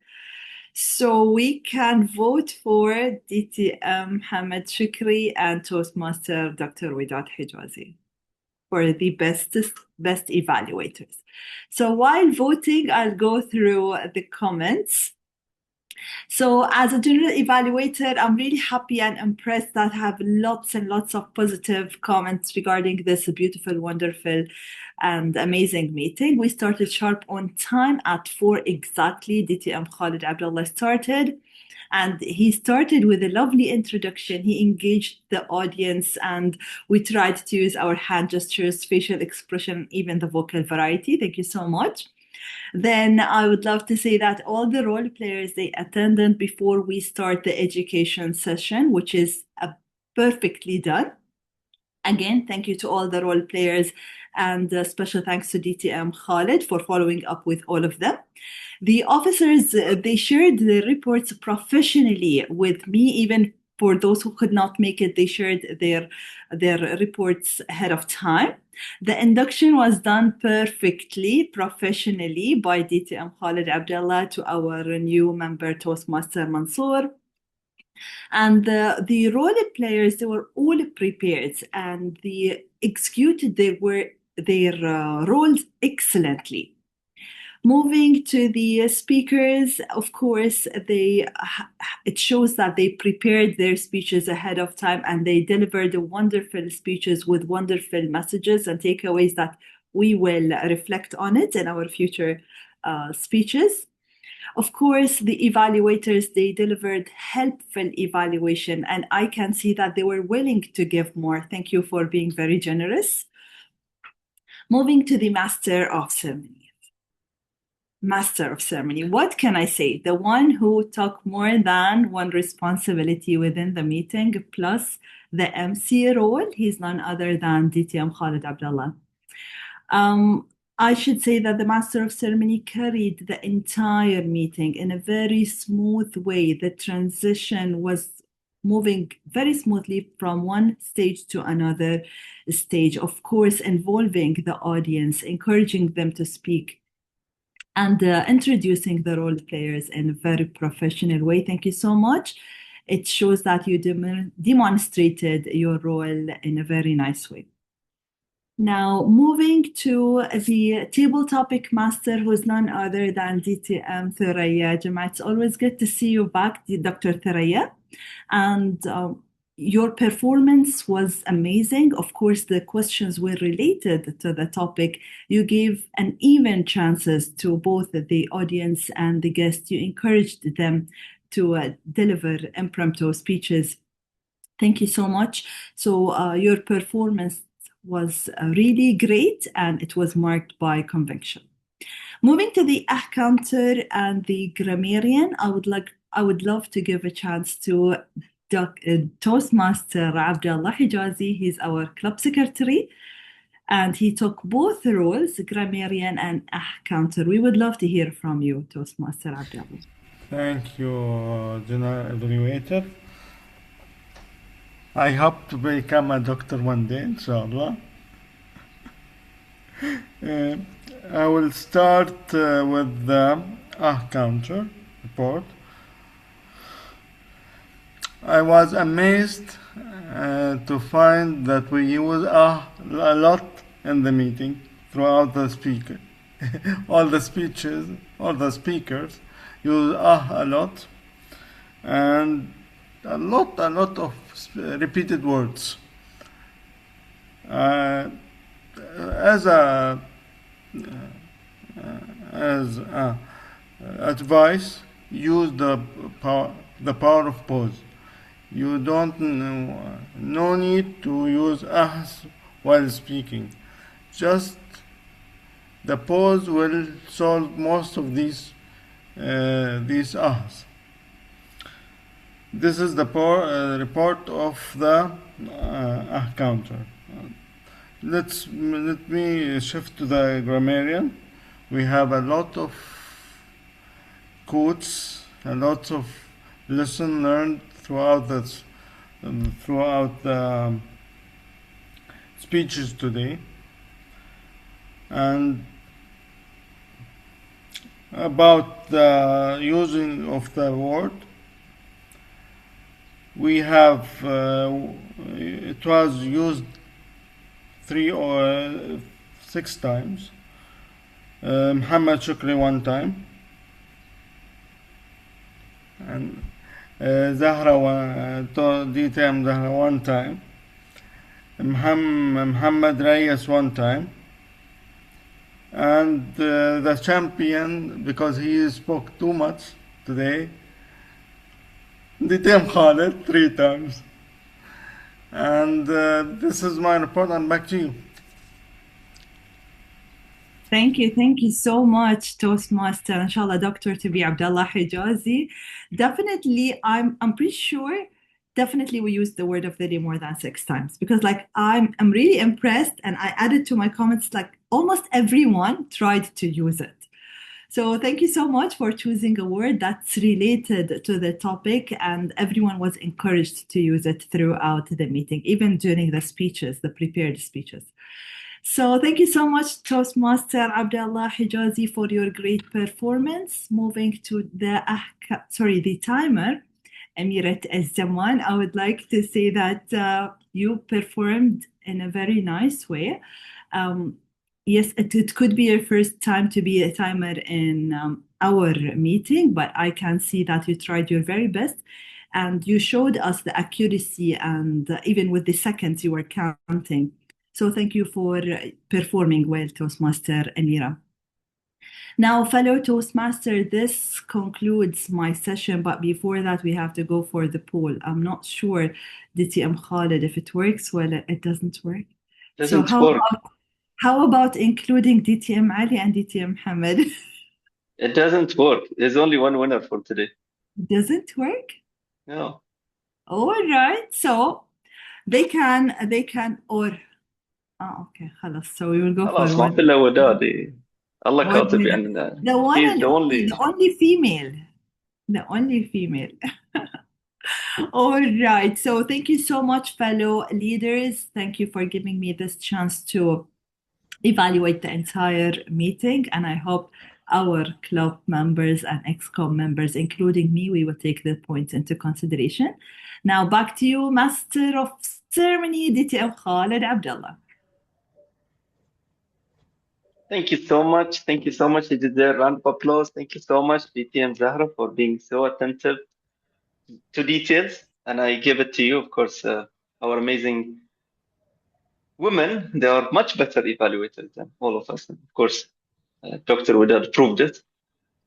So we can vote for DTM Mohammed Shukri and Toastmaster Dr. Widad Hijazi for the best evaluators. So while voting, I'll go through the comments. So as a general evaluator, I'm really happy and impressed that I have lots and lots of positive comments regarding this beautiful, wonderful, and amazing meeting. We started sharp on time at 4 exactly. DTM Khalid Abdullah started. And he started with a lovely introduction. He engaged the audience, and we tried to use our hand gestures, facial expression, even the vocal variety. Thank you so much. Then I would love to say that all the role players, they attended before we start the education session, which is perfectly done. Again, thank you to all the role players, and special thanks to DTM Khalid for following up with all of them. The officers, they shared the reports professionally with me. Even for those who could not make it, they shared their reports ahead of time. The induction was done perfectly, professionally by DTM Khalid Abdullah to our new member Toastmaster Mansour. And the role players, they were all prepared and they executed their roles excellently. Moving to the speakers, of course, it shows that they prepared their speeches ahead of time and they delivered wonderful speeches with wonderful messages and takeaways that we will reflect on it in our future speeches. Of course, the evaluators, they delivered helpful evaluation, and I can see that they were willing to give more. Thank you for being very generous. Moving to the Master of Ceremony. Master of Ceremony, what can I say? The one who took more than one responsibility within the meeting, plus the MC role, he's none other than DTM Khalid Abdullah. I should say that the Master of Ceremony carried the entire meeting in a very smooth way. The transition was moving very smoothly from one stage to another stage, of course, involving the audience, encouraging them to speak, and introducing the role players in a very professional way. Thank you so much. It shows that you demonstrated your role in a very nice way. Now, moving to the table topic master, who's none other than DTM Thuraya. Jamaat, it's always good to see you back, Dr. Thuraya. And your performance was amazing. Of course, the questions were related to the topic. You gave an even chances to both the audience and the guests. You encouraged them to deliver impromptu speeches. Thank you so much. So your performance was really great, and it was marked by conviction. Moving to the counter and the grammarian, I would love to give a chance to Toastmaster Abdullah Hijazi. He's our club secretary, and he took both roles, grammarian and counter. We would love to hear from you, Toastmaster Abdullah. Thank you, General Evaluator. I hope to become a doctor one day, inshallah. I will start with the counter report. I was amazed to find that we use a lot in the meeting throughout the speaker. All the speakers use a lot, and a lot of repeated words. As advice, use the power of pause. You don't no need to use ahs while speaking. Just the pause will solve most of these ahs. This is the report of the counter. Let me shift to the grammarian. We have a lot of quotes, a lot of lesson learned throughout the speeches today, and about the using of the word. We have it was used 3 or 6 times. Muhammad Shukri 1 time. and Zahra, DTM Zahra one time, Muhammad Reyes one time, and the champion, because he spoke too much today, DTM Khalid 3 times. And this is my report, and back to you. Thank you so much, Toastmaster. Inshallah, Dr. Tabi Abdullah Hijazi. Definitely, I'm pretty sure. Definitely, we used the word of the day more than 6 times because, like, I'm really impressed, and I added to my comments like almost everyone tried to use it. So thank you so much for choosing a word that's related to the topic, and everyone was encouraged to use it throughout the meeting, even during the speeches, the prepared speeches. So thank you so much, Toastmaster Abdullah Hijazi, for your great performance. Moving to the timer, Amirat Az-Zaman, I would like to say that you performed in a very nice way. Yes, it could be your first time to be a timer in our meeting, but I can see that you tried your very best and you showed us the accuracy, and even with the seconds you were counting. So thank you for performing well, Toastmaster Amira. Now, fellow Toastmaster, this concludes my session, but before that, we have to go for the poll. I'm not sure, DTM Khalid, if it works. Well, it doesn't work. Doesn't work. How about including DTM Ali and DTM Hamad? It doesn't work. There's only one winner for today. Doesn't work? No. All right. So they can okay. خلاص. So we will go خلاص for ما one. في إلا ودادي. الله One كاتب winner. يعني. The one He's and the only. the only female. The only female. All right. So thank you so much, fellow leaders. Thank you for giving me this chance to evaluate the entire meeting. And I hope our club members and ExCom members, including me, we will take the points into consideration. Now back to you, Master of Ceremony, DTM Khalid Abdullah. Thank you so much. Thank you so much. You deserve a round of applause. Thank you so much, DTM Zahra, for being so attentive to details. And I give it to you, of course, our amazing women. They are much better evaluators than all of us. And of course, Dr. Wadad proved it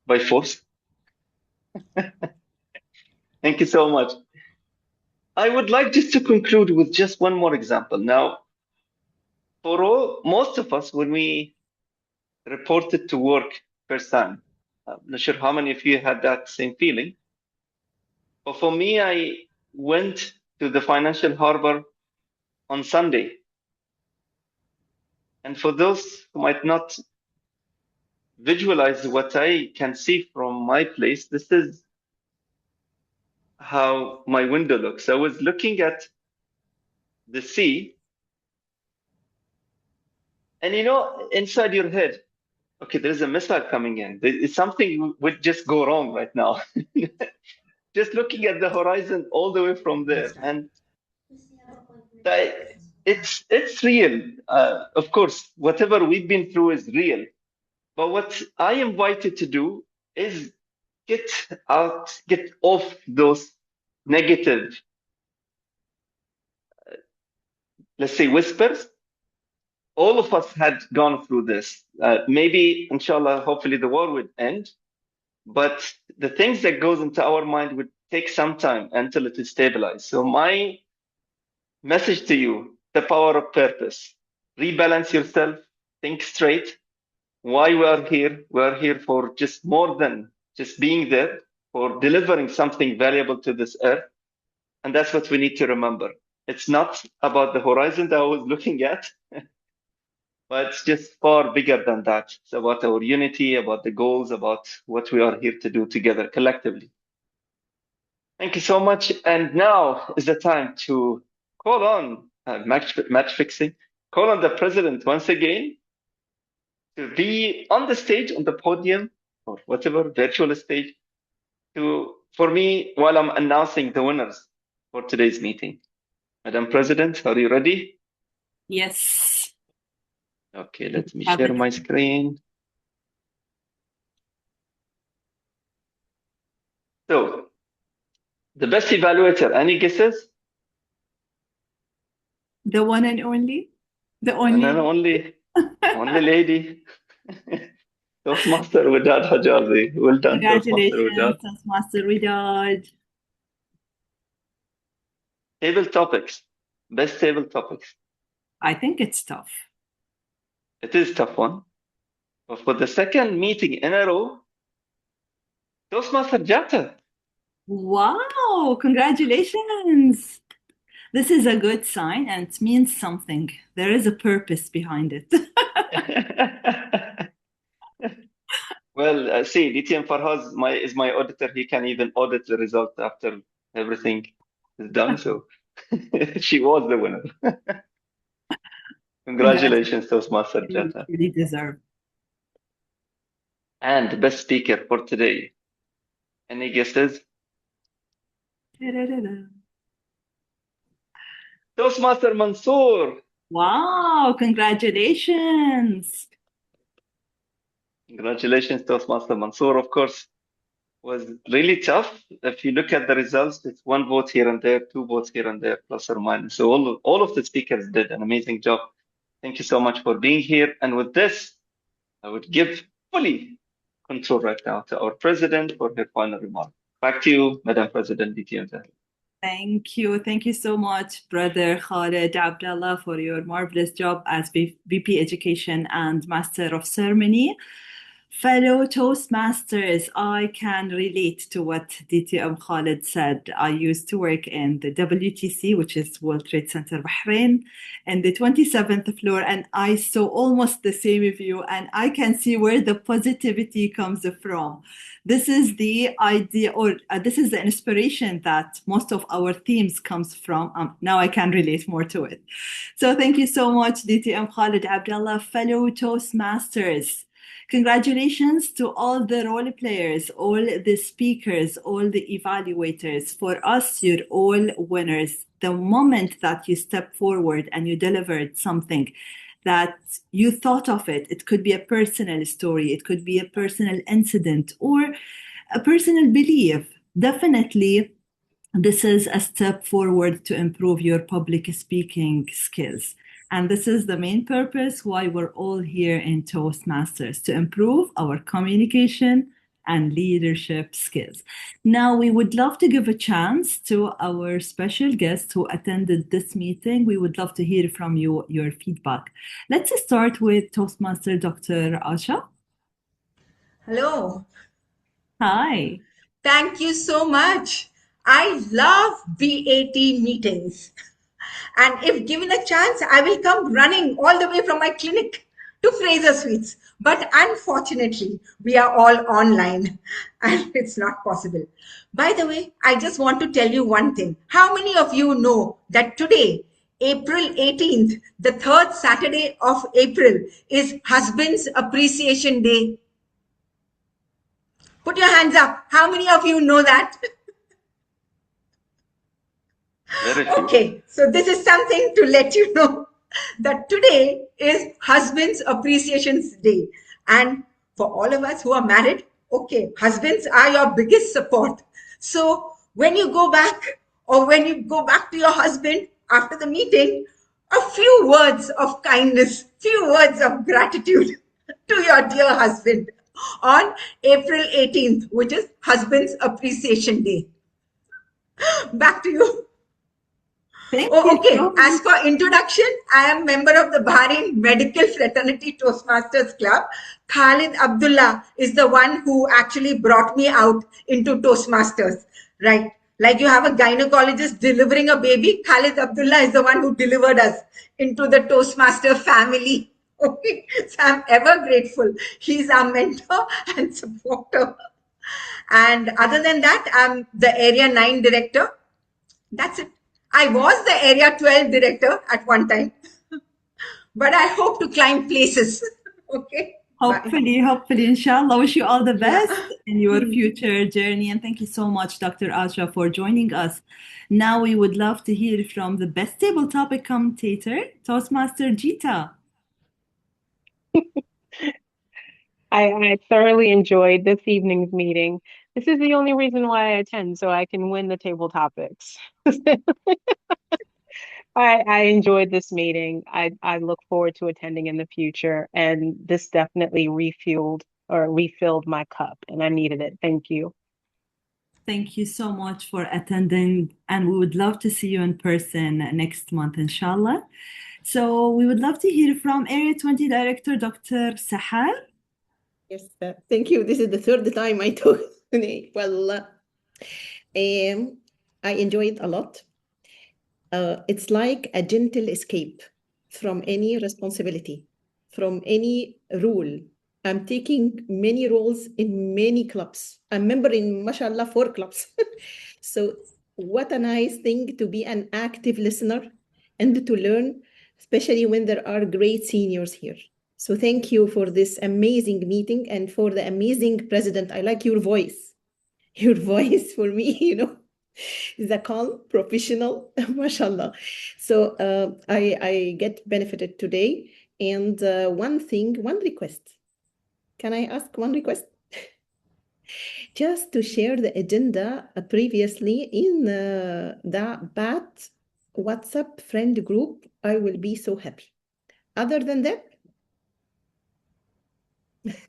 by force. Thank you so much. I would like just to conclude with just one more example. Now, for most of us, when we reported to work first time, I'm not sure how many of you had that same feeling. But for me, I went to the Financial Harbor on Sunday. And for those who might not visualize what I can see from my place, this is how my window looks. I was looking at the sea, and inside your head, okay, there's a missile coming in. Something would just go wrong right now. Just looking at the horizon all the way from there, and it's real. Of course, whatever we've been through is real. But what I invited to do is get off those negative, let's say, whispers. All of us had gone through this. Maybe, inshallah, hopefully the war would end. But the things that goes into our mind would take some time until it is stabilized. So my message to you, the power of purpose. Rebalance yourself, think straight. Why we are here? We are here for just more than just being there, for delivering something valuable to this earth. And that's what we need to remember. It's not about the horizon that I was looking at, but it's just far bigger than that. It's about our unity, about the goals, about what we are here to do together collectively. Thank you so much. And now is the time to call on match fixing, call on the president once again to be on the stage, on the podium, or whatever, virtual stage, for me, while I'm announcing the winners for today's meeting. Madam President, are you ready? Yes. Okay, let me share my screen. So, The best evaluator, any guesses? The one and only? The One and only? only lady. Toastmaster Wadad Hajazi. Well done, Toastmaster Congratulations, Wadad. Toastmaster Widad. Table topics. Best table topics. I think it's tough. It is a tough one. But for the second meeting in a row, Toastmaster Jata. Wow, congratulations. This is a good sign and it means something. There is a purpose behind it. Well, see, DTM Farhaz is my auditor. He can even audit the result after everything is done. So she was the winner. Congratulations, Toastmaster Jata. You really deserve. And best speaker for today. Any guesses? Da-da-da-da. Toastmaster Mansoor. Wow, congratulations. Congratulations, Toastmaster Mansoor. Of course, was really tough. If you look at the results, it's 1 vote here and there, 2 votes here and there, plus or minus. So all of the speakers did an amazing job. Thank you so much for being here. And with this, I would give fully control right now to our president for her final remark. Back to you, Madam President DTM. Thank you. Thank you so much, Brother Khalid Abdallah, for your marvelous job as VP Education and Master of Ceremony. Fellow Toastmasters, I can relate to what DTM Khalid said. I used to work in the WTC, which is World Trade Center Bahrain, and the 27th floor, and I saw almost the same view, and I can see where the positivity comes from. This is the idea, or this is the inspiration that most of our themes comes from. Now I can relate more to it. So thank you so much, DTM Khalid Abdallah, fellow Toastmasters. Congratulations to all the role players, all the speakers, all the evaluators. For us, you're all winners. The moment that you step forward and you delivered something that you thought of it could be a personal story, it could be a personal incident or a personal belief. Definitely, this is a step forward to improve your public speaking skills. And this is the main purpose why we're all here in Toastmasters, to improve our communication and leadership skills. Now, we would love to give a chance to our special guests who attended this meeting. We would love to hear from you, your feedback. Let's start with Toastmaster Dr. Asha. Hello. Hi. Thank you so much. I love BAT meetings. And if given a chance, I will come running all the way from my clinic to Fraser Suites. But unfortunately, we are all online and it's not possible. By the way, I just want to tell you one thing. How many of you know that today, April 18th, the third Saturday of April, is Husband's Appreciation Day? Put your hands up. How many of you know that? Okay, so this is something to let you know that today is Husband's Appreciation Day. And for all of us who are married, okay, husbands are your biggest support. So when you go back or when you go back to your husband after the meeting, a few words of kindness, few words of gratitude to your dear husband on April 18th, which is Husband's Appreciation Day. Back to you. Okay. As for introduction, I am member of the Bahrain Medical Fraternity Toastmasters Club. Khalid Abdullah is the one who actually brought me out into Toastmasters, right? Like you have a gynecologist delivering a baby, Khalid Abdullah is the one who delivered us into the Toastmaster family. Okay, so I'm ever grateful. He's our mentor and supporter. And other than that, I'm the Area 9 director. That's it. I was the Area 12 director at one time, but I hope to climb places. Okay. Hopefully, inshallah. Wish you all the best in your future journey. And thank you so much, Dr. Asha, for joining us. Now we would love to hear from the best table topic commentator, Toastmaster Jita. I thoroughly enjoyed this evening's meeting. This is the only reason why I attend, so I can win the table topics. I enjoyed this meeting. I look forward to attending in the future, and this definitely refilled my cup, and I needed it. Thank you. Thank you so much for attending, and we would love to see you in person next month, inshallah. So we would love to hear from Area 20 Director, Dr. Sahar. Yes, thank you. This is the third time I talk today. Well, I enjoyed a lot. It's like a gentle escape from any responsibility, from any rule. I'm taking many roles in many clubs. I'm a member in, mashallah, 4 clubs. So what a nice thing to be an active listener and to learn, especially when there are great seniors here. So thank you for this amazing meeting and for the amazing president. I like your voice. Your voice for me, is a calm, professional, mashallah. So I get benefited today. And one request. Can I ask one request? Just to share the agenda previously in the BAT WhatsApp friend group, I will be so happy. Other than that,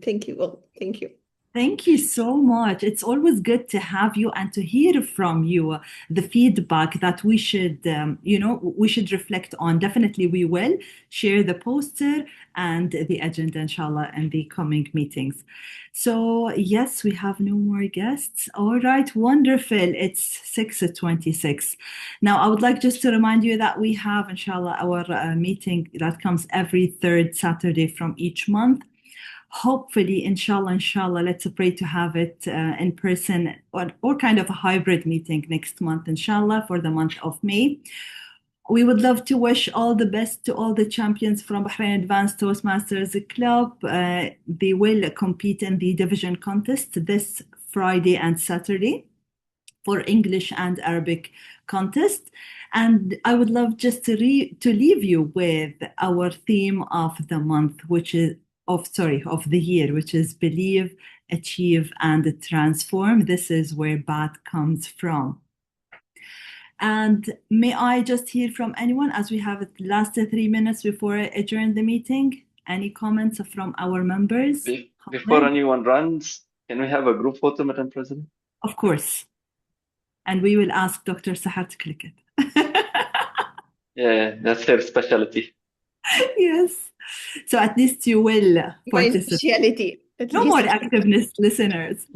thank you all. Thank you. Thank you so much. It's always good to have you and to hear from you the feedback that we should, we should reflect on. Definitely, we will share the poster and the agenda, inshallah, in the coming meetings. So yes, we have no more guests. All right, wonderful. It's 6:26. Now, I would like just to remind you that we have, inshallah, our meeting that comes every third Saturday from each month. Hopefully, inshallah, let's pray to have it in person or kind of a hybrid meeting next month, inshallah, for the month of May. We would love to wish all the best to all the champions from Bahrain Advanced Toastmasters Club. They will compete in the division contest this Friday and Saturday for English and Arabic contest. And I would love just to leave you with our theme of the month, which is of the year, which is Believe, Achieve, and Transform. This is where BAT comes from. And may I just hear from anyone as we have the last 3 minutes before I adjourn the meeting? Any comments from our members? Before anyone runs, can we have a group photo, Madam President? Of course. And we will ask Dr. Sahar to click it. Yeah, that's her specialty. Yes. So at least you will My participate. specialty. No more activeness, listeners.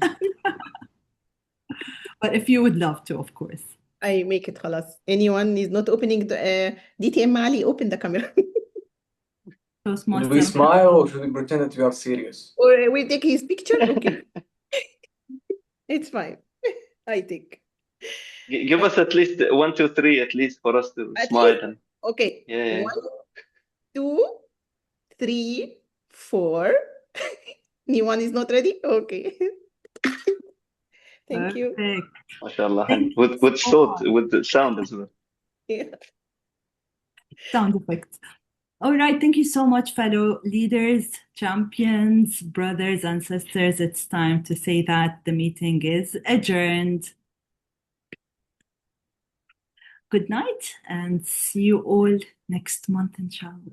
But if you would love to, of course. I make it khalas. Anyone is not opening the DTM Mali, open the camera. Do we smile or should we pretend that we are serious? Or we take his picture? Okay. It's fine. I think. Give us at least 1, 2, 3, at least for us to At smile. least? And Okay. yeah. 1, 2, 3, 4. Anyone is not ready? Okay. Thank you. MashaAllah. And with the sound as well. Yeah. Sound effects. All right. Thank you so much, fellow leaders, champions, brothers, and sisters. It's time to say that the meeting is adjourned. Good night and see you all next month, inshallah.